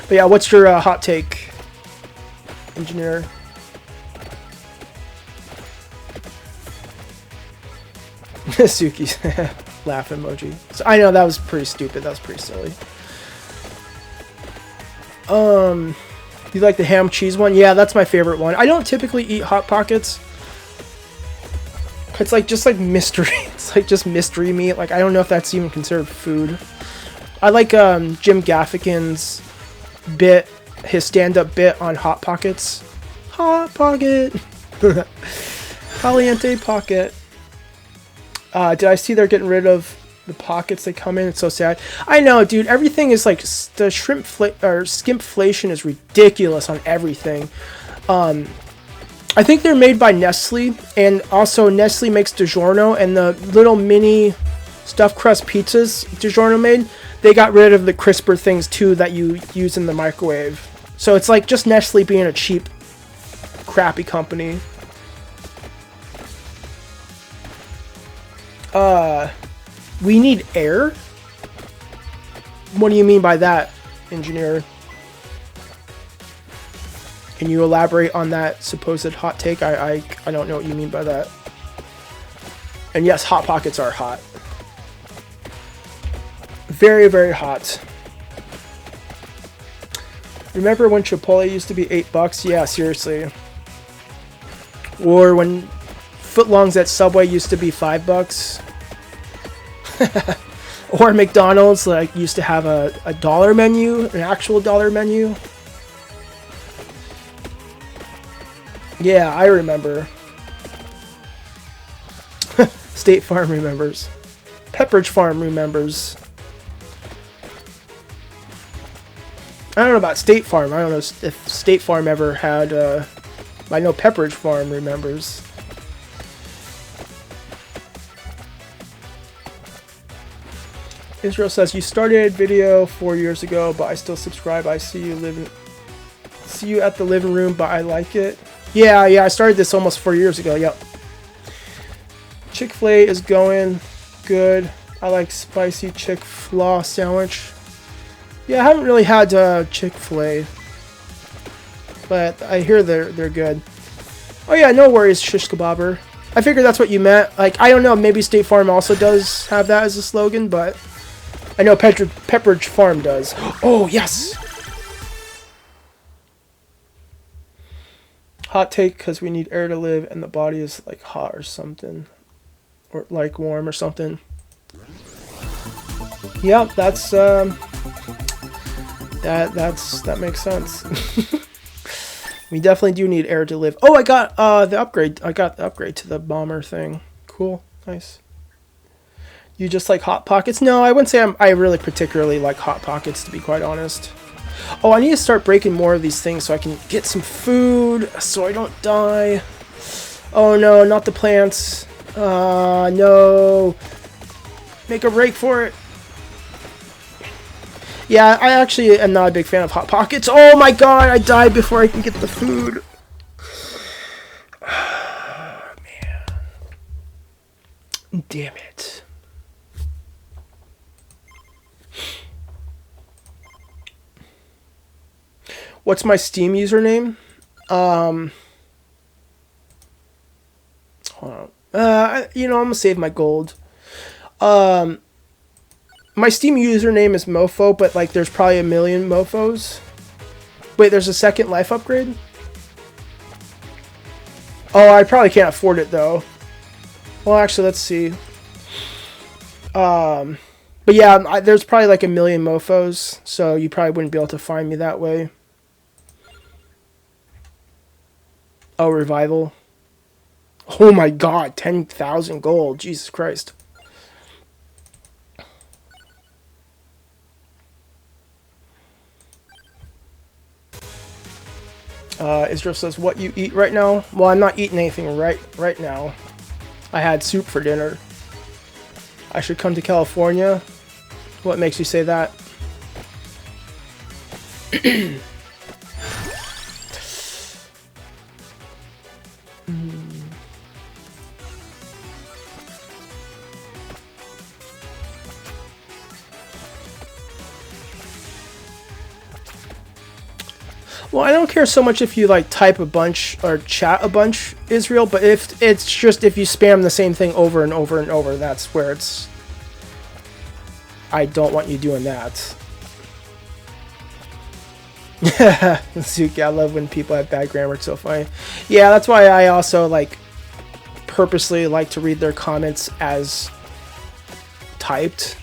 But yeah, what's your hot take, engineer? Suki's laugh emoji. So I know that was pretty stupid. That was pretty silly. You like the ham cheese one? Yeah, that's my favorite one. I don't typically eat Hot Pockets. It's like just like mystery. It's like just mystery meat. Like I don't know if that's even considered food. I like Jim Gaffigan's bit, his stand-up bit on Hot Pockets. Hot Pocket. Caliente Pocket. Did I see they're getting rid of the pockets they come in? It's so sad. I know, dude. Everything is like the skimpflation is ridiculous on everything. I think they're made by Nestle, and also Nestle makes DiGiorno, and the little mini stuffed crust pizzas DiGiorno made, they got rid of the crisper things too that you use in the microwave. So it's like just Nestle being a cheap, crappy company. We need air? What do you mean by that, engineer? Can you elaborate on that supposed hot take? I don't know what you mean by that. And yes, Hot Pockets are hot. Very, very hot. Remember when Chipotle used to be $8? Yeah, seriously. Or when footlongs at Subway used to be $5. Or McDonald's like used to have a dollar menu, an actual dollar menu. Yeah, I remember. State Farm remembers. Pepperidge Farm remembers. I don't know about State Farm. I don't know if State Farm ever had. I know Pepperidge Farm remembers. Israel says, you started video 4 years ago, but I still subscribe. I see you at the living room, but I like it. Yeah, I started this almost 4 years ago. Yep. Chick-fil-A is going good. I like spicy Chick-fil-A sandwich. Yeah, I haven't really had Chick-fil-A, but I hear they're good. Oh yeah, no worries, shish kebabber. I figured that's what you meant. Like, I don't know, maybe State Farm also does have that as a slogan, but I know Pepperidge Farm does. Oh, yes! Hot take, because we need air to live, and the body is like hot or something. Or like warm or something. Yeah, that's, that makes sense. We definitely do need air to live. Oh, I got the upgrade. I got the upgrade to the bomber thing. Cool. Nice. You just like Hot Pockets? No, I wouldn't say I really particularly like Hot Pockets, to be quite honest. Oh, I need to start breaking more of these things so I can get some food so I don't die. Oh no, not the plants. No. Make a break for it. Yeah, I actually am not a big fan of Hot Pockets. Oh my god, I died before I can get the food. Oh, man. Damn it. What's my Steam username? Hold on. You know, I'm gonna save my gold. My Steam username is Mofo, but like there's probably a million Mofos. Wait, there's a second life upgrade? Oh, I probably can't afford it though. Well, actually, let's see. But yeah, there's probably like a million Mofos, so you probably wouldn't be able to find me that way. Oh, revival. Oh my god, 10,000 gold. Jesus Christ. Israel says, what you eat right now? Well, I'm not eating anything right now. I had soup for dinner. I should come to California. What makes you say that? Well, I don't care so much if you like type a bunch or chat a bunch, Israel, but if it's just if you spam the same thing over and over and over, that's where it's... I don't want you doing that. Zuki, I love when people have bad grammar, it's so funny. Yeah, that's why I also like purposely like to read their comments as typed.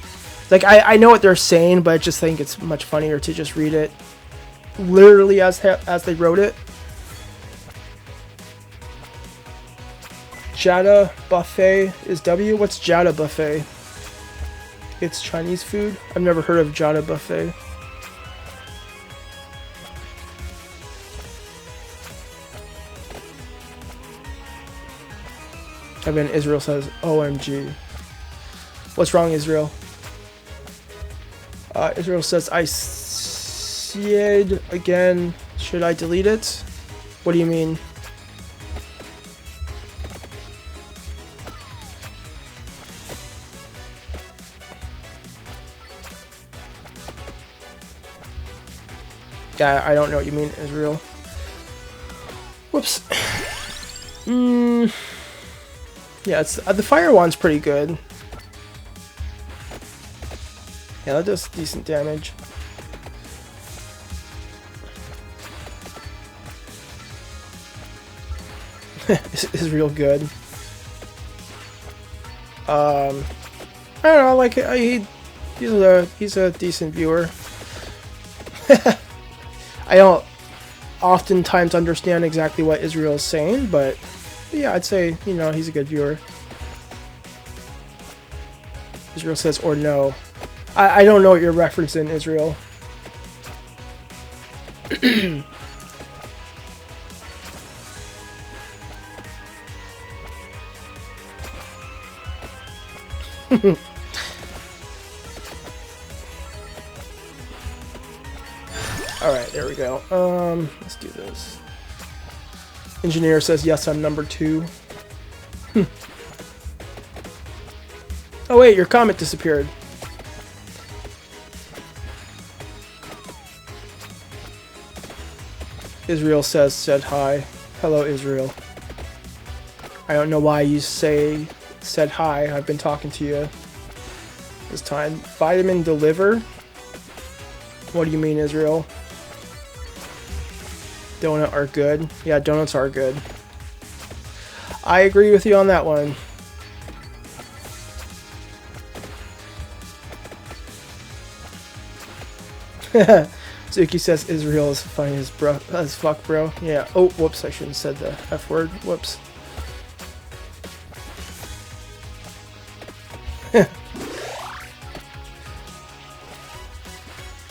Like I know what they're saying, but I just think it's much funnier to just read it literally as they wrote it. Jada Buffet is W. What's Jada Buffet? It's Chinese food. I've never heard of Jada Buffet. And then Israel says, OMG. What's wrong, Israel? Israel says, I said again, should I delete it? What do you mean? Yeah, I don't know what you mean, Israel. Whoops. Yeah, it's the fire one's pretty good. Yeah, that does decent damage. Is real good. I don't know, like he's a decent viewer. I don't oftentimes understand exactly what Israel is saying, but yeah, I'd say, you know, he's a good viewer. Israel says, or no. I don't know what you're referencing, Israel. Alright, there we go. Let's do this. Engineer says, yes, I'm number 2. Oh wait, your comment disappeared. Israel said hi. Hello, Israel. I don't know why you said hi. I've been talking to you this time. Vitamin deliver? What do you mean, Israel? Donut are good. Yeah, donuts are good. I agree with you on that one. Zuki says Israel is funny as fuck, bro. Yeah. Oh, whoops. I shouldn't have said the F word. Whoops.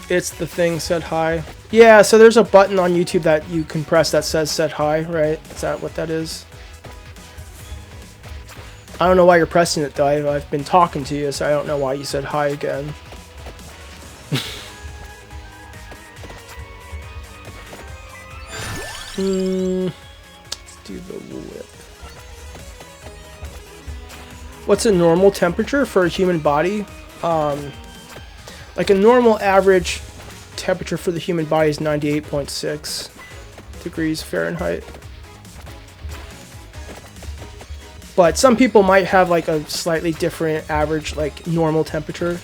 It's the thing said hi. Yeah, so there's a button on YouTube that you can press that says said hi, right? Is that what that is? I don't know why you're pressing it, though. I've been talking to you, so I don't know why you said hi again. Let's do the whip. What's a normal temperature for a human body? Like a normal average temperature for the human body is 98.6 degrees Fahrenheit. But some people might have like a slightly different average, like normal temperature.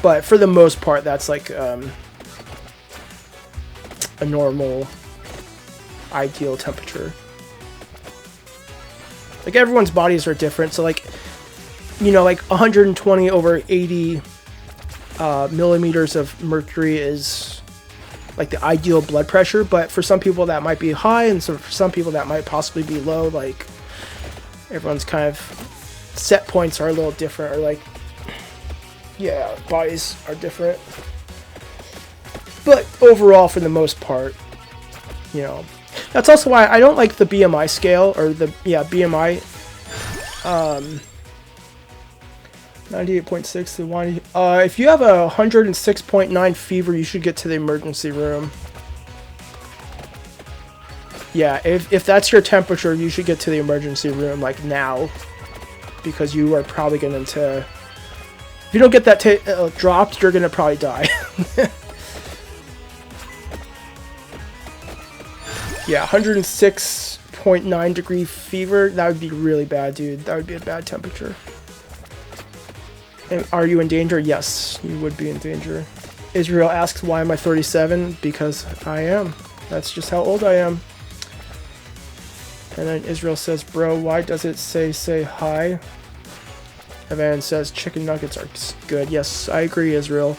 But for the most part, that's like a normal, ideal temperature. Like everyone's bodies are different, so like, you know, like 120 over 80 millimeters of mercury is like the ideal blood pressure, but for some people that might be high, and so for some people that might possibly be low. Like everyone's kind of set points are a little different, or like, yeah, bodies are different. But overall, for the most part, you know, that's also why I don't like the BMI scale, or the, yeah, BMI. 98.6 to 1. If you have a 106.9 fever, you should get to the emergency room. Yeah, if that's your temperature, you should get to the emergency room, like, now. Because you are probably going to... If you don't get that dropped, you're going to probably die. Yeah, 106.9 degree fever. That would be really bad, dude. That would be a bad temperature. And are you in danger? Yes, you would be in danger. Israel asks, why am I 37? Because I am. That's just how old I am. And then Israel says, bro, why does it say hi? Evan says, chicken nuggets are good. Yes, I agree, Israel.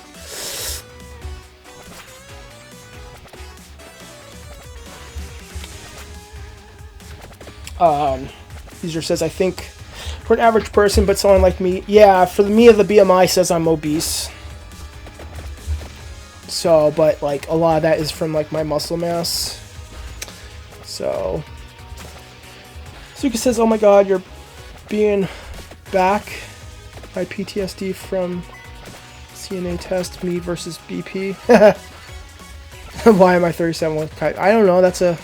User says, I think for an average person, but someone like me, yeah, for me, the BMI says I'm obese. So, but like a lot of that is from like my muscle mass. So, Suka says, oh my god, you're being back. My PTSD from CNA test, me versus BP. Why am I 37 with Kai? I don't know, that's a,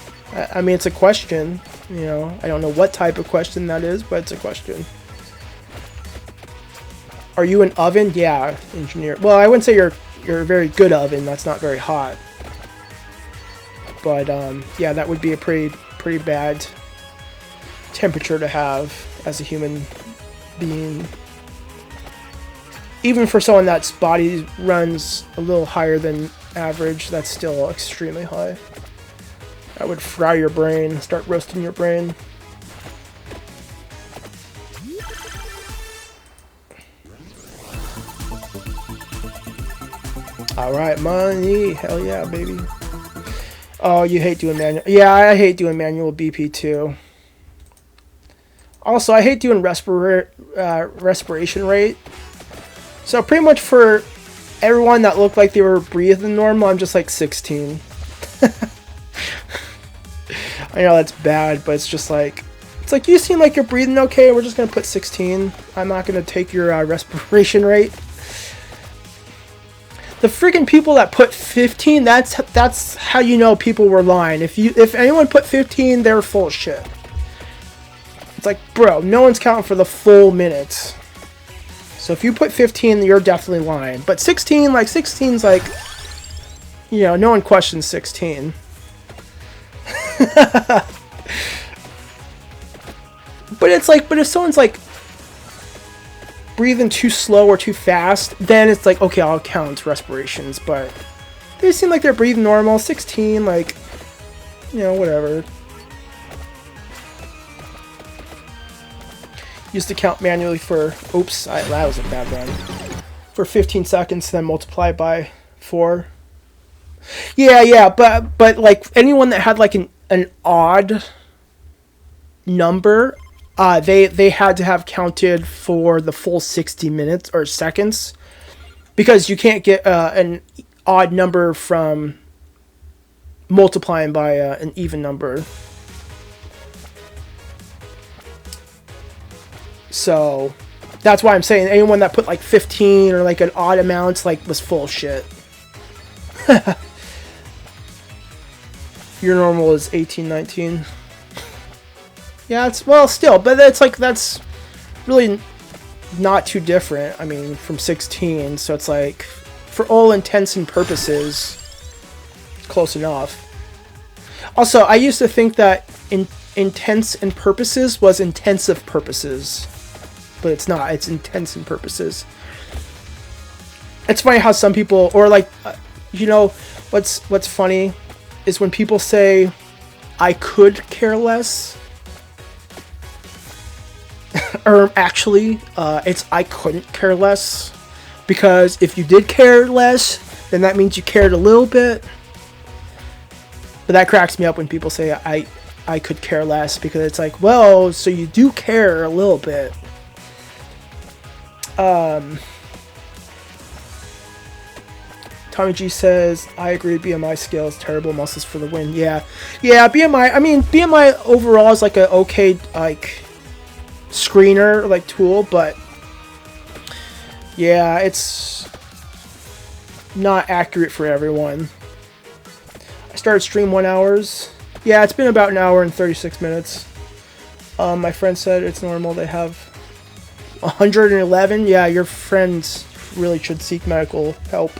I mean, it's a question. You know, I don't know what type of question that is, but it's a question. Are you an oven? Yeah, engineer. Well, I wouldn't say you're a very good oven. That's not very hot. But yeah, that would be a pretty bad temperature to have as a human being. Even for someone that's body runs a little higher than average, that's still extremely high. That would fry your brain, start roasting your brain. Alright, money. Hell yeah, baby. Oh, you hate doing manual. Yeah, I hate doing manual BP too. Also, I hate doing respiration rate. So pretty much for everyone that looked like they were breathing normal, I'm just like 16. I know that's bad, but it's just like, it's like, you seem like you're breathing okay, we're just going to put 16. I'm not going to take your respiration rate. The freaking people that put 15, that's how you know people were lying. If anyone put 15, they were full of shit. It's like, bro, no one's counting for the full minutes. So if you put 15, you're definitely lying. But 16, like 16's like, you know, no one questions 16. But it's like, but if someone's like breathing too slow or too fast, then it's like, okay, I'll count respirations. But they seem like they're breathing normal. 16, like, you know, whatever. Used to count manually for, oops, that was a bad run. For 15 seconds, then multiply by 4. Yeah, but like anyone that had like an odd number, they had to have counted for the full 60 minutes or seconds, because you can't get an odd number from multiplying by an even number. So that's why I'm saying anyone that put like 15 or like an odd amount like was full of shit. Your normal is 18, 19. Yeah, it's, well, still, but it's like, that's really not too different. I mean, from 16, so it's like, for all intents and purposes, it's close enough. Also, I used to think that intents and purposes was intensive purposes, but it's not. It's intents and purposes. It's funny how some people, or like, you know, what's funny is when people say, I could care less. Or actually, it's I couldn't care less. Because if you did care less, then that means you cared a little bit. But that cracks me up when people say I could care less, because it's like, well, so you do care a little bit. Tommy G says, I agree, BMI scale is terrible, muscles for the win. Yeah, BMI, I mean, BMI overall is like a okay, like, screener, like, tool, but yeah, it's not accurate for everyone. I started stream 1 hour. Yeah, it's been about an hour and 36 minutes. My friend said it's normal they have 111. Yeah, your friends really should seek medical help.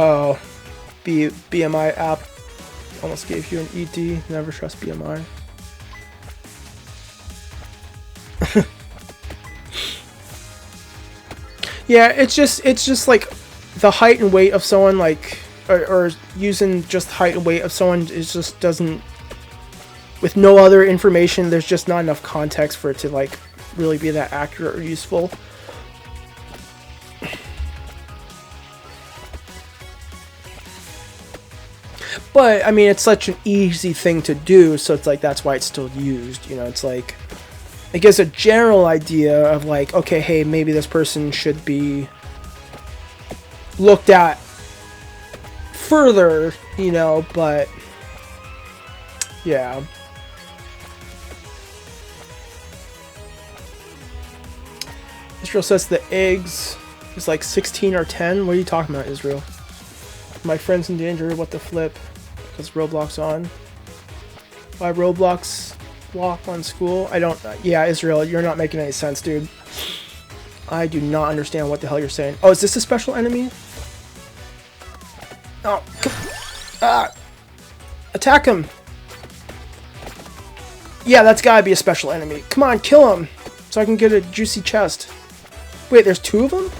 Oh, BMI app almost gave you an ED. Never trust BMI. Yeah, it's just like the height and weight of someone, like, or using just height and weight of someone is just doesn't, with no other information, there's just not enough context for it to like really be that accurate or useful. But I mean, it's such an easy thing to do, so it's like that's why it's still used. You know, it's like it gives a general idea of like, okay, hey, maybe this person should be looked at further, you know, but yeah. Israel says the eggs is like 16 or 10. What are you talking about, Israel? My friend's in danger. What the flip? Because Roblox on. Why Roblox block on school? I don't. Yeah, Israel, you're not making any sense, dude. I do not understand what the hell you're saying. Oh, is this a special enemy? Oh, attack him. Yeah, that's gotta be a special enemy. Come on, kill him, so I can get a juicy chest. Wait, there's two of them?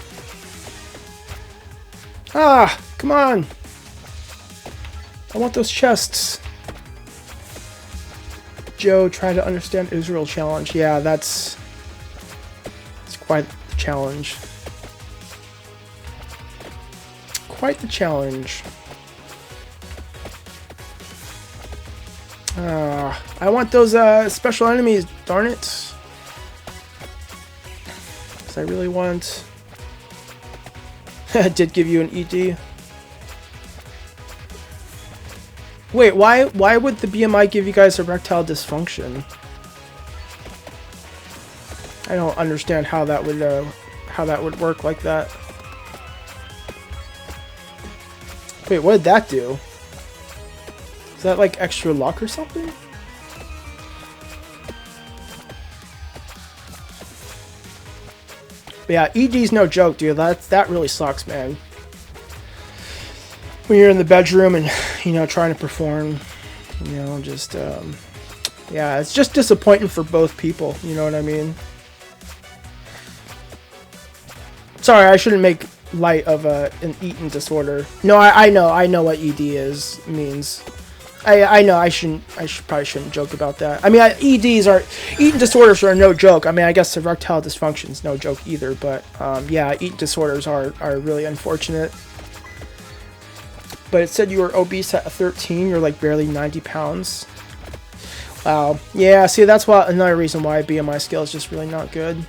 Ah, come on. I want those chests. Joe, try to understand Israel challenge. Yeah, it's quite the challenge. Quite the challenge. I want those special enemies, darn it. Because I really want... I did give you an ED. Wait, why would the BMI give you guys erectile dysfunction? I don't understand how that would work like that. Wait, what did that do? Is that like extra luck or something? But yeah, ED's no joke, dude. That really sucks, man. When you're in the bedroom and, you know, trying to perform, you know, just, yeah, it's just disappointing for both people, you know what I mean? Sorry, I shouldn't make light of an eating disorder. No, I know what ED means. I know I probably shouldn't joke about that. I mean, eating disorders are no joke. I mean, I guess erectile dysfunction is no joke either, but yeah, eating disorders are really unfortunate. But it said you were obese at 13. You're like barely 90 pounds. Wow. Yeah, see, that's another reason why BMI scale is just really not good.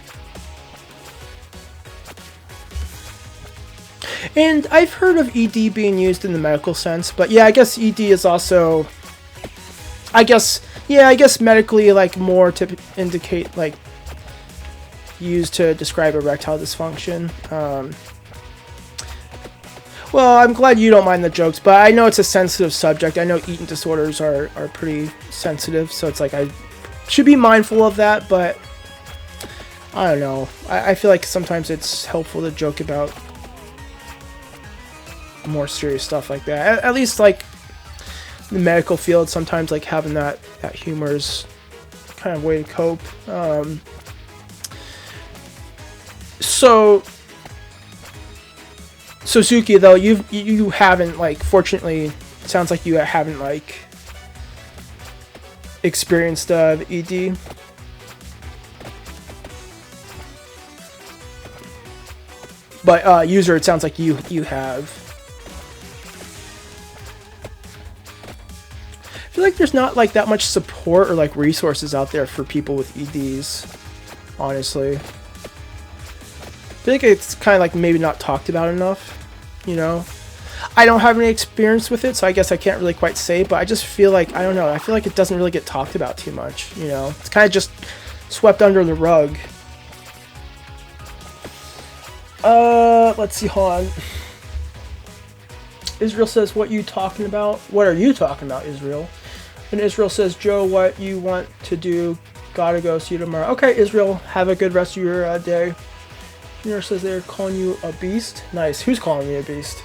And I've heard of ED being used in the medical sense, but yeah, I guess ED is also, I guess medically, like, more to indicate, like, used to describe erectile dysfunction. Well, I'm glad you don't mind the jokes, but I know it's a sensitive subject. I know eating disorders are pretty sensitive, so it's like I should be mindful of that, but I don't know. I feel like sometimes it's helpful to joke about more serious stuff like that. At least, like, the medical field, sometimes, like, having that humor is kind of way to cope. So Suzuki, though, you haven't, like, fortunately, it sounds like you haven't, like, experienced the ED. But user, it sounds like you have. I feel like there's not, like, that much support or, like, resources out there for people with EDs, honestly. I feel like it's kind of, like, maybe not talked about enough, you know? I don't have any experience with it, so I guess I can't really quite say, but I just feel like, I don't know, I feel like it doesn't really get talked about too much, you know? It's kind of just swept under the rug. Let's see, hold on. Israel says, what you talking about? What are you talking about, Israel? And Israel says, Joe, what you want to do? Gotta go, see you tomorrow. Okay, Israel, have a good rest of your day. Junior says they're calling you a beast. Nice. Who's calling me a beast?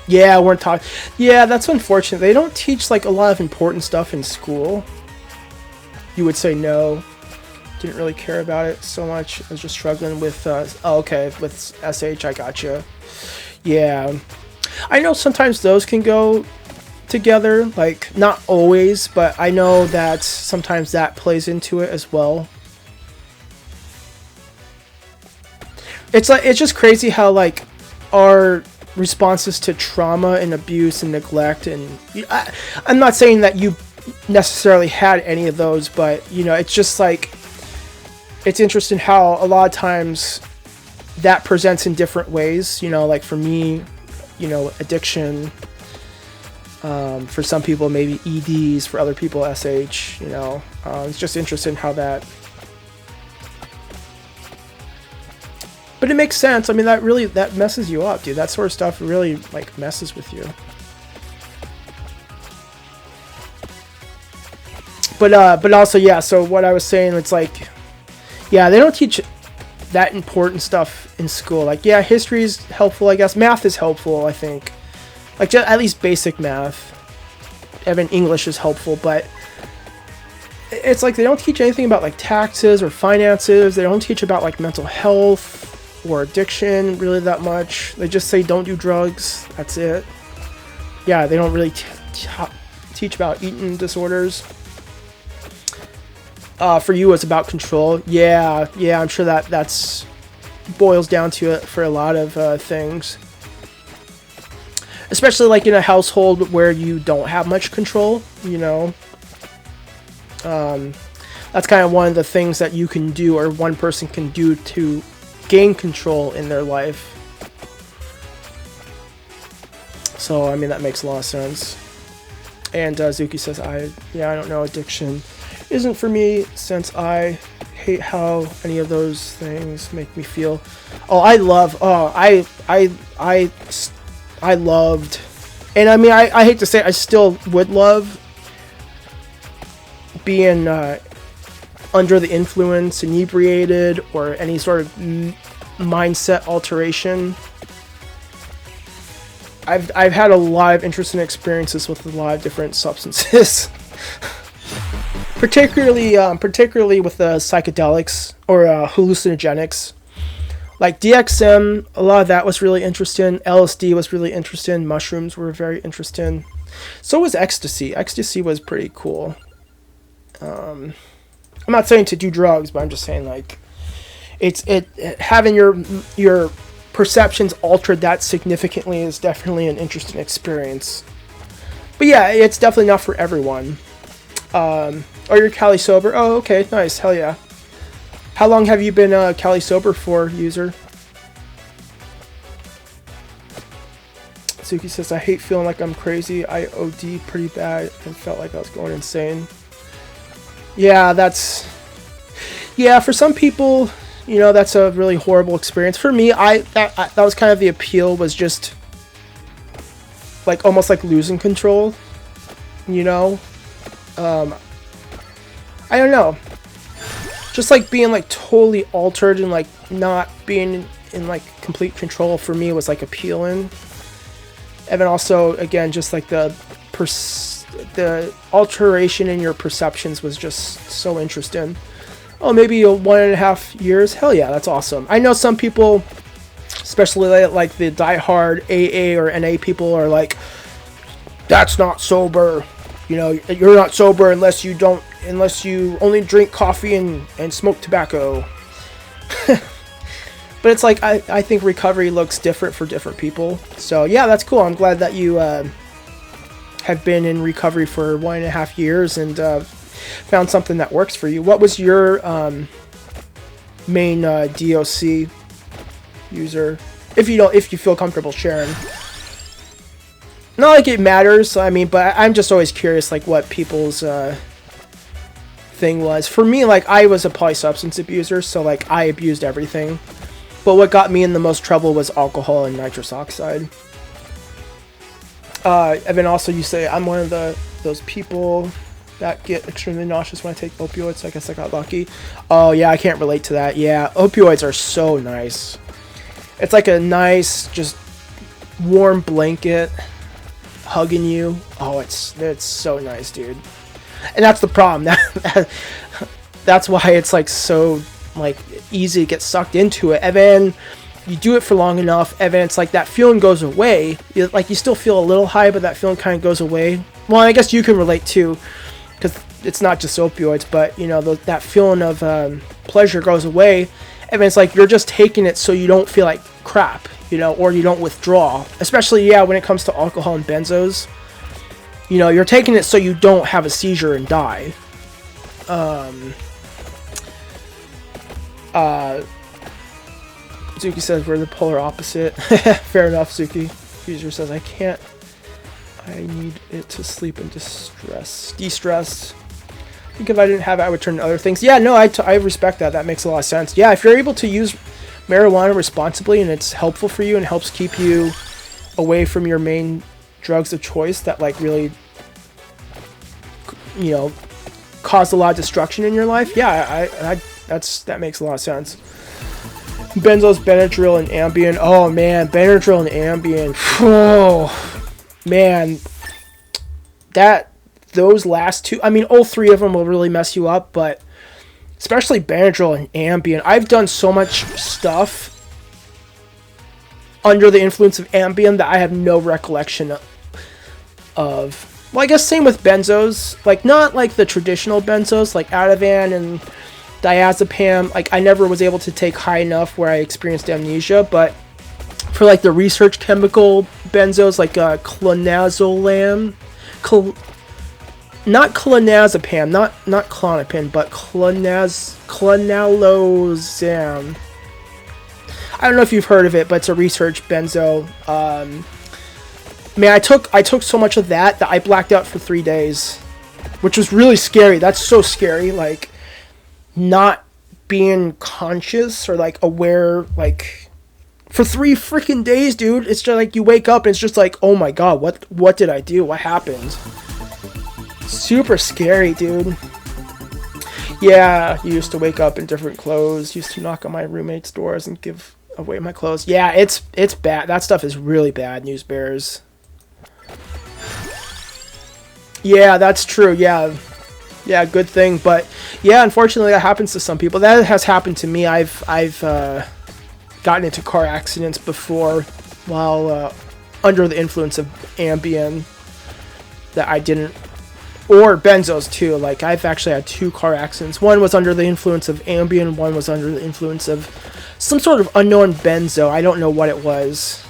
Yeah, weren't taught. Yeah, that's unfortunate. They don't teach like a lot of important stuff in school. You would say no. Didn't really care about it so much. I was just struggling with. Okay, with SH, I gotcha. Yeah, I know sometimes those can go together. Like not always, but I know that sometimes that plays into it as well. It's just crazy how like our responses to trauma and abuse and neglect and I'm not saying that you necessarily had any of those, but you know, it's just like it's interesting how a lot of times that presents in different ways. You know, like for me, you know, addiction. For some people, maybe EDs. For other people, SH. You know, it's just interesting how that. But it makes sense. I mean, that messes you up, dude. That sort of stuff really like messes with you. But also, yeah. So what I was saying, it's like, yeah, they don't teach that important stuff in school. Like, yeah, history is helpful, I guess. Math is helpful, I think. Like, just, at least basic math. Even English is helpful, but it's like they don't teach anything about like taxes or finances. They don't teach about like mental health or addiction really that much. They just say don't do drugs. That's it. Yeah, they don't really teach about eating disorders. For you, it's about control. Yeah, I'm sure that's boils down to it for a lot of things. Especially like in a household where you don't have much control, you know. That's kind of one of the things that you can do, or one person can do to gain control in their life. So, I mean, that makes a lot of sense. And Zuki says, I don't know, addiction isn't for me, since I hate how any of those things make me feel. I loved, and I mean, I hate to say it, I still would love being under the influence, inebriated, or any sort of mindset alteration. I've had a lot of interesting experiences with a lot of different substances. particularly with the psychedelics or hallucinogenics. Like DXM, a lot of that was really interesting. LSD was really interesting. Mushrooms were very interesting. So was ecstasy. Ecstasy was pretty cool. I'm not saying to do drugs, but I'm just saying like it having your perceptions altered that significantly is definitely an interesting experience. But yeah, it's definitely not for everyone. Oh, you're Cali sober? Oh, okay, nice, hell yeah. How long have you been Cali sober for, user? Suki says, I hate feeling like I'm crazy. I OD pretty bad and felt like I was going insane. Yeah, for some people, you know, that's a really horrible experience. For me, that was kind of the appeal, was just like almost like losing control, you know? I don't know. Just like being like totally altered and like not being in like complete control for me was like appealing. And then also, again, just like the alteration in your perceptions was just so interesting. Oh, maybe 1.5 years? Hell yeah, that's awesome. I know some people, especially like the diehard AA or NA people, are like, that's not sober. You know, you're not sober unless you only drink coffee and smoke tobacco. But it's like, I think recovery looks different for different people. So yeah, that's cool. I'm glad that you have been in recovery for 1.5 years and found something that works for you. What was your main DOC, user? If you feel comfortable sharing. Not like it matters, I mean, but I'm just always curious, like, what people's thing was. For me, like, I was a polysubstance abuser, so, like, I abused everything. But what got me in the most trouble was alcohol and nitrous oxide. And then also you say, I'm one of those people that get extremely nauseous when I take opioids. I guess I got lucky. Oh, yeah, I can't relate to that. Yeah, opioids are so nice. It's like a nice, just warm blanket hugging you. Oh, it's so nice, dude. And that's the problem. That's why it's like so like easy to get sucked into it. And then you do it for long enough, and then it's like that feeling goes away. Like you still feel a little high, but that feeling kind of goes away. Well, I guess you can relate too, because it's not just opioids, but you know that feeling of pleasure goes away, and then it's like you're just taking it so you don't feel like crap, you know, or you don't withdraw. Especially, yeah, when it comes to alcohol and benzos, you know, you're taking it so you don't have a seizure and die. Zuki says we're the polar opposite. Fair enough, Zuki. User says I can't. I need it to sleep and de-stress. I think if I didn't have it, I would turn to other things. Yeah, no, I respect that. That makes a lot of sense. Yeah, if you're able to use marijuana responsibly and it's helpful for you and helps keep you away from your main drugs of choice that like really, you know, cause a lot of destruction in your life. Yeah, that makes a lot of sense. Benzos, Benadryl, and Ambien. Oh man, Benadryl and Ambien. Oh man, those last two. I mean, all three of them will really mess you up, but especially Benadryl and Ambien. I've done so much stuff under the influence of Ambien that I have no recollection of. Well, I guess same with benzos. Like not like the traditional benzos, like Ativan and diazepam. Like I never was able to take high enough where I experienced amnesia, but for like the research chemical benzos like clonazepam, not clonazepam, not Klonopin, but clonalozam. I don't know if you've heard of it, but it's a research benzo. Man, I took so much of that I blacked out for 3 days, which was really scary. That's so scary, like not being conscious or like aware, like for 3 freaking days, dude. It's just like you wake up and it's just like, oh my god, what did I do? What happened? Super scary, dude. Yeah, you used to wake up in different clothes. Used to knock on my roommate's doors and give away my clothes. Yeah, it's bad. That stuff is really bad, news bears. Yeah, that's true. Yeah, good thing. But yeah, unfortunately, that happens to some people. That has happened to me. I've gotten into car accidents before while under the influence of Ambien that I didn't, or benzos too. Like I've actually had 2 car accidents. One was under the influence of Ambien. One was under the influence of some sort of unknown benzo. I don't know what it was,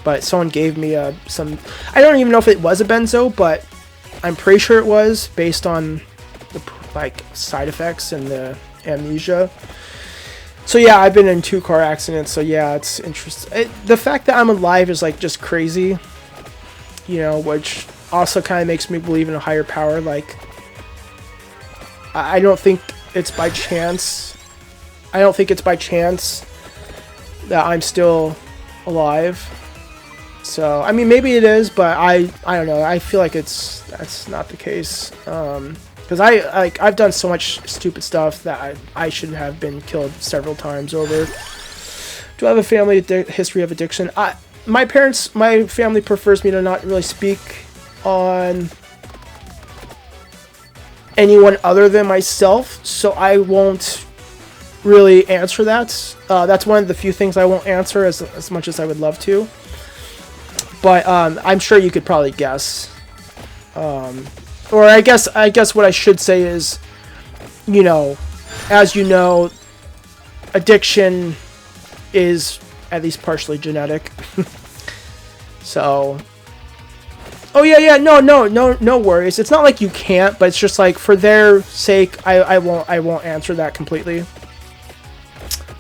but someone gave me some. I don't even know if it was a benzo, but I'm pretty sure it was based on the like side effects and the amnesia. So yeah, I've been in 2 car accidents. So yeah, it's interesting. The fact that I'm alive is like just crazy, you know, which also kind of makes me believe in a higher power. Like I don't think it's by chance. I don't think it's by chance that I'm still alive. So I mean, maybe it is, but I don't know. I feel like that's not the case. Because I've done so much stupid stuff that I should have been killed several times over. Do I have a family history of addiction? My family prefers me to not really speak on anyone other than myself, so I won't really answer that. That's one of the few things I won't answer as much as I would love to. But I'm sure you could probably guess. Or I guess what I should say is, you know, as you know, addiction is at least partially genetic. So, oh yeah, no worries. It's not like you can't, but it's just like for their sake, I won't answer that completely.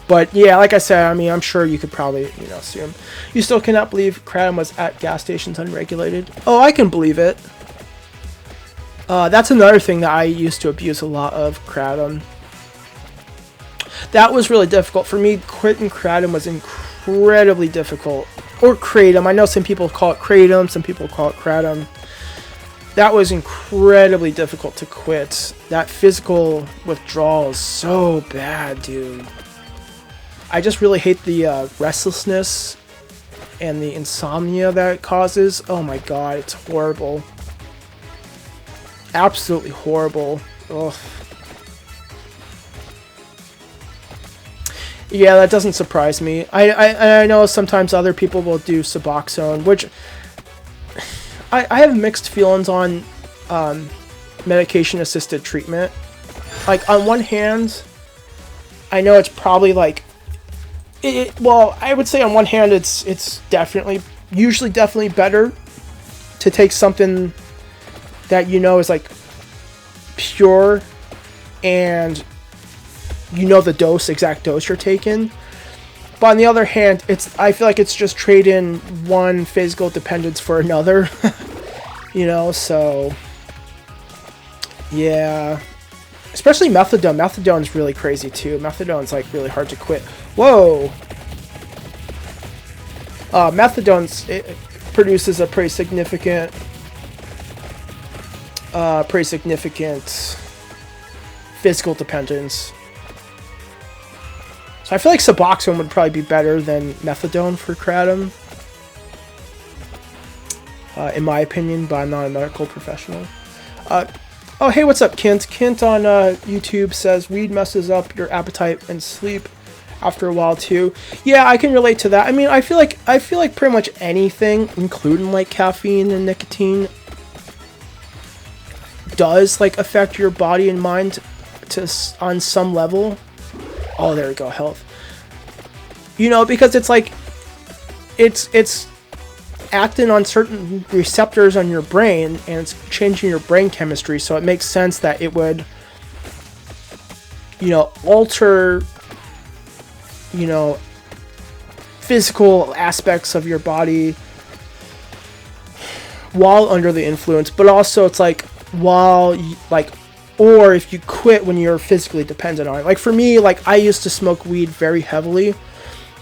But yeah, like I said, I mean, I'm sure you could probably, you know, assume. You still cannot believe kratom was at gas stations unregulated. Oh, I can believe it. That's another thing that I used to abuse a lot of, kratom. That was really difficult for me. Quitting kratom was incredibly difficult. Or kratom. I know some people call it kratom, some people call it kratom. That was incredibly difficult to quit. That physical withdrawal is so bad, dude. I just really hate the restlessness and the insomnia that it causes. Oh my god, it's horrible. Absolutely horrible. Ugh. Yeah, that doesn't surprise me. I know sometimes other people will do Suboxone, which I have mixed feelings on medication-assisted treatment. Like, on one hand, I know it's probably like, well, I would say on one hand it's usually definitely better to take something that you know is like pure and you know the exact dose you're taking. But on the other hand, I feel like it's just trading one physical dependence for another. You know, so yeah. Especially methadone. Methadone's really crazy too. Methadone's like really hard to quit. Whoa. It produces a pretty significant physical dependence. So I feel like Suboxone would probably be better than methadone for kratom, in my opinion, but I'm not a medical professional. Oh, hey, what's up, Kint? Kint on YouTube says weed messes up your appetite and sleep after a while too. Yeah, I can relate to that. I mean, I feel like pretty much anything, including like caffeine and nicotine, does like affect your body and mind on some level. Oh, there we go, health. You know, because it's like it's acting on certain receptors on your brain and it's changing your brain chemistry, so it makes sense that it would, you know, alter, you know, physical aspects of your body while under the influence, but also it's like or if you quit when you're physically dependent on it. Like for me, like I used to smoke weed very heavily,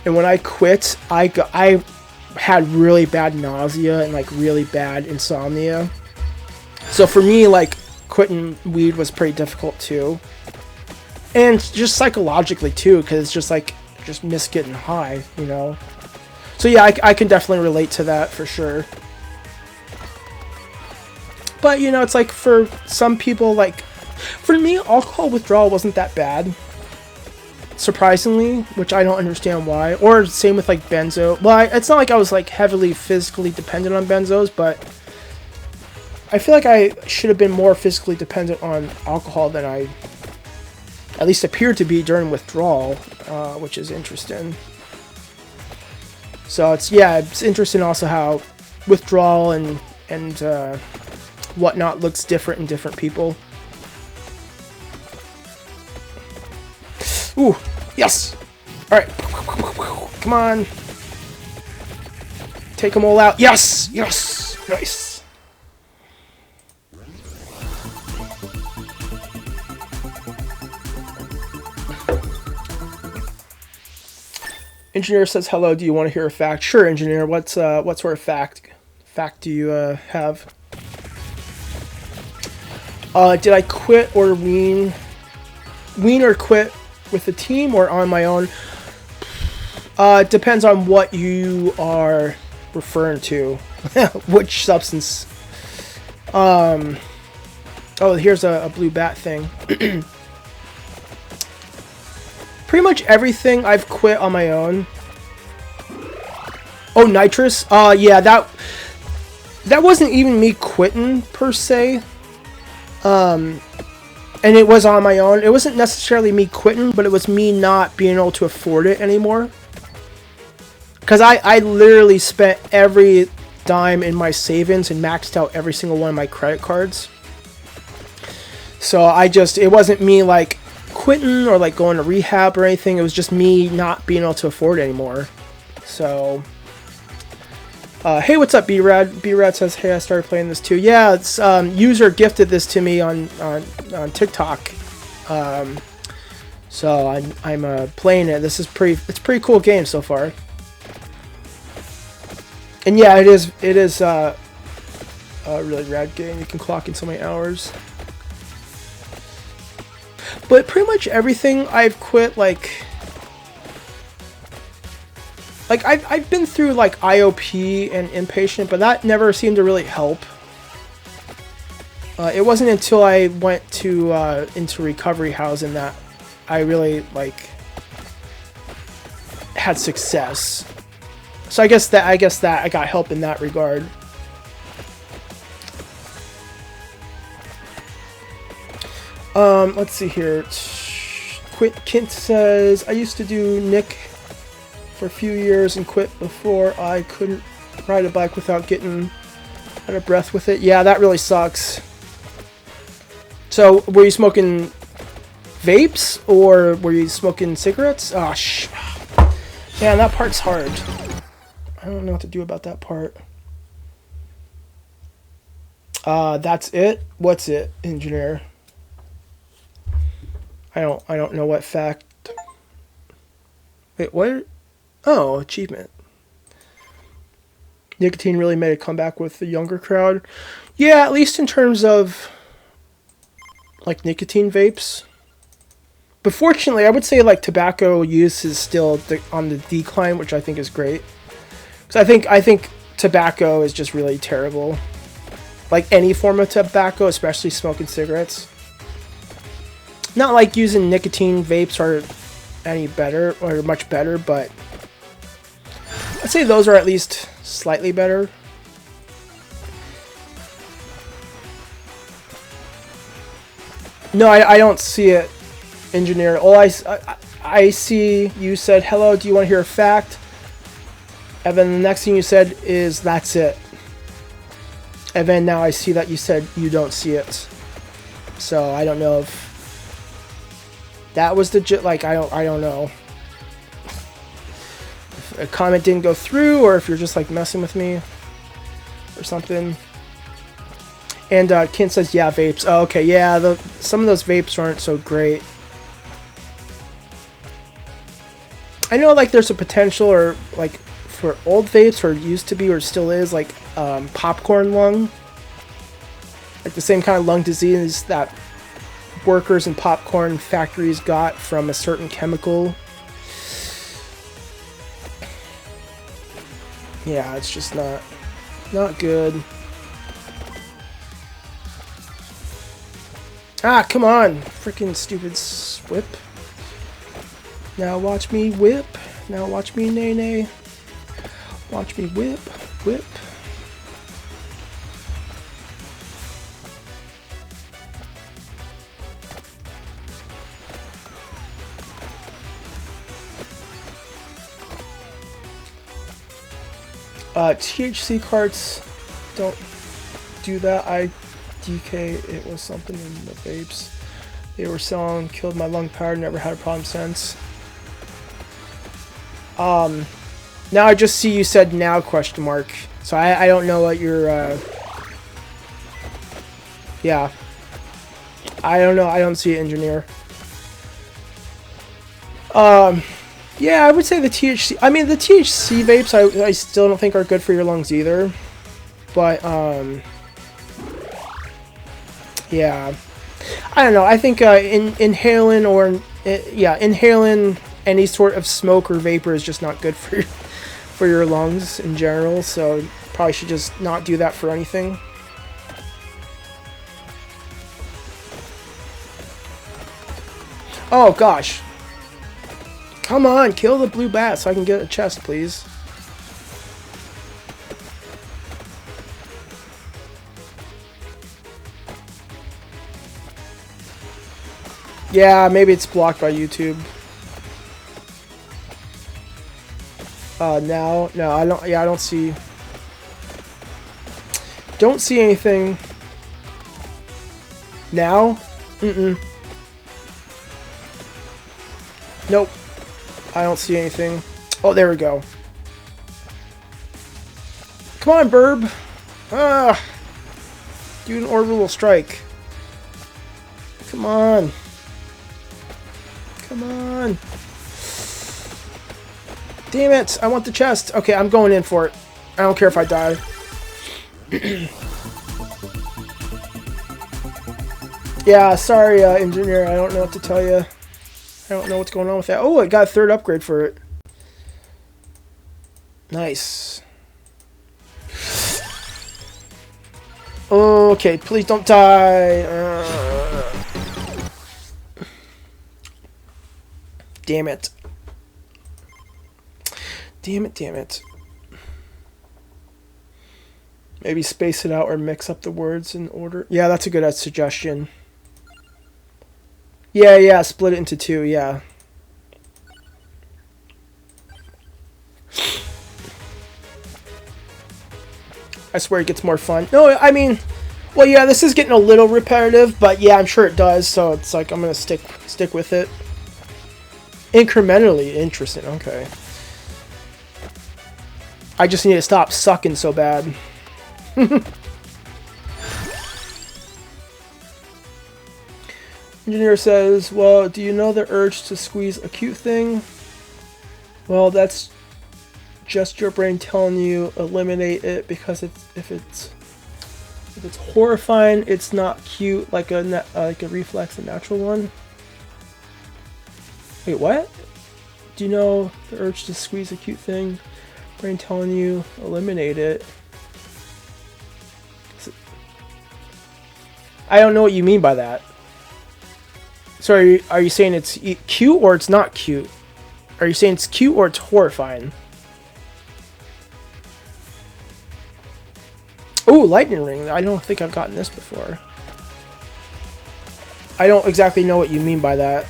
and when I quit, I had really bad nausea and like really bad insomnia. So for me, like quitting weed was pretty difficult too, and just psychologically too, because it's just like miss getting high, you know. So yeah, I can definitely relate to that for sure. But you know, it's like for some people, like for me, alcohol withdrawal wasn't that bad, surprisingly, which I don't understand why. Or same with like benzo. Well, it's not like I was like heavily physically dependent on benzos, but I feel like I should have been more physically dependent on alcohol than I at least appeared to be during withdrawal, which is interesting. So it's interesting also how withdrawal and whatnot looks different in different people. Ooh, yes! Alright. Come on. Take them all out. Yes! Yes! Nice. Engineer says hello. Do you want to hear a fact? Sure, engineer. What sort of fact do you have? Did I quit or wean or quit with the team or on my own? Depends on what you are referring to. Which substance? Oh, here's a blue bat thing. Pretty much everything I've quit on my own. Oh, nitrous? Yeah, that wasn't even me quitting per se. And it was on my own. It wasn't necessarily me quitting, but it was me not being able to afford it anymore. Because I literally spent every dime in my savings and maxed out every single one of my credit cards. So it wasn't me like quitting or like going to rehab or anything. It was just me not being able to afford it anymore. So, hey, what's up, B-Rad? B-Rad says, hey, I started playing this too. Yeah, it's user gifted this to me on TikTok. So I'm playing it. It's a pretty cool game so far. And yeah, it is a really rad game. You can clock in so many hours. But pretty much everything I've quit, like, Like, I've been through, like, IOP and inpatient, but that never seemed to really help. It wasn't until I went to, into recovery housing that I really, like, had success. So I guess that I got help in that regard. Let's see here. Kint says, I used to do Nick for a few years and quit before I couldn't ride a bike without getting out of breath with it. Yeah, that really sucks. So, were you smoking vapes or were you smoking cigarettes? Oh, man, that part's hard. I don't know what to do about that part. That's it? What's it, engineer? I don't know what fact. Wait, what? Oh, achievement. Nicotine really made a comeback with the younger crowd. Yeah, at least in terms of like nicotine vapes. But fortunately, I would say like tobacco use is still on the decline, which I think is great. Because I think tobacco is just really terrible. Like any form of tobacco, especially smoking cigarettes. Not like using nicotine vapes are any better or much better, but I'd say those are at least slightly better. No, I don't see it, engineer. All I see, you said, hello, do you want to hear a fact? And then the next thing you said is, that's it. And then now I see that you said you don't see it. So I don't know if that was the, like, I don't know. If a comment didn't go through, or if you're just, like, messing with me or something. And Kent says, yeah, vapes. Oh, okay, yeah, some of those vapes aren't so great. I know, like, there's a potential, or, like, for old vapes, or used to be, or still is, like, popcorn lung. Like, the same kind of lung disease that workers in popcorn factories got from a certain chemical. Yeah, it's just not good. Ah, come on! Freaking stupid whip. Now watch me whip. Now watch me nay-nay. Watch me whip, whip. THC carts don't do that. DK, it was something in the vapes they were selling, killed my lung power, never had a problem since. Now I just see you said now question mark. So I don't know what your yeah. I don't know, I don't see it, engineer. Yeah, I would say the THC, I mean the THC vapes I still don't think are good for your lungs either. But yeah, I don't know. I think inhaling or inhaling any sort of smoke or vapor is just not good for your lungs in general. So probably should just not do that for anything. Oh gosh! Come on, kill the blue bat so I can get a chest, please. Yeah, maybe it's blocked by YouTube. Now, no, I don't. Yeah, I don't see. Don't see anything. Now, Nope. I don't see anything. Oh, there we go. Come on, Burb. Ah, do an orbital strike. Come on. Come on. Damn it. I want the chest. Okay, I'm going in for it. I don't care if I die. Yeah, sorry, engineer. I don't know what to tell you. I don't know what's going on with that. Oh, I got a third upgrade for it. Nice. Okay, please don't die. Damn it. Damn it, damn it. Maybe space it out or mix up the words in order. Yeah, that's a good suggestion. Yeah, split it into two, yeah. I swear it gets more fun. No, I mean, well, yeah, this is getting a little repetitive, but yeah, I'm sure it does, so it's like I'm gonna stick with it. Incrementally interesting, okay. I just need to stop sucking so bad. Engineer says, well, do you know the urge to squeeze a cute thing? Well, that's just your brain telling you eliminate it because if it's horrifying, it's not cute like a reflex, a natural one. Wait, what? Do you know the urge to squeeze a cute thing? Brain telling you eliminate it. I don't know what you mean by that. So are you saying it's cute or it's not cute? Are you saying it's cute or it's horrifying? Oh, lightning ring. I don't think I've gotten this before. I don't exactly know what you mean by that.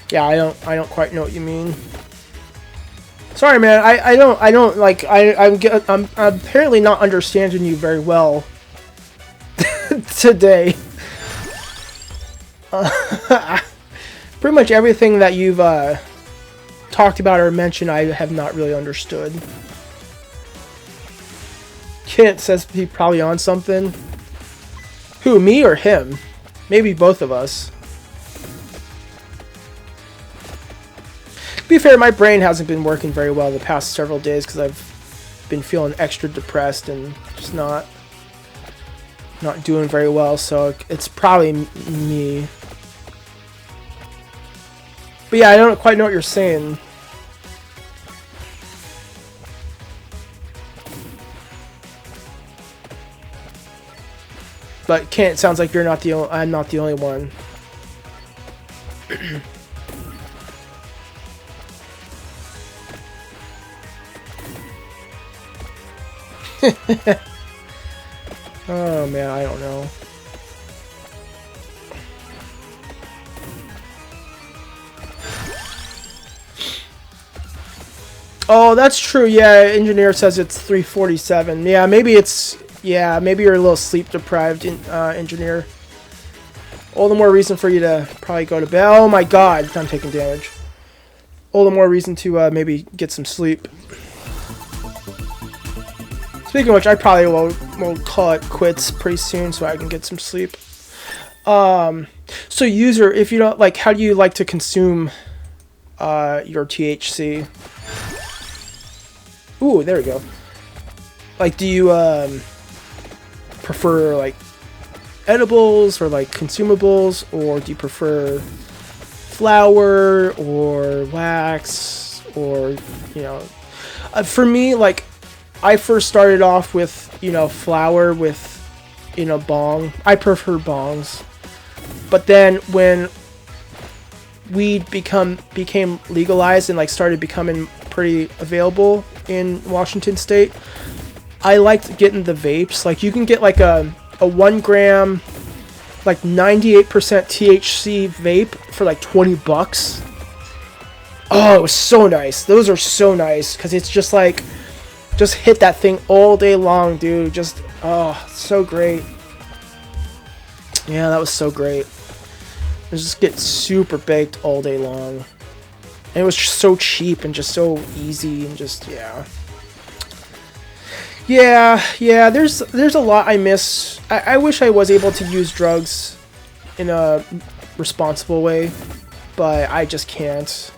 Yeah, I don't quite know what you mean. Sorry, man. I don't like. I'm apparently not understanding you very well today. Pretty much everything that you've talked about or mentioned, I have not really understood. Kent says he's probably on something. Who, me or him? Maybe both of us. To be fair, my brain hasn't been working very well the past several days because I've been feeling extra depressed and just not doing very well, so it's probably me. But yeah, I don't quite know what you're saying. But Kent, sounds like you're not the only, I'm not the only one. Oh man, I don't know. Oh, that's true. Yeah, engineer says it's 3:47. Yeah, maybe it's maybe you're a little sleep deprived, engineer. All the more reason for you to probably go to bed. Oh my god, I'm taking damage. All the more reason to maybe get some sleep. Speaking of which, I probably will call it quits pretty soon so I can get some sleep. So user, if you don't like, how do you like to consume your THC? Ooh, there we go. Like, do you prefer like edibles or like consumables, or do you prefer flour or wax, or for me, like, I first started off with, flour with, bong. I prefer bongs. But then when weed became legalized and like started becoming pretty available in Washington State, I liked getting the vapes. Like, you can get like a 1 gram, like 98% THC vape for like $20. Oh, it was so nice. Those are so nice because it's just like, just hit that thing all day long, dude. Just, oh, so great. Yeah, that was so great. Just get super baked all day long. And it was just so cheap and just so easy and just, yeah. Yeah, there's a lot I miss. I wish I was able to use drugs in a responsible way. but I just can't.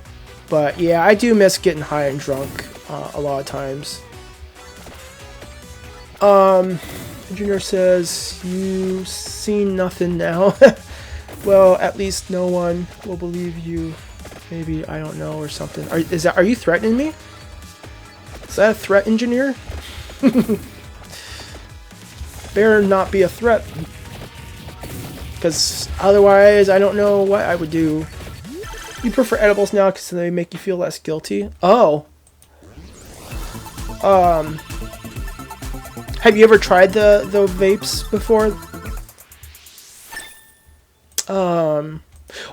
But yeah, I do miss getting high and drunk a lot of times. Engineer says, you seen nothing now. Well, at least no one will believe you. Maybe, I don't know, or something. Are you threatening me? Is that a threat, Engineer? Better not be a threat. Because otherwise, I don't know what I would do. You prefer edibles now because they make you feel less guilty? Oh. Have you ever tried the vapes before?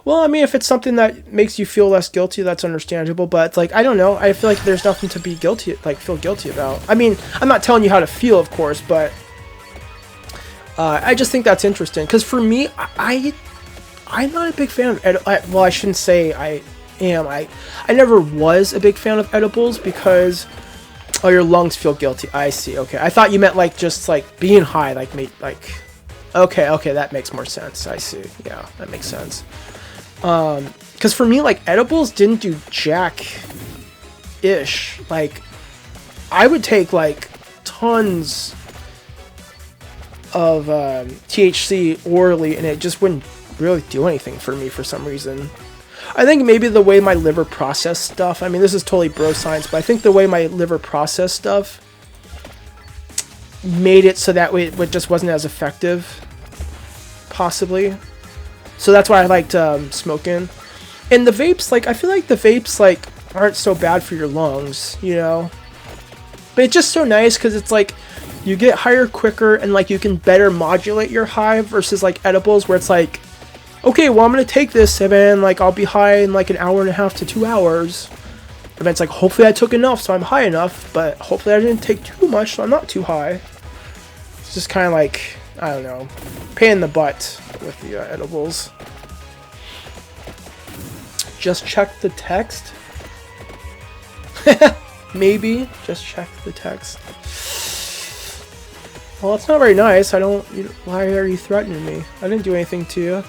Well, I mean, if it's something that makes you feel less guilty, that's understandable. But it's like, I don't know. I feel like there's nothing to be guilty, like feel guilty about. I mean, I'm not telling you how to feel, of course, but I just think that's interesting. Because for me, I'm not a big fan of well, I shouldn't say I am. I never was a big fan of edibles because your lungs feel guilty. I see. Okay, I thought you meant like just like being high, like okay, that makes more sense. I see. Yeah, that makes sense. Because for me, like edibles didn't do jack-ish. Like I would take like tons of THC orally, and it just wouldn't really do anything for me for some reason. I think maybe the way my liver processed stuff, I mean, this is totally bro science, but I think the way my liver processed stuff made it so that way it just wasn't as effective, possibly. So that's why I liked smoking. And the vapes, like, I feel like the vapes, like, aren't so bad for your lungs, you know? But it's just so nice because it's like, you get higher quicker and, like, you can better modulate your high versus, like, edibles where it's like, okay, well, I'm going to take this and then, like, I'll be high in, like, an hour and a half to 2 hours. And then it's like, hopefully I took enough so I'm high enough, but hopefully I didn't take too much so I'm not too high. It's just kind of like, I don't know, pain in the butt with the edibles. Just check the text. Maybe. Just check the text. Well, that's not very nice. Why are you threatening me? I didn't do anything to you.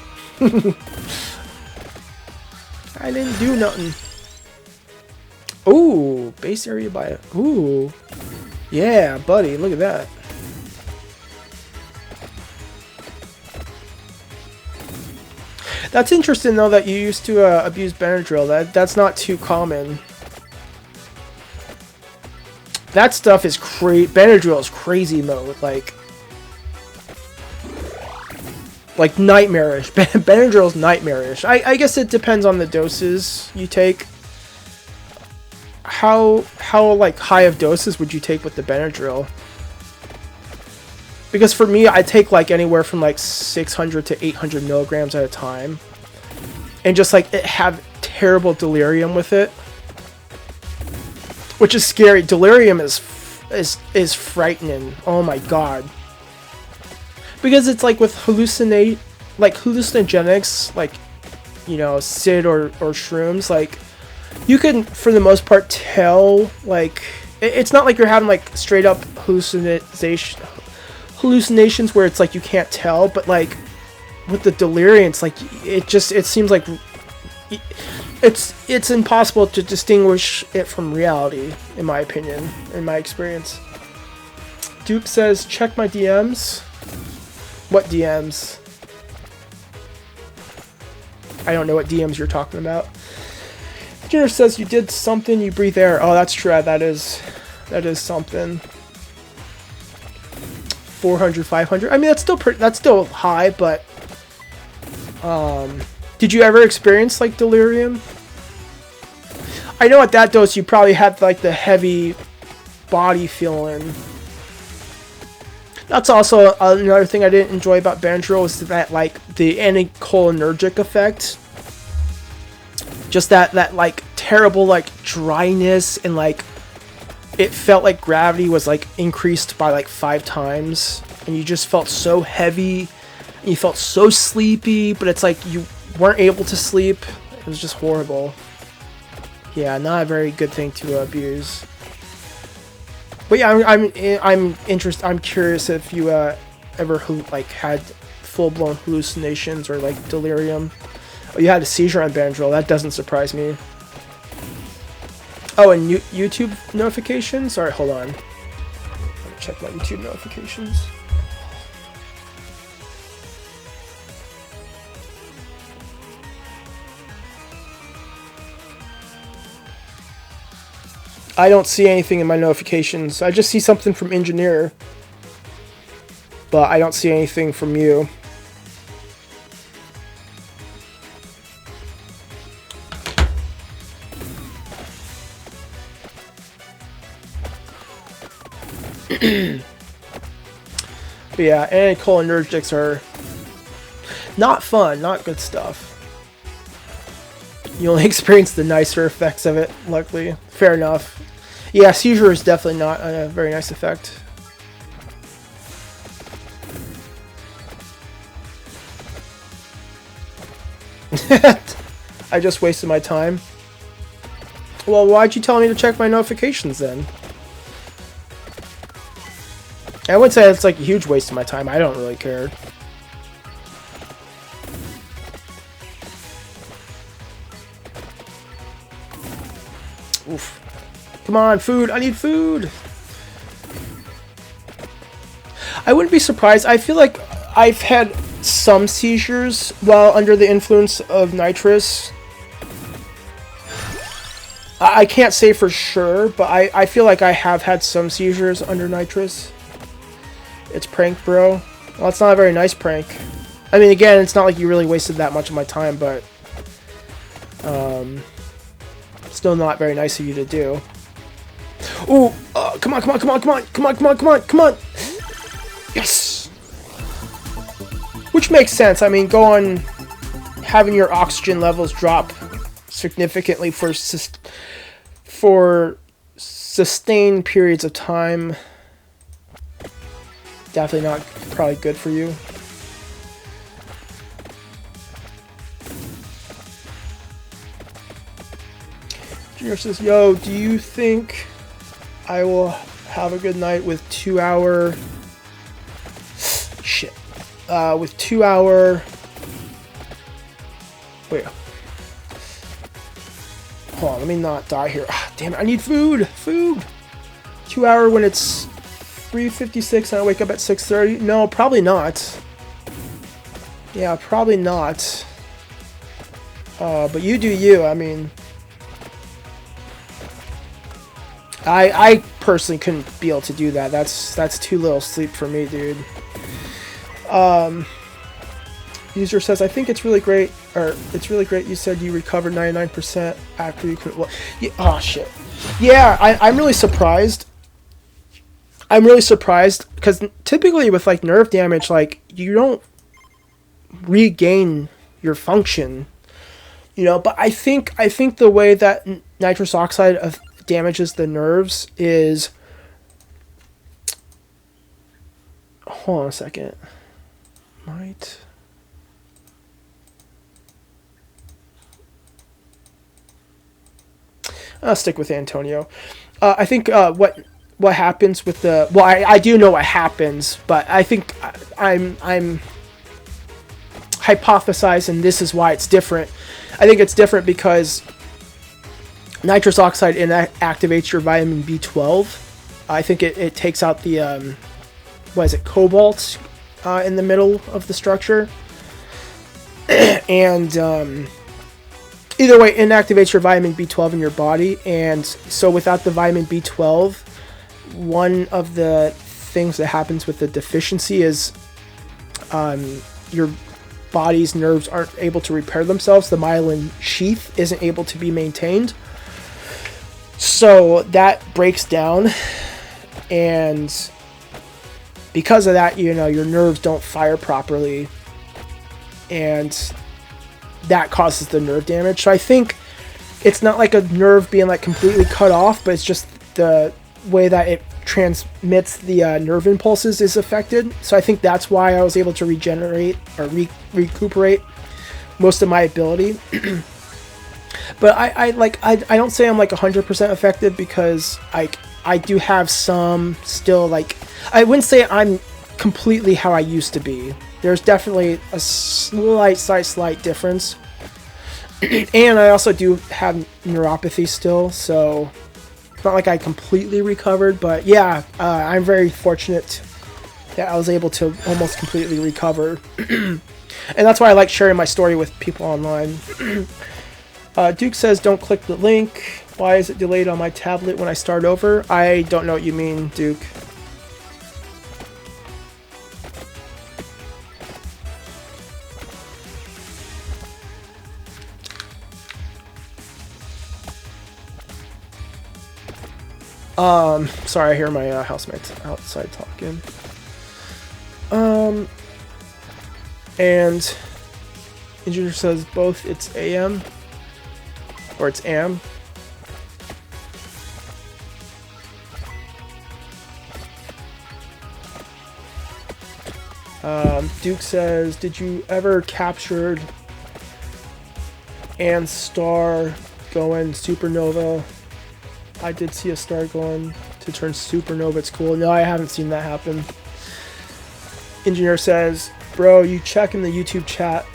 I didn't do nothing. Ooh, base area by... Ooh. Yeah, buddy, look at that. That's interesting, though, that you used to abuse Benadryl. That's not too common. That stuff is Benadryl is crazy mode, like nightmarish. Benadryl's nightmarish. I guess it depends on the doses you take. How like high of doses would you take with the Benadryl? Because for me, I take like anywhere from like 600 to 800 milligrams at a time, and just like have terrible delirium with it, which is scary. Delirium is frightening. Oh my god. Because it's like with hallucinogenics, like, you know, SID or shrooms, like, you can, for the most part, tell, like, it's not like you're having, like, straight up hallucinations where it's like you can't tell, but, like, with the delirium, it's like, it seems like it's impossible to distinguish it from reality, in my opinion, in my experience. Duke says, check my DMs. What DMs? I don't know what DMs you're talking about. Jenner says you did something, you breathe air. Oh, that's true. That is something. 400, 500. I mean, that's still high, but did you ever experience like delirium? I know at that dose you probably had like the heavy body feeling. That's also another thing I didn't enjoy about Benadryl is that, like, the anticholinergic effect. Just that like, terrible, like, dryness, and, like, it felt like gravity was, like, increased by, like, 5 times. And you just felt so heavy, and you felt so sleepy, but it's like you weren't able to sleep. It was just horrible. Yeah, not a very good thing to abuse. But yeah, I'm interested. I'm curious if you ever like had full-blown hallucinations or like delirium. Oh, you had a seizure on Benadryl. That doesn't surprise me. Oh, and YouTube notifications? Alright, hold on. Let me check my YouTube notifications. I don't see anything in my notifications. I just see something from Engineer. But I don't see anything from you. But yeah, anticholinergics are not fun, not good stuff. You only experience the nicer effects of it, luckily. Fair enough. Yeah, seizure is definitely not a very nice effect. I just wasted my time. Well, why'd you tell me to check my notifications then? I wouldn't say it's like a huge waste of my time. I don't really care. Oof. Come on, food. I need food. I wouldn't be surprised. I feel like I've had some seizures while under the influence of nitrous. I can't say for sure, but I feel like I have had some seizures under nitrous. It's prank, bro. Well, it's not a very nice prank. I mean, again, it's not like you really wasted that much of my time, but still not very nice of you to do. Ooh, come on, come on, come on, come on, come on, come on, come on, come on. Yes! Which makes sense. I mean, go on having your oxygen levels drop significantly for sustained periods of time. Definitely not probably good for you. Junior says, yo, do you think I will have a good night with 2 hour... Shit. With 2 hour... Wait. Hold on, let me not die here. Ah, damn it, I need food! Food! 2 hour when it's 3:56 and I wake up at 6:30? No, probably not. Yeah, probably not. But you do you, I mean... I personally couldn't be able to do that. That's too little sleep for me, dude. User says, I think it's really great, or it's really great you said you recovered 99% after you could... Well, yeah, oh, shit. Yeah, I'm really surprised. I'm really surprised, because typically with, like, nerve damage, like, you don't regain your function, you know, but I think the way that nitrous oxide damages the nerves is... Hold on a second. Might... I'll stick with Antonio. I think what happens with the... Well, I do know what happens, but I think I'm hypothesizing this is why it's different. I think it's different because nitrous oxide activates your vitamin B12. I think it takes out the... what is it? Cobalt in the middle of the structure. And... either way, it inactivates your vitamin B12 in your body, and so without the vitamin B12, one of the things that happens with the deficiency is your body's nerves aren't able to repair themselves. The myelin sheath isn't able to be maintained. So that breaks down, and because of that, you know, your nerves don't fire properly, and that causes the nerve damage. So I think it's not like a nerve being like completely cut off, but it's just the way that it transmits the nerve impulses is affected. So I think that's why I was able to regenerate or recuperate most of my ability. But I don't say I'm like 100% effective, because I do have some still, like, I wouldn't say I'm completely how I used to be. There's definitely a slight difference. And I also do have neuropathy still, so it's not like I completely recovered, but yeah, I'm very fortunate that I was able to almost completely recover. And that's why I like sharing my story with people online. Duke says, don't click the link. Why is it delayed on my tablet when I start over? I don't know what you mean, Duke. Sorry, I hear my housemates outside talking. And engineer says both it's AM or it's AM. Duke says, did you ever captured and star going supernova? I did see a star going to turn supernova at school. No, I haven't seen that happen. Engineer says, bro, you checking the YouTube chat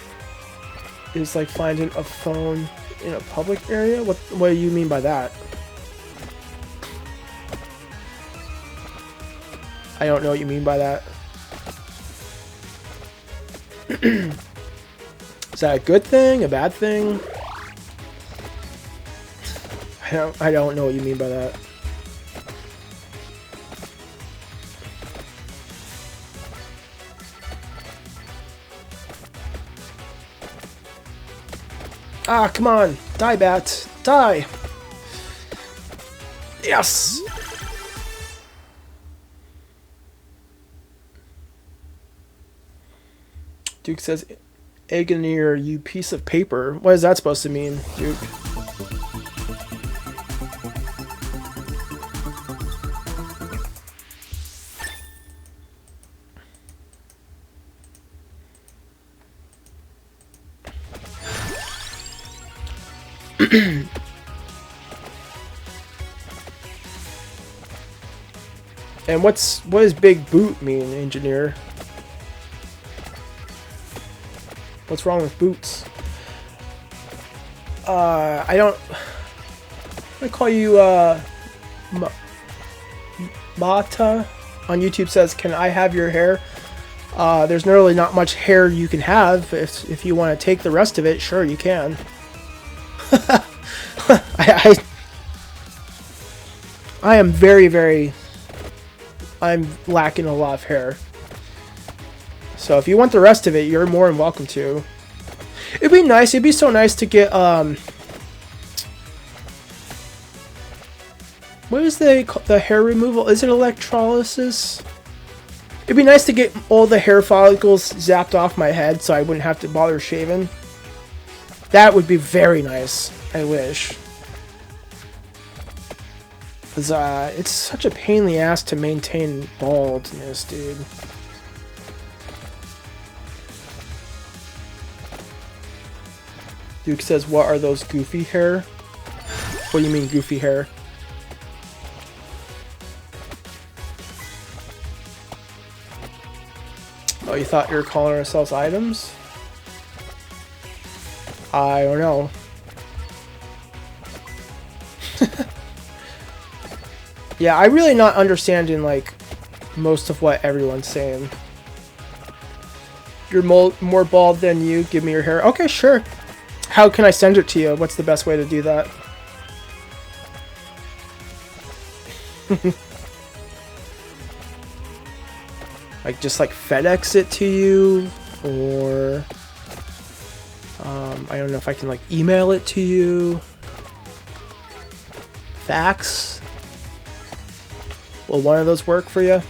is like finding a phone in a public area? What do you mean by that? I don't know what you mean by that. Is that a good thing? A bad thing? I don't know what you mean by that. Ah, come on. Die, bat. Die. Yes. Duke says, Engineer, you piece of paper. What is that supposed to mean, Duke? And what does big boot mean, Engineer? What's wrong with boots? I don't. I call you Mata on YouTube says, "Can I have your hair?" There's really not much hair you can have. If you want to take the rest of it, sure you can. I am very. I'm lacking a lot of hair. So if you want the rest of it, you're more than welcome to. It'd be nice. It'd be so nice to get what is the hair removal? Is it electrolysis? It'd be nice to get all the hair follicles zapped off my head so I wouldn't have to bother shaving. That would be very nice. I wish. Because it's such a pain in the ass to maintain baldness, dude. Duke says, what are those goofy hair? What do you mean goofy hair? Oh, you thought you were calling ourselves items? I don't know. Yeah, I'm really not understanding, like, most of what everyone's saying. You're more bald than you. Give me your hair. Okay, sure. How can I send it to you? What's the best way to do that? Like, just like FedEx it to you? Or... I don't know if I can, like, email it to you. Fax? Will one of those work for you?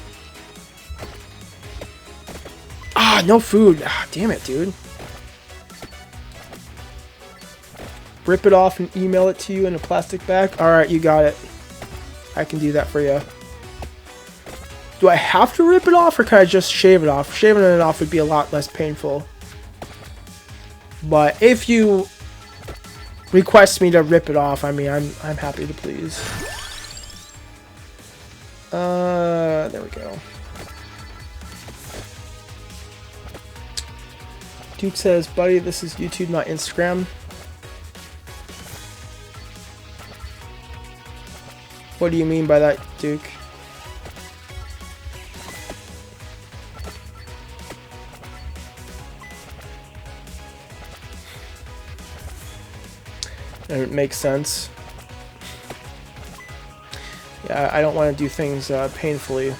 Ah, no food. Ah, damn it, dude. Rip it off and email it to you in a plastic bag? Alright, you got it. I can do that for you. Do I have to rip it off or can I just shave it off? Shaving it off would be a lot less painful. But if you request me to rip it off, I mean, I'm happy to please. There we go. Duke says, buddy, this is YouTube, not Instagram. What do you mean by that, Duke? It makes sense. Yeah, I don't want to do things painfully.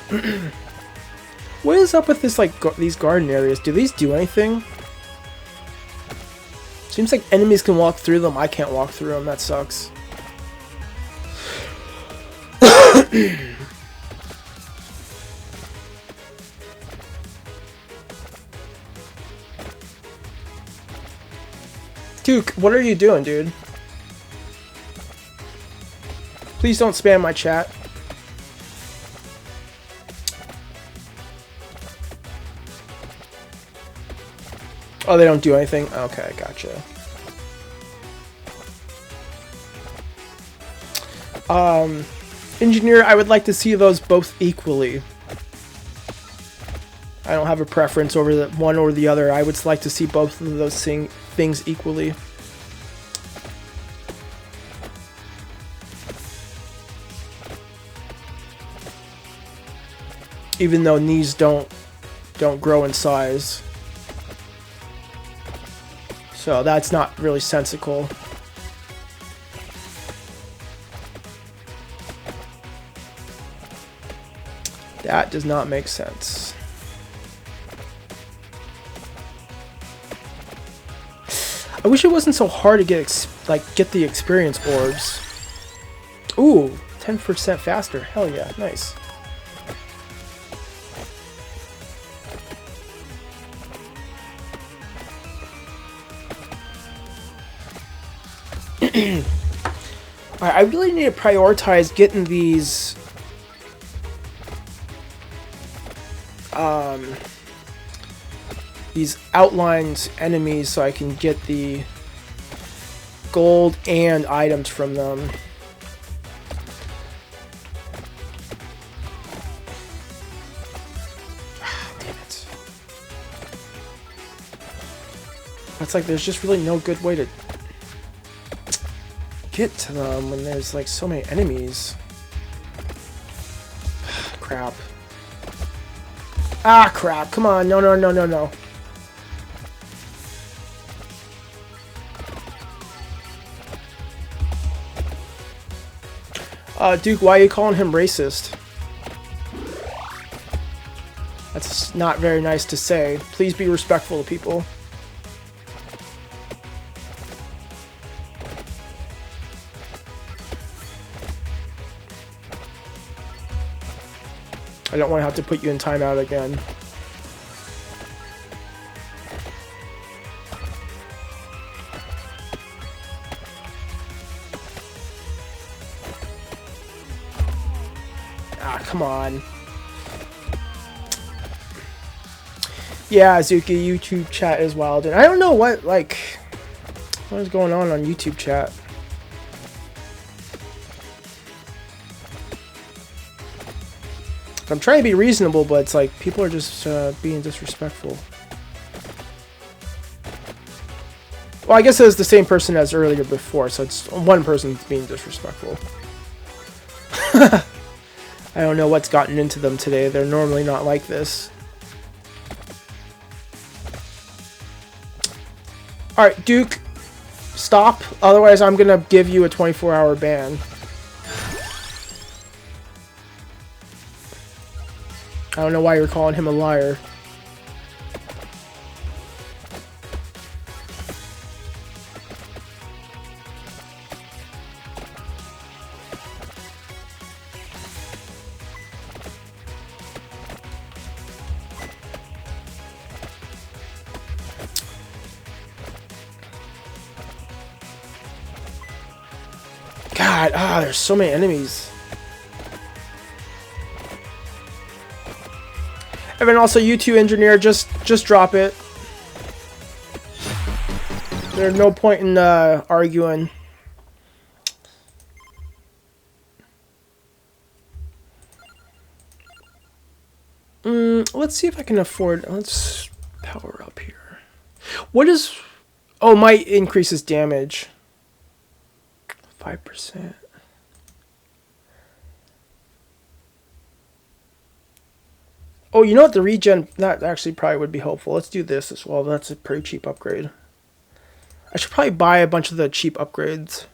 What is up with this, like, these garden areas? Do these do anything? Seems like enemies can walk through them. I can't walk through them. That sucks. Duke, what are you doing, dude? Please don't spam my chat. Oh, they don't do anything? Okay, gotcha. Engineer, I would like to see those both equally. I don't have a preference over the one or the other. I would like to see both of those things equally. Even though knees don't grow in size. So that's not really sensical. That does not make sense. I wish it wasn't so hard to get the experience orbs. Ooh, 10% faster. Hell yeah, nice. I really need to prioritize getting these outlined enemies so I can get the gold and items from them. Damn it. It's like there's just really no good way to get to them when there's like so many enemies. Crap. Ah, crap. Come on. No, no, no, no, no. Duke, why are you calling him racist? That's not very nice to say. Please be respectful to people. I don't want to have to put you in timeout again. Ah, come on. Yeah, Azuki, YouTube chat is wild. And I don't know what is going on YouTube chat. I'm trying to be reasonable, but it's like people are just being disrespectful. Well, I guess it was the same person as earlier before, so it's one person being disrespectful. I don't know what's gotten into them today. They're normally not like this. Alright, Duke, stop. Otherwise, I'm gonna give you a 24-hour ban. I don't know why you're calling him a liar. God, there's so many enemies. And then also, you2 engineer, just drop it. There's no point in arguing. Let's see if I can afford. Let's power up here. What is? Oh, might increases damage. 5%. Oh, you know what? The regen, that actually probably would be helpful. Let's do this as well. That's a pretty cheap upgrade. I should probably buy a bunch of the cheap upgrades.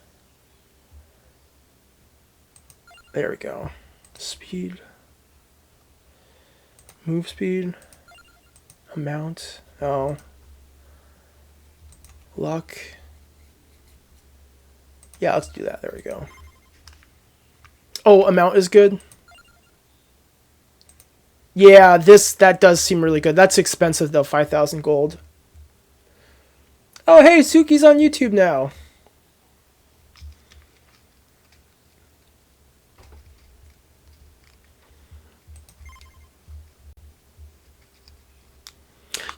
There we go. Speed. Move speed. Amount. Oh. Luck. Yeah, let's do that. There we go. Oh, amount is good. Yeah, that does seem really good. That's expensive though, 5,000 gold. Oh, hey, Suki's on YouTube now.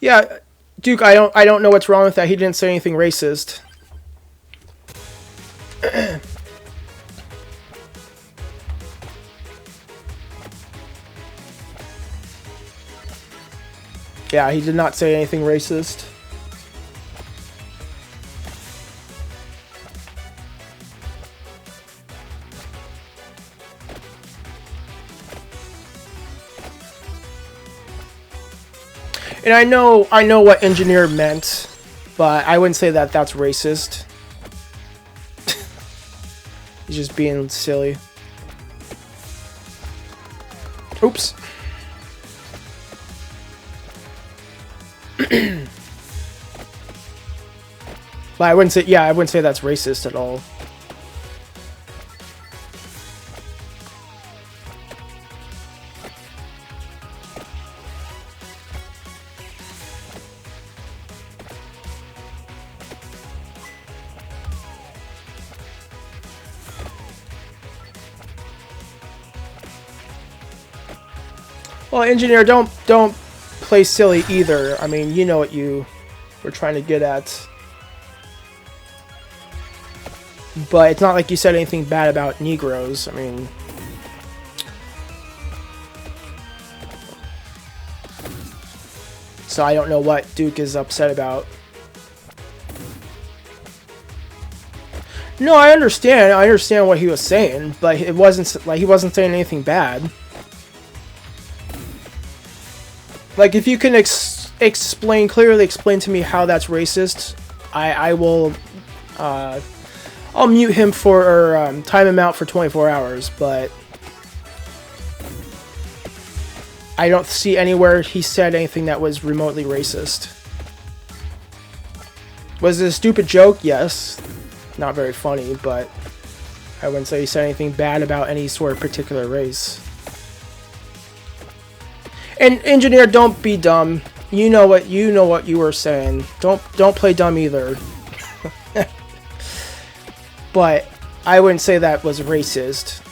Yeah, Duke, I don't know what's wrong with that. He didn't say anything racist. Yeah, he did not say anything racist. And I know what engineer meant, but I wouldn't say that that's racist. He's just being silly. Oops. But I wouldn't say, yeah, I wouldn't say that's racist at all. Well, engineer, don't play silly either. I mean, you know what you were trying to get at. But it's not like you said anything bad about Negroes. I mean... So I don't know what Duke is upset about. No, I understand. I understand what he was saying, but it wasn't like he wasn't saying anything bad. Like, if you can clearly explain to me how that's racist, I will, I'll mute him for, or time him out for 24 hours, but I don't see anywhere he said anything that was remotely racist. Was it a stupid joke? Yes. Not very funny, but I wouldn't say he said anything bad about any sort of particular race. And engineer, don't be dumb. You know what you were saying. Don't play dumb either. But I wouldn't say that was racist.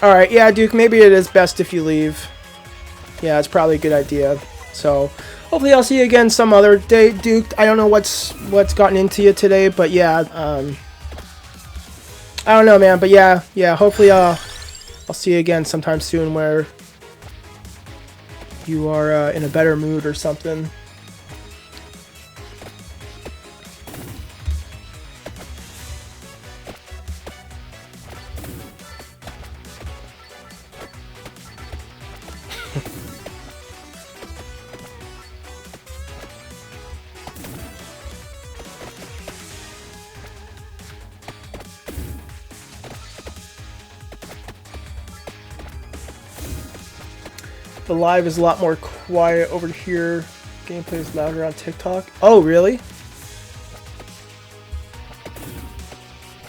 Alright, yeah, Duke, maybe it is best if you leave. Yeah, it's probably a good idea. So, hopefully I'll see you again some other day, Duke. I don't know what's gotten into you today, but yeah, I don't know, man, but yeah, hopefully I'll see you again sometime soon where you are in a better mood or something. The live is a lot more quiet over here. Gameplay is louder on TikTok. Oh, really?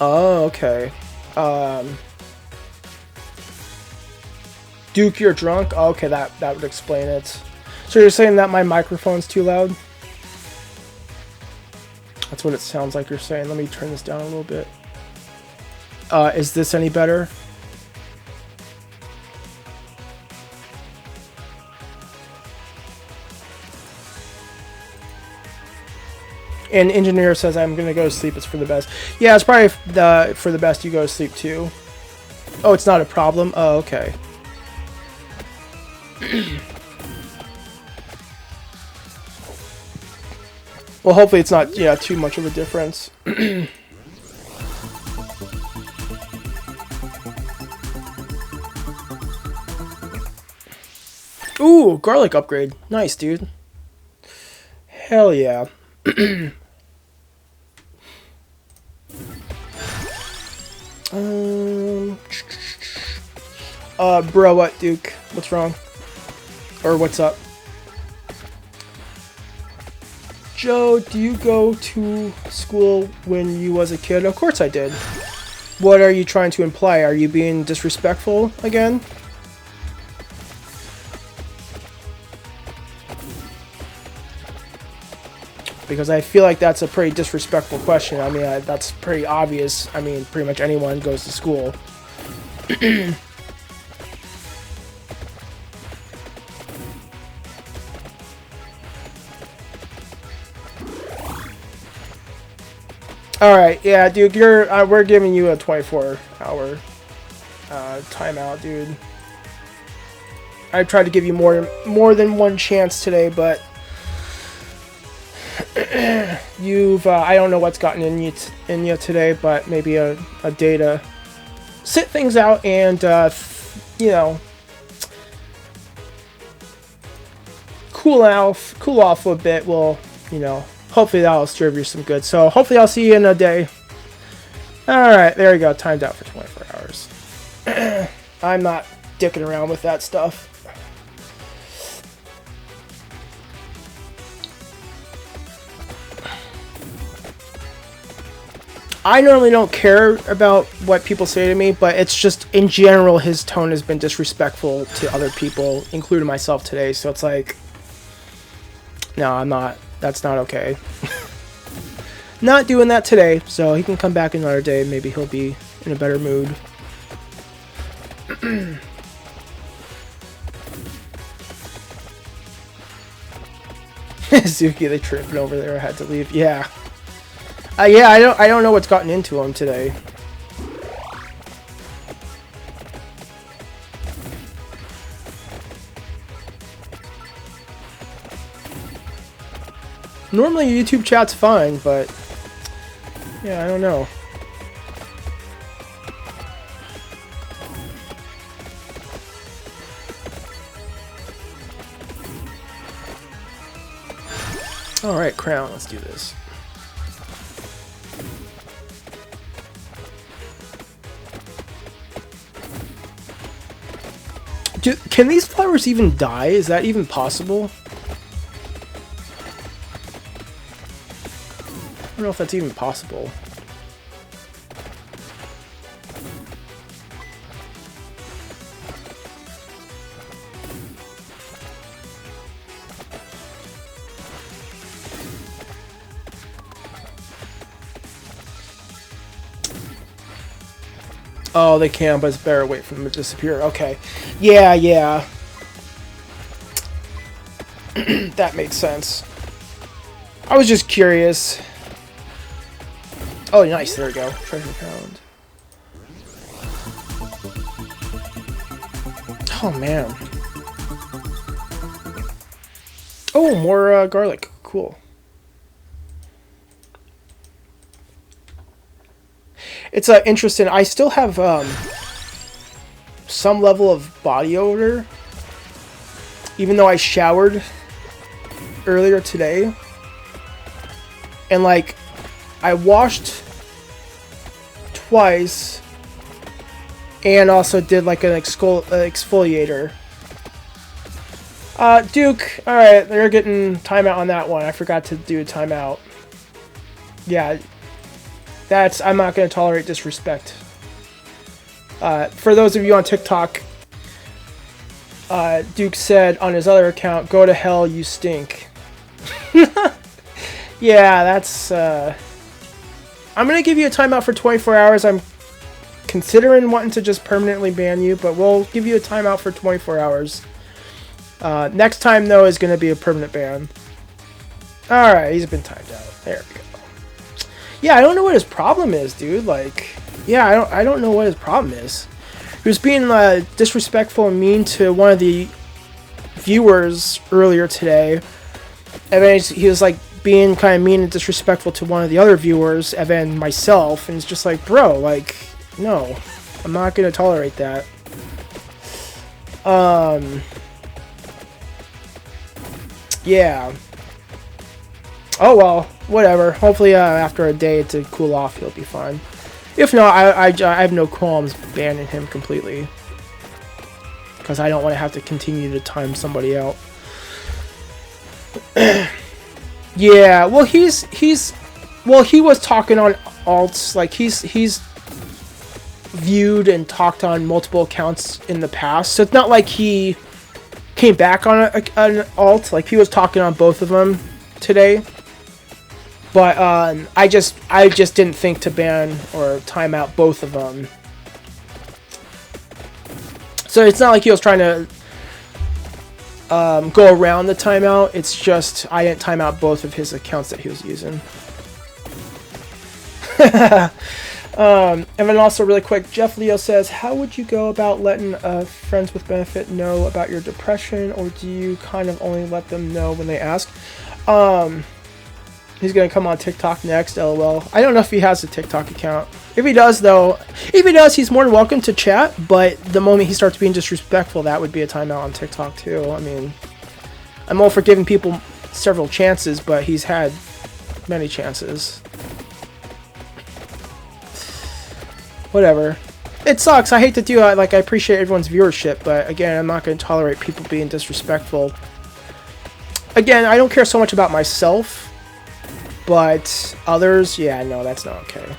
Oh, okay. Duke, you're drunk? Oh, okay, that would explain it. So you're saying that my microphone's too loud? That's what it sounds like you're saying. Let me turn this down a little bit. Is this any better? And engineer says I'm gonna go to sleep. It's for the best. Yeah, it's probably for the best you go to sleep too. Oh, it's not a problem. Oh, okay. Well, hopefully it's not, yeah, too much of a difference. Ooh, garlic upgrade. Nice, dude. Hell yeah. Bro, what, Duke? What's wrong? Or what's up? Joe, do you go to school when you was a kid? Of course I did. What are you trying to imply? Are you being disrespectful again? Because I feel like that's a pretty disrespectful question. I mean, that's pretty obvious. I mean, pretty much anyone goes to school. Alright, yeah, dude, we're giving you a 24-hour timeout, dude. I tried to give you more than one chance today, but you've I don't know what's gotten in you today, but maybe a day to sit things out and you know, cool off a bit. Will, you know, hopefully that'll serve you some good. So hopefully I'll see you in a day. Alright, there you go. Timed out for 24 hours. I'm not dicking around with that stuff. I normally don't care about what people say to me, but it's just, in general, his tone has been disrespectful to other people, including myself today, so it's like, no, I'm not, that's not okay. Not doing that today, so he can come back another day, maybe he'll be in a better mood. Zuki, they tripping over there, I had to leave, yeah. Yeah, I don't know what's gotten into him today. Normally YouTube chat's fine, but yeah, I don't know. All right, Crown, let's do this. Can these flowers even die? Is that even possible? I don't know if that's even possible. Oh, they can, but it's better wait for them to disappear. Okay. Yeah, yeah. That makes sense. I was just curious. Oh, nice. There we go. Treasure found. Oh, man. Oh, more garlic. Cool. It's interesting. I still have some level of body odor, even though I showered earlier today, and like I washed twice, and also did like an exfoliator. Duke, all right, they're getting timeout on that one. I forgot to do a timeout. Yeah. I'm not going to tolerate disrespect. For those of you on TikTok, Duke said on his other account, "Go to hell, you stink." Yeah, that's... I'm going to give you a timeout for 24 hours. I'm considering wanting to just permanently ban you, but we'll give you a timeout for 24 hours. Next time, though, is going to be a permanent ban. Alright, he's been timed out. There we go. Yeah, I don't know what his problem is, dude. Like, yeah, I don't know what his problem is. He was being disrespectful and mean to one of the viewers earlier today, and then he was like being kind of mean and disrespectful to one of the other viewers, and then myself, and it's just like, bro, like, no, I'm not gonna tolerate that. Yeah. Oh well, whatever. Hopefully, after a day to cool off, he'll be fine. If not, I have no qualms banning him completely, because I don't want to have to continue to time somebody out. Yeah, well, he was talking on alts, like he's viewed and talked on multiple accounts in the past, so it's not like he came back on an alt. Like, he was talking on both of them today, but I just didn't think to ban or time out both of them. So it's not like he was trying to go around the timeout. It's just I didn't time out both of his accounts that he was using. And then also really quick, Jeff Leo says, how would you go about letting friends with benefit know about your depression, or do you kind of only let them know when they ask? He's gonna come on TikTok next, lol. I don't know if he has a TikTok account. If he does, though, he's more than welcome to chat, but the moment he starts being disrespectful, that would be a timeout on TikTok too. I mean, I'm all for giving people several chances, but he's had many chances. Whatever. It sucks. I hate to do it. Like, I appreciate everyone's viewership, but again, I'm not going to tolerate people being disrespectful. Again, I don't care so much about myself, but others, yeah, no, that's not okay.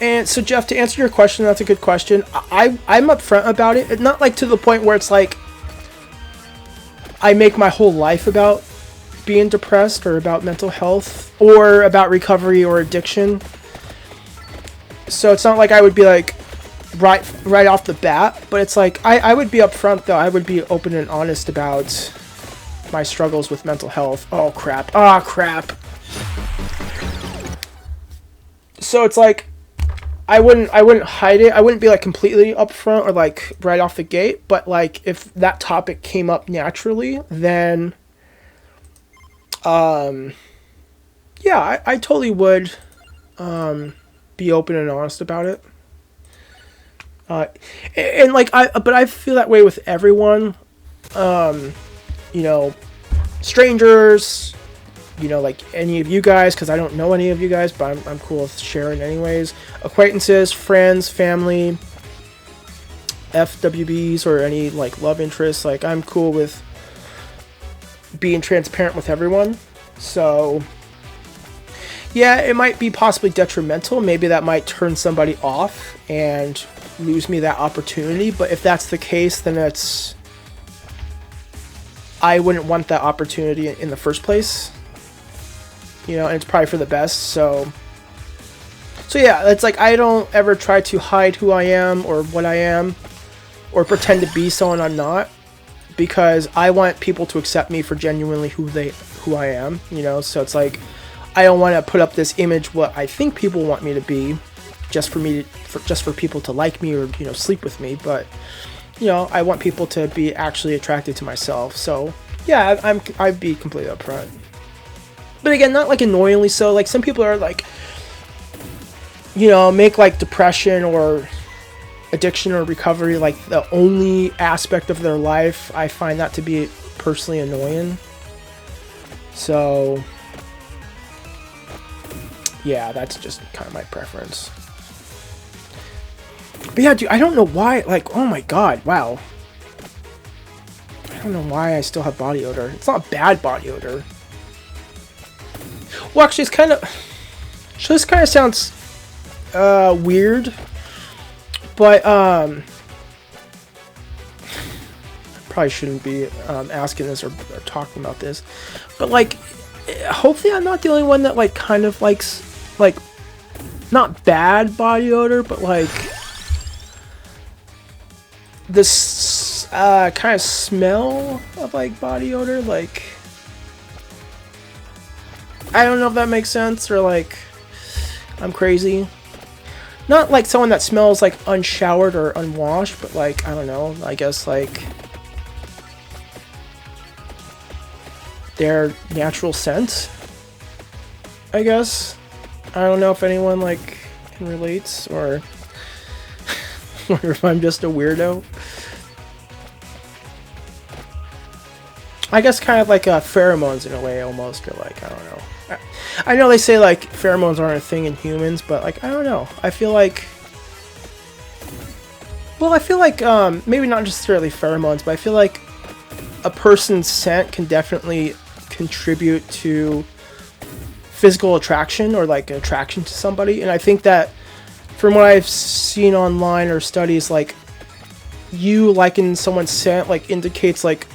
And so, Jeff, to answer your question, that's a good question. I'm upfront about it. Not like to the point where it's like I make my whole life about being depressed or about mental health or about recovery or addiction. So it's not like I would be like right off the bat, but it's like I would be upfront, though. I would be open and honest about my struggles with mental health. Oh crap. Ah, crap. So it's like I wouldn't hide it. I wouldn't be like completely upfront or like right off the gate, but like if that topic came up naturally, then yeah, I totally would be open and honest about it. And like but I feel that way with everyone. You know, strangers, you know, like any of you guys, because I don't know any of you guys, but I'm cool with sharing anyways. Acquaintances, friends, family, FWBs, or any like love interests. Like, I'm cool with being transparent with everyone. So yeah, it might be possibly detrimental. Maybe that might turn somebody off and lose me that opportunity. But if that's the case, then I wouldn't want that opportunity in the first place. You know, and it's probably for the best. So yeah, it's like I don't ever try to hide who I am or what I am or pretend to be someone I'm not, because I want people to accept me for genuinely who I am, you know. So it's like I don't want to put up this image what I think people want me to be just for people to like me or, you know, sleep with me, but you know, I want people to be actually attracted to myself. So yeah, I'd be completely upfront. But again, not like annoyingly so. Like, some people are like, you know, make like depression or addiction or recovery like the only aspect of their life. I find that to be personally annoying. So yeah, that's just kind of my preference. But yeah, dude, I don't know why, like, oh my god, wow. I don't know why I still have body odor. It's not bad body odor. Well, actually, it's kind of... So this kind of sounds weird, but probably shouldn't be asking this or talking about this. But, like, hopefully I'm not the only one that, like, kind of likes, like, not bad body odor, but, like, this kind of smell of, like, body odor. Like, I don't know if that makes sense, or like I'm crazy. Not like someone that smells like unshowered or unwashed, but like, I don't know, I guess like their natural scent, I guess. I don't know if anyone like can relate, or if I'm just a weirdo. I guess kind of like pheromones in a way, almost, or like, I don't know. I know they say like pheromones aren't a thing in humans, but like, I don't know. I feel like, well, I feel like maybe not necessarily pheromones, but I feel like a person's scent can definitely contribute to physical attraction, or like attraction to somebody. And I think that from what I've seen online or studies, like you liking someone's scent like indicates like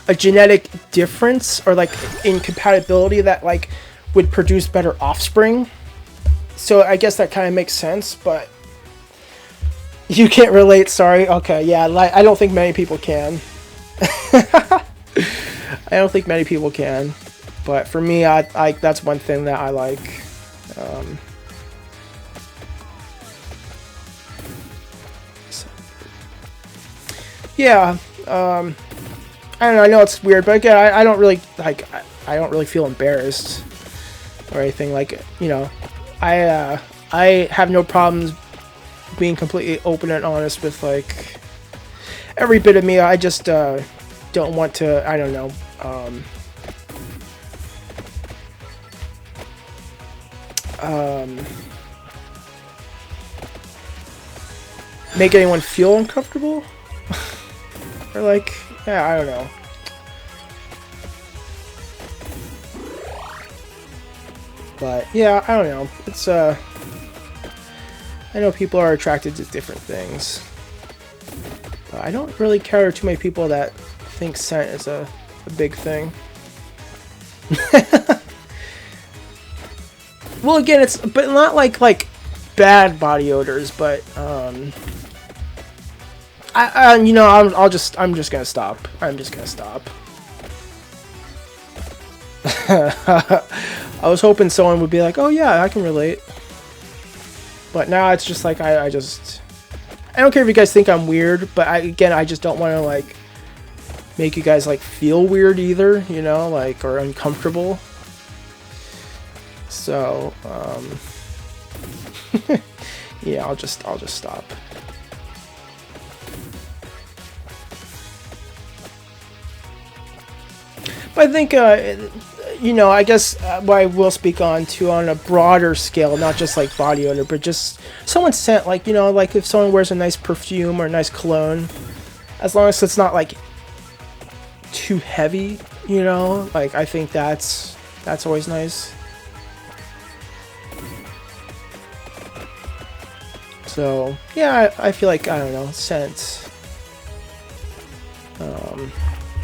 a genetic difference, or like incompatibility that like would produce better offspring. So I guess that kind of makes sense, but you can't relate, sorry. Okay, yeah, I don't think many people can. I don't think many people can, but for me, I that's one thing that I like. Yeah, I don't know, I know it's weird, but again, I don't really like, I don't really feel embarrassed or anything, like, you know, I have no problems being completely open and honest with like every bit of me. I just don't want to, I don't know, make anyone feel uncomfortable. Or like, yeah, I don't know. But yeah, I don't know. It's I know people are attracted to different things, but I don't really care too many people that think scent is a big thing. Well, again, it's but not like bad body odors, but you know, I'm just gonna stop. I'm just gonna stop. I was hoping someone would be like, "Oh yeah, I can relate," but now it's just like I don't care if you guys think I'm weird, but I just don't want to like make you guys like feel weird either, you know, like, or uncomfortable. So yeah, I'll just stop. But I think, you know, I guess what I will speak on too on a broader scale, not just like body odor, but just someone's scent, like, you know, like if someone wears a nice perfume or a nice cologne, as long as it's not like too heavy, you know, like I think that's always nice. So yeah, I feel like, I don't know, scent.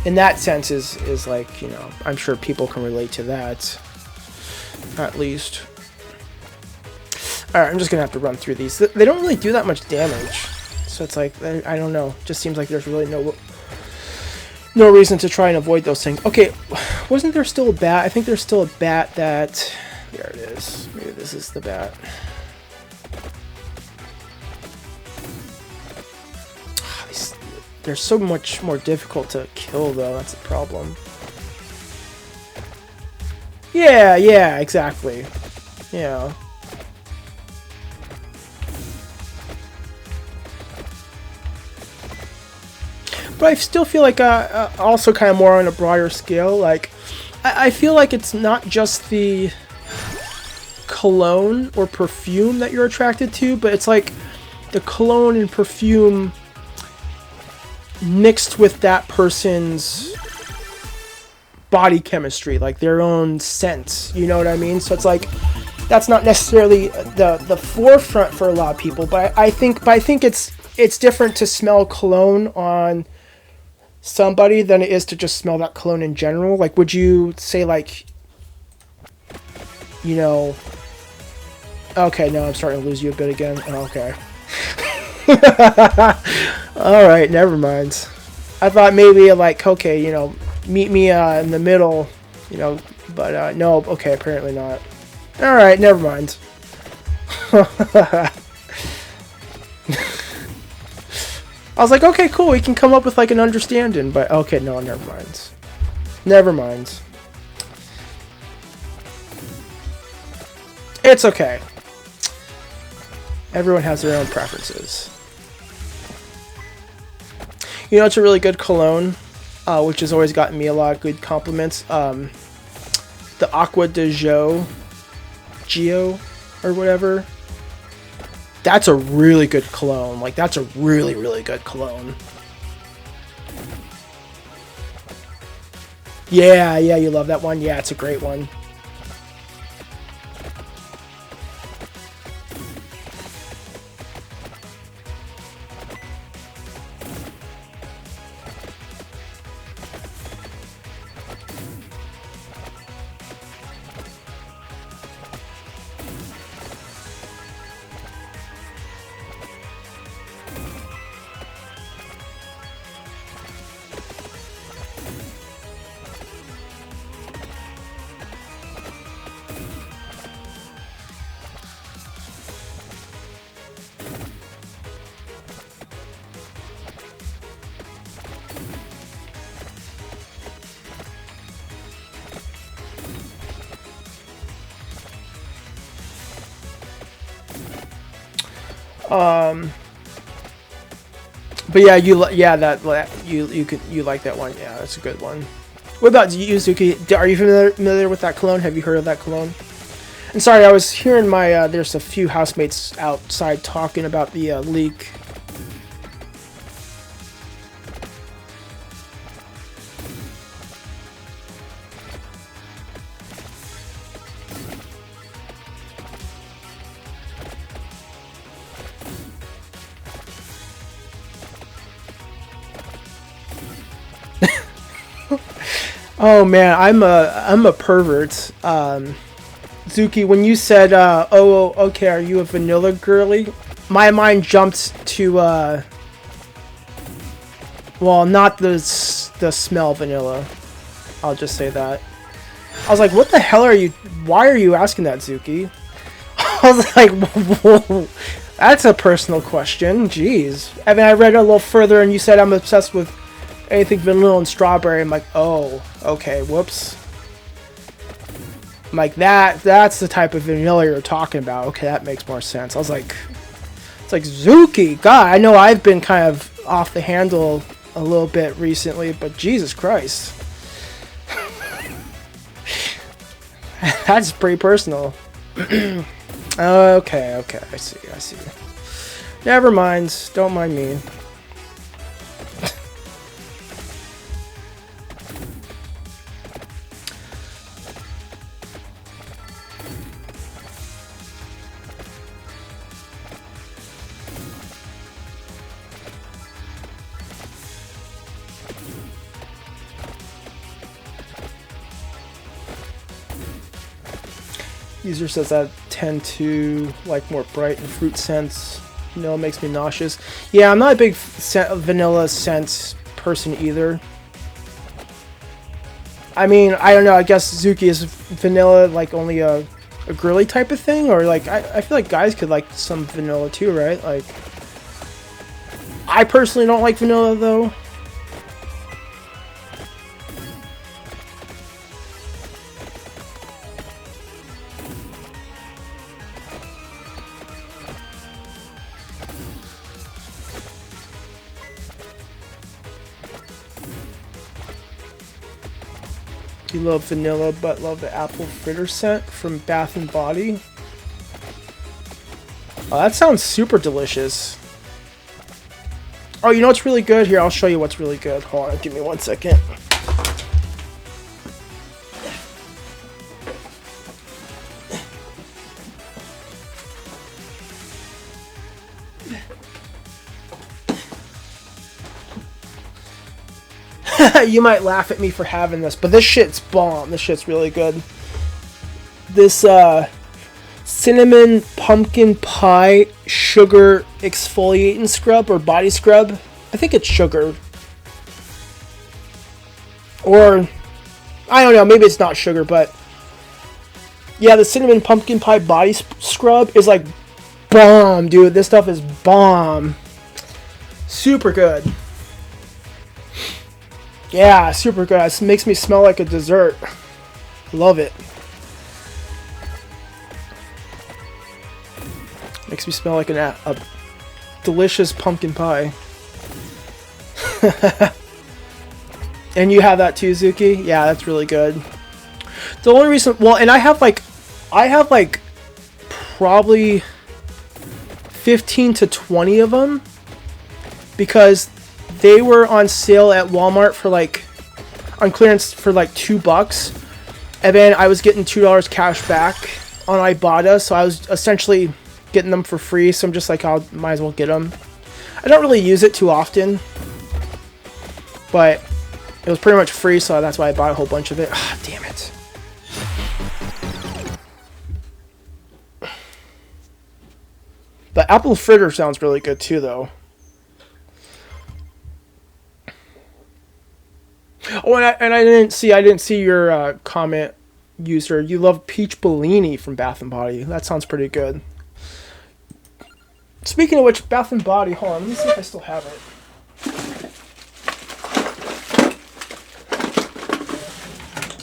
In that sense is like, you know, I'm sure people can relate to that, at least. Alright, I'm just gonna have to run through these. They don't really do that much damage, so it's like, I don't know, just seems like there's really no reason to try and avoid those things. Okay, wasn't there still a bat? I think there's still a bat that, there it is, maybe this is the bat. They're so much more difficult to kill, though. That's the problem. Yeah, exactly. Yeah. But I still feel like, also kind of more on a broader scale, like, I feel like it's not just the cologne or perfume that you're attracted to, but it's like the cologne and perfume mixed with that person's body chemistry, like their own scent, you know what I mean? So it's like, that's not necessarily the forefront for a lot of people, but I think it's different to smell cologne on somebody than it is to just smell that cologne in general. Like, would you say, like, you know, okay, no, I'm starting to lose you a bit again. Oh, okay. Alright, never mind. I thought maybe, like, okay, you know, meet me in the middle, you know, but no, okay, apparently not. Alright, never mind. I was like, okay, cool, we can come up with, like, an understanding, but okay, no, never mind. Never mind. It's okay. Everyone has their own preferences. You know, it's a really good cologne, which has always gotten me a lot of good compliments. The Aqua de Gio, or whatever. That's a really good cologne. Like, that's a really, really good cologne. Yeah, you love that one? Yeah, it's a great one. But yeah, you like that one. Yeah, that's a good one. What about you, Zuki? Are you familiar with that cologne? Have you heard of that cologne? And sorry, I was hearing my there's a few housemates outside talking about the leak. Oh man, I'm a pervert. Zuki, when you said, "Oh, okay, are you a vanilla girly?" My mind jumped to, well, not the smell vanilla. I'll just say that. I was like, "What the hell are you? Why are you asking that, Zuki?" I was like, "Whoa, that's a personal question." Jeez. I mean, I read a little further, and you said I'm obsessed with anything vanilla and strawberry. I'm like, oh, okay, whoops. I'm like, that's the type of vanilla you're talking about. Okay, that makes more sense. I was like, it's like, Zuki, God, I know I've been kind of off the handle a little bit recently, but Jesus Christ. That's pretty personal. Okay, I see. Never mind, don't mind me. User says that tend to like more bright and fruit scents. No, it makes me nauseous. Yeah, I'm not a big vanilla scent person either. I mean, I don't know. I guess Zuki is vanilla like only a girly type of thing, or like I feel like guys could like some vanilla too, right? Like, I personally don't like vanilla though. You love vanilla, but love the apple fritter scent from Bath and Body. Oh, that sounds super delicious. Oh, you know what's really good? Here, I'll show you what's really good. Hold on, give me 1 second. You might laugh at me for having this, but this shit's bomb. This shit's really good. This cinnamon pumpkin pie sugar exfoliating scrub or body scrub. I think it's sugar. Or I don't know, maybe it's not sugar, but yeah, the cinnamon pumpkin pie body scrub is like bomb, dude. This stuff is bomb. Super good. Yeah, super good. It makes me smell like a dessert. Love it. Makes me smell like a delicious pumpkin pie. And you have that too, Zuki? Yeah, that's really good. The only reason, well, and I have like probably 15 to 20 of them because they were on sale at Walmart for like, on clearance for like $2. And then I was getting $2 cash back on Ibotta, so I was essentially getting them for free. So I'm just like, I might as well get them. I don't really use it too often, but it was pretty much free, so that's why I bought a whole bunch of it. Ah, damn it. But apple fritter sounds really good too, though. Oh, and I didn't see your comment, user. You love peach Bellini from Bath and Body. That sounds pretty good. Speaking of which, Bath and Body. Hold on, let me see if I still have it.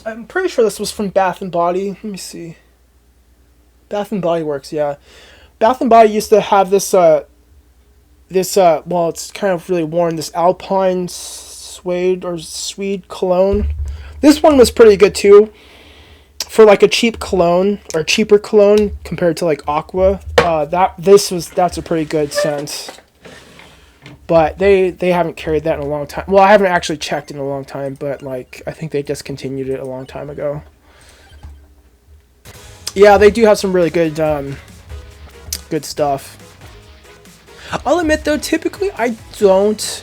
I'm pretty sure this was from Bath and Body. Let me see. Bath and Body Works, yeah. Bath and Body used to have this well, it's kind of really worn, this Alpine suede or Swede cologne. This one was pretty good too. For like a cheap cologne or cheaper cologne compared to like Aqua, that's a pretty good scent. But they haven't carried that in a long time. Well, I haven't actually checked in a long time, but like I think they discontinued it a long time ago. Yeah, they do have some really good good stuff. I'll admit though, typically I don't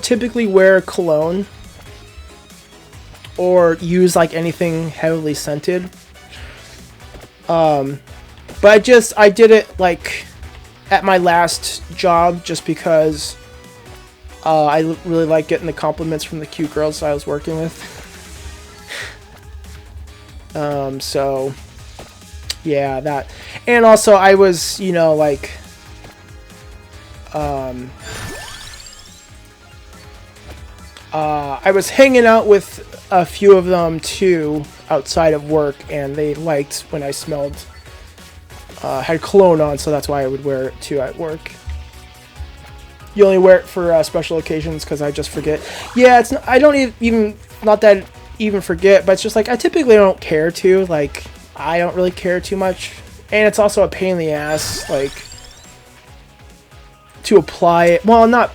typically wear cologne or use like anything heavily scented. But I did it like at my last job just because I really like getting the compliments from the cute girls I was working with. So yeah, that, and also I was, you know, like I was hanging out with a few of them too outside of work, and they liked when I smelled had cologne on, so that's why I would wear it too at work. You only wear it for special occasions because I just forget. Yeah, it's not, I don't even forget, but it's just like I typically don't care to, like I don't really care too much, and it's also a pain in the ass like to apply it. Well, not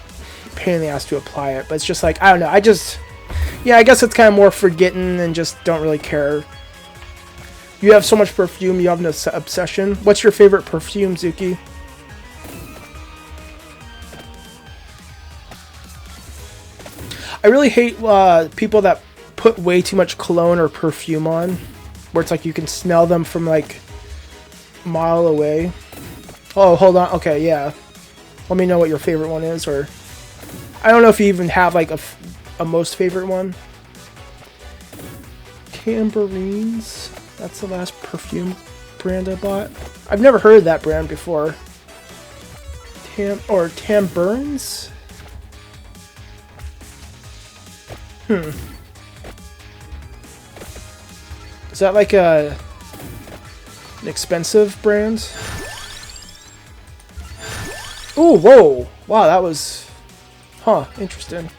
pain in the ass to apply it, but it's just like I don't know. I guess it's kind of more forgetting and just don't really care. You have so much perfume, you have an obsession. What's your favorite perfume, Zuki? I really hate people that put way too much cologne or perfume on, where it's like you can smell them from like a mile away. Oh, hold on. Okay, yeah. Let me know what your favorite one is, or I don't know if you even have like a most favorite one. Tambourines. That's the last perfume brand I bought. I've never heard of that brand before. Tambourines? Is that like an expensive brand? Ooh, whoa. Wow, that was... Huh, interesting.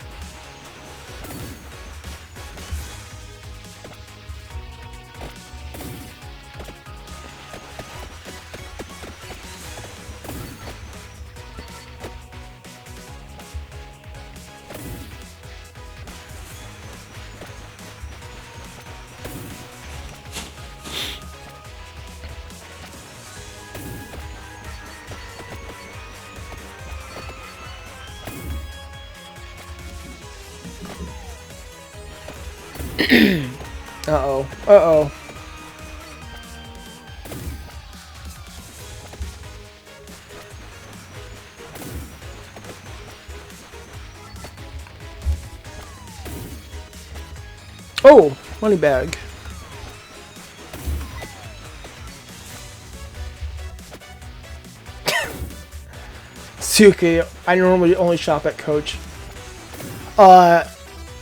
Uh-oh. Uh-oh. Oh, money bag. Suki, I normally only shop at Coach.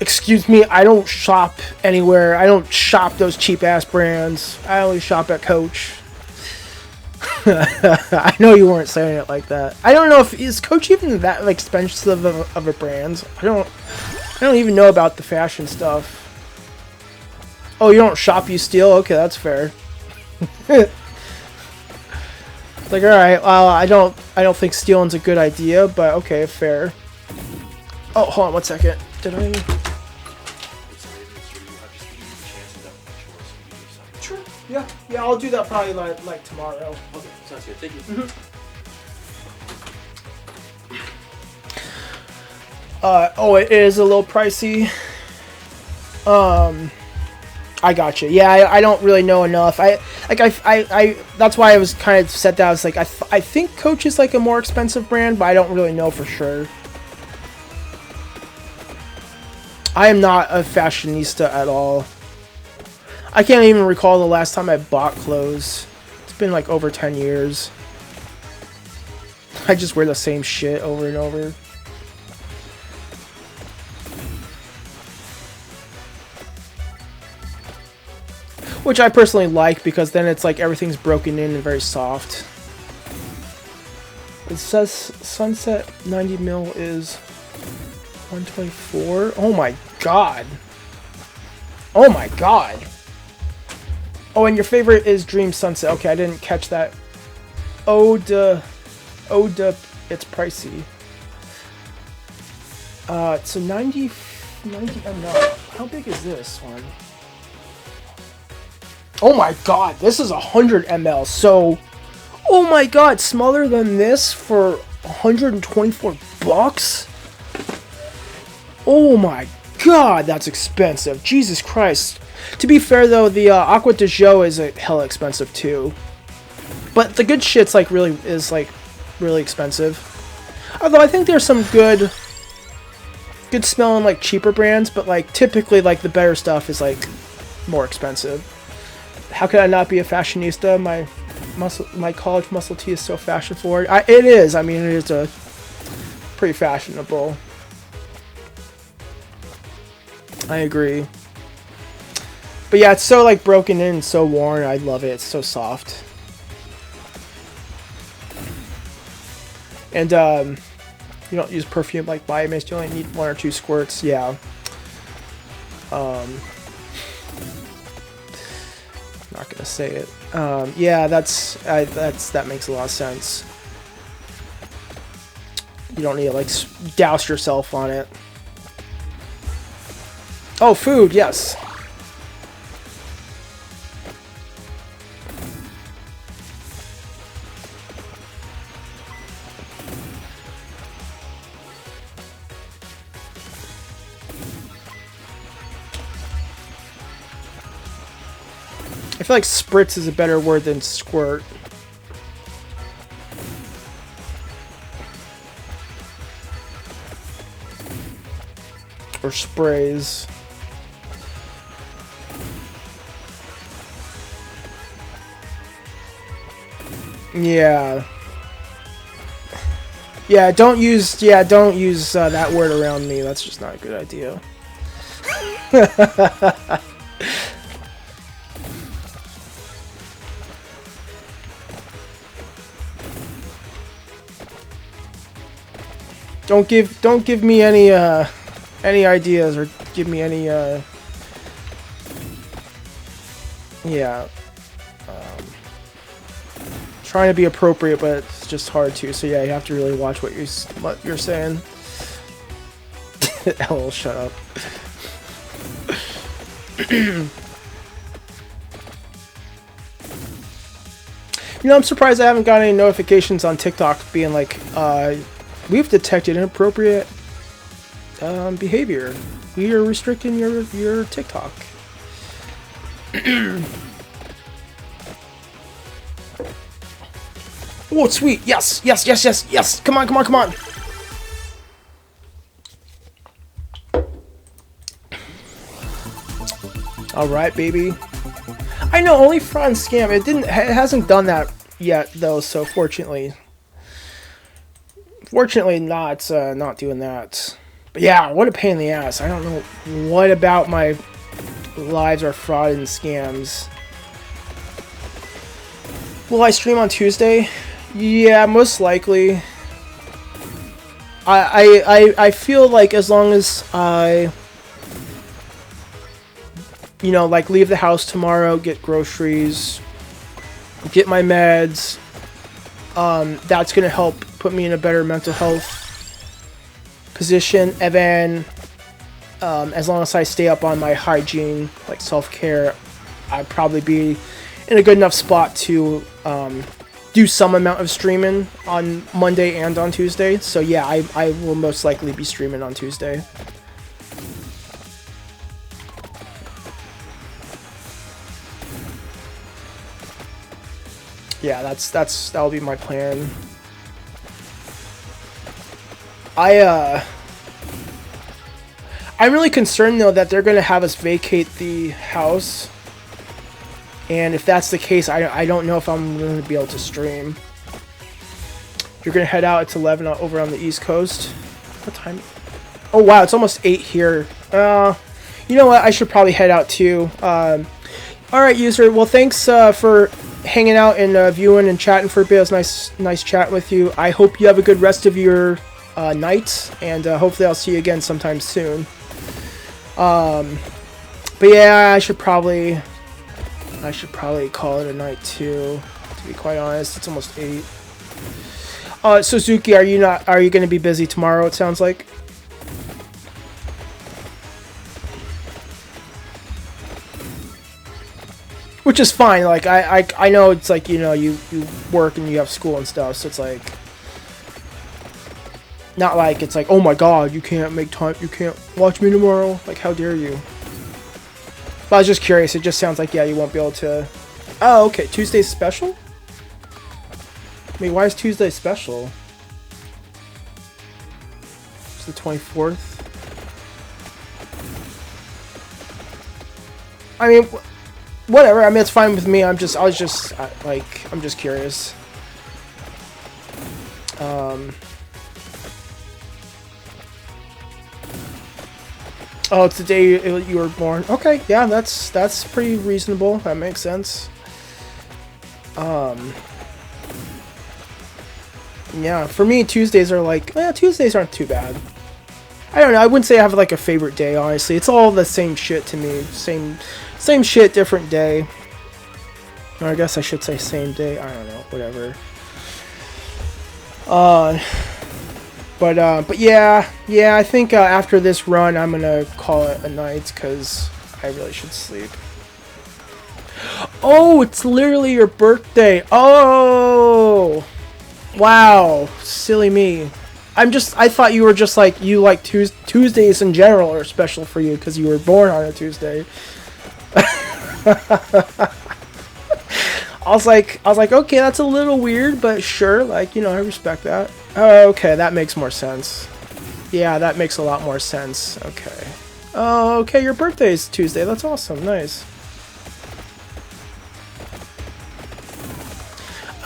Excuse me, I don't shop anywhere. I don't shop those cheap ass brands. I only shop at Coach. I know you weren't saying it like that. I don't know if is Coach even that like, expensive of a brand. I don't even know about the fashion stuff. Oh, you don't shop, you steal? Okay, that's fair. Like, all right, well, I don't think stealing's a good idea, but okay, fair. Oh, hold on 1 second. Did I? Sure. Yeah, I'll do that probably like tomorrow. Okay, sounds good. Thank you. Oh, it is a little pricey. I got you. Yeah, I don't really know enough. I that's why I was kind of set that. I was like, I think Coach is like a more expensive brand, but I don't really know for sure. I am not a fashionista at all. I can't even recall the last time I bought clothes. It's been like over 10 years. I just wear the same shit over and over. Which I personally like because then it's like everything's broken in and very soft. It says Sunset 90 mil is 124. Oh my god. Oh my god. Oh, and your favorite is Dream Sunset. Okay, I didn't catch that. Ode, it's pricey. It's a 90 ml. How big is this one? Oh my god, this is 100 ml. So, oh my god, smaller than this for 124 bucks? Oh my god, that's expensive. Jesus Christ. To be fair though, the Aqua de Jo is hella expensive too. But the good shit's like really expensive. Although I think there's some good smelling like cheaper brands, but like typically like the better stuff is like more expensive. How could I not be a fashionista? My college muscle tee is so fashion forward. It is. I mean, it is a pretty fashionable. I agree. But yeah, it's so like broken in, so worn. I love it. It's so soft. And you don't use perfume like Bio Mist. You only need 1 or 2 squirts. Yeah. Not gonna say it. Yeah, that makes a lot of sense. You don't need to like douse yourself on it. Oh, food, yes. I feel like spritz is a better word than squirt. Or sprays. Yeah. Don't use that word around me. That's just not a good idea. Don't give me any ideas or give me any yeah. Trying to be appropriate, but it's just hard to. So yeah, you have to really watch what you're saying. LOL, shut up. You know, I'm surprised I haven't got any notifications on TikTok being like, we've detected inappropriate behavior. We are restricting your TikTok. Oh, sweet. Yes. Come on. All right, baby. I know, only fraud and scam. It hasn't done that yet, though. So fortunately not doing that. But yeah, what a pain in the ass. I don't know what about my lives are fraud and scams. Will I stream on Tuesday? Yeah, most likely. I feel like as long as I, you know, like leave the house tomorrow, get groceries, get my meds, that's gonna help put me in a better mental health position. And then as long as I stay up on my hygiene, like self-care, I'd probably be in a good enough spot to do some amount of streaming on Monday and on Tuesday. So yeah, I will most likely be streaming on Tuesday. Yeah, that'll be my plan. I'm really concerned though that they're gonna have us vacate the house. And if that's the case, I don't know if I'm going to be able to stream. You're going to head out. It's 11 over on the East Coast. What time? Oh, wow. It's almost 8 here. You know what? I should probably head out too. Alright, user. Well, thanks for hanging out and viewing and chatting for a bit. It was nice chatting with you. I hope you have a good rest of your night. And hopefully I'll see you again sometime soon. But yeah, I should probably call it a night too, to be quite honest. It's almost 8. Suzuki, are you going to be busy tomorrow, it sounds like? Which is fine. Like I know it's like, you know, you work and you have school and stuff, so it's like not like it's like, oh my god, you can't make time, you can't watch me tomorrow. Like, how dare you? But I was just curious. It just sounds like, yeah, you won't be able to... Oh, okay. Tuesday's special? I mean, why is Tuesday special? It's the 24th. I mean, whatever. I mean, it's fine with me. I'm just curious. Oh, it's the day you were born. Okay, yeah, that's pretty reasonable. That makes sense. Yeah, for me, Tuesdays are like, Tuesdays aren't too bad. I don't know. I wouldn't say I have like a favorite day. Honestly, it's all the same shit to me. Same shit, different day. Or I guess I should say same day. I don't know. Whatever. But yeah, I think after this run, I'm gonna call it a night because I really should sleep. Oh, it's literally your birthday. Oh, wow, silly me. I thought you were just like, you like Tuesdays in general are special for you because you were born on a Tuesday. I was like, okay, that's a little weird, but sure, like, you know, I respect that. Oh, okay, that makes more sense. Yeah, that makes a lot more sense. Okay. Oh, okay, your birthday's Tuesday. That's awesome. Nice.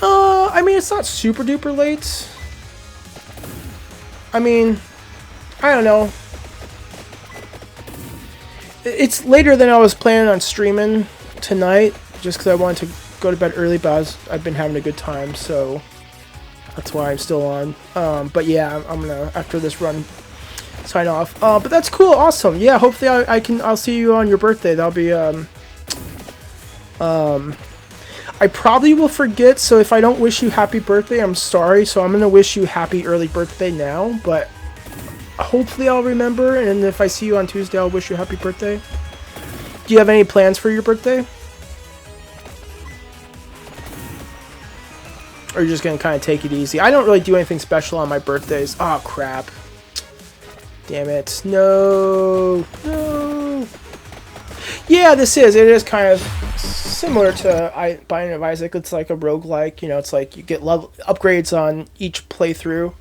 I mean, it's not super duper late. I mean, I don't know. It's later than I was planning on streaming tonight, just because I wanted to go to bed early, but I've been having a good time, so that's why I'm still on. But yeah, I'm gonna, after this run, sign off. But that's cool, awesome. Yeah, hopefully I'll see you on your birthday. That'll be I probably will forget, so if I don't wish you happy birthday, I'm sorry. So I'm gonna wish you happy early birthday now, but hopefully I'll remember, and if I see you on Tuesday, I'll wish you happy birthday. Do you have any plans for your birthday? Or you're just gonna kind of take it easy? I don't really do anything special on my birthdays. Oh crap. Damn it. No. Yeah, it is kind of similar to Binding of Isaac. It's like a roguelike, you know, it's like you get level upgrades on each playthrough.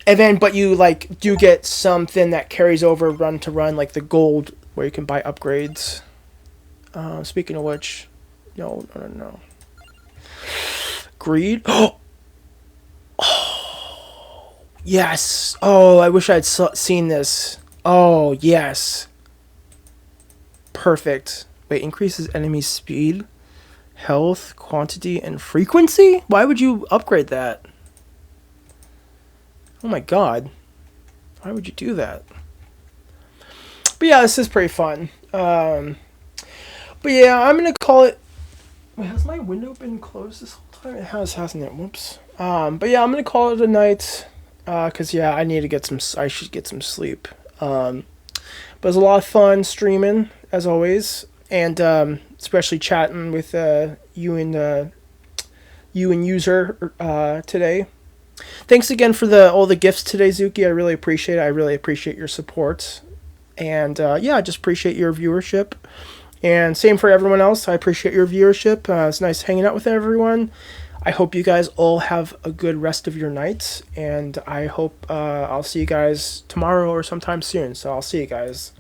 And then, but you like do get something that carries over run to run, like the gold, where you can buy upgrades. Speaking of which, no. Greed? Oh, Yes. Oh, I wish I'd seen this. Oh, yes. Perfect. Wait, increases enemy speed, health, quantity, and frequency? Why would you upgrade that? Oh my god. Why would you do that? But yeah, this is pretty fun. But yeah, I'm going to call it... Wait, has my window been closed this whole time? It has, hasn't it? Whoops. But yeah, I'm going to call it a night. Because yeah, I need to get some... I should get some sleep. But it was a lot of fun streaming, as always. And especially chatting with you and user today. Thanks again for all the gifts today, Zuki. I really appreciate it. I really appreciate your support. And yeah, I just appreciate your viewership. And same for everyone else. I appreciate your viewership. It's nice hanging out with everyone. I hope you guys all have a good rest of your night. And I hope I'll see you guys tomorrow or sometime soon. So I'll see you guys.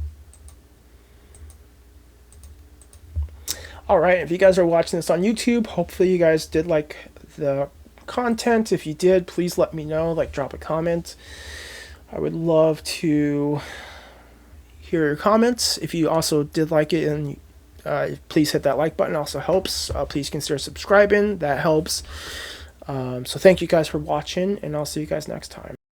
Alright, if you guys are watching this on YouTube, hopefully you guys did like the content. If you did, please let me know. Like, drop a comment. I would love to hear your comments. If you also did like it, and please hit that like button. It also helps. Please consider subscribing. That helps. So thank you guys for watching, and I'll see you guys next time.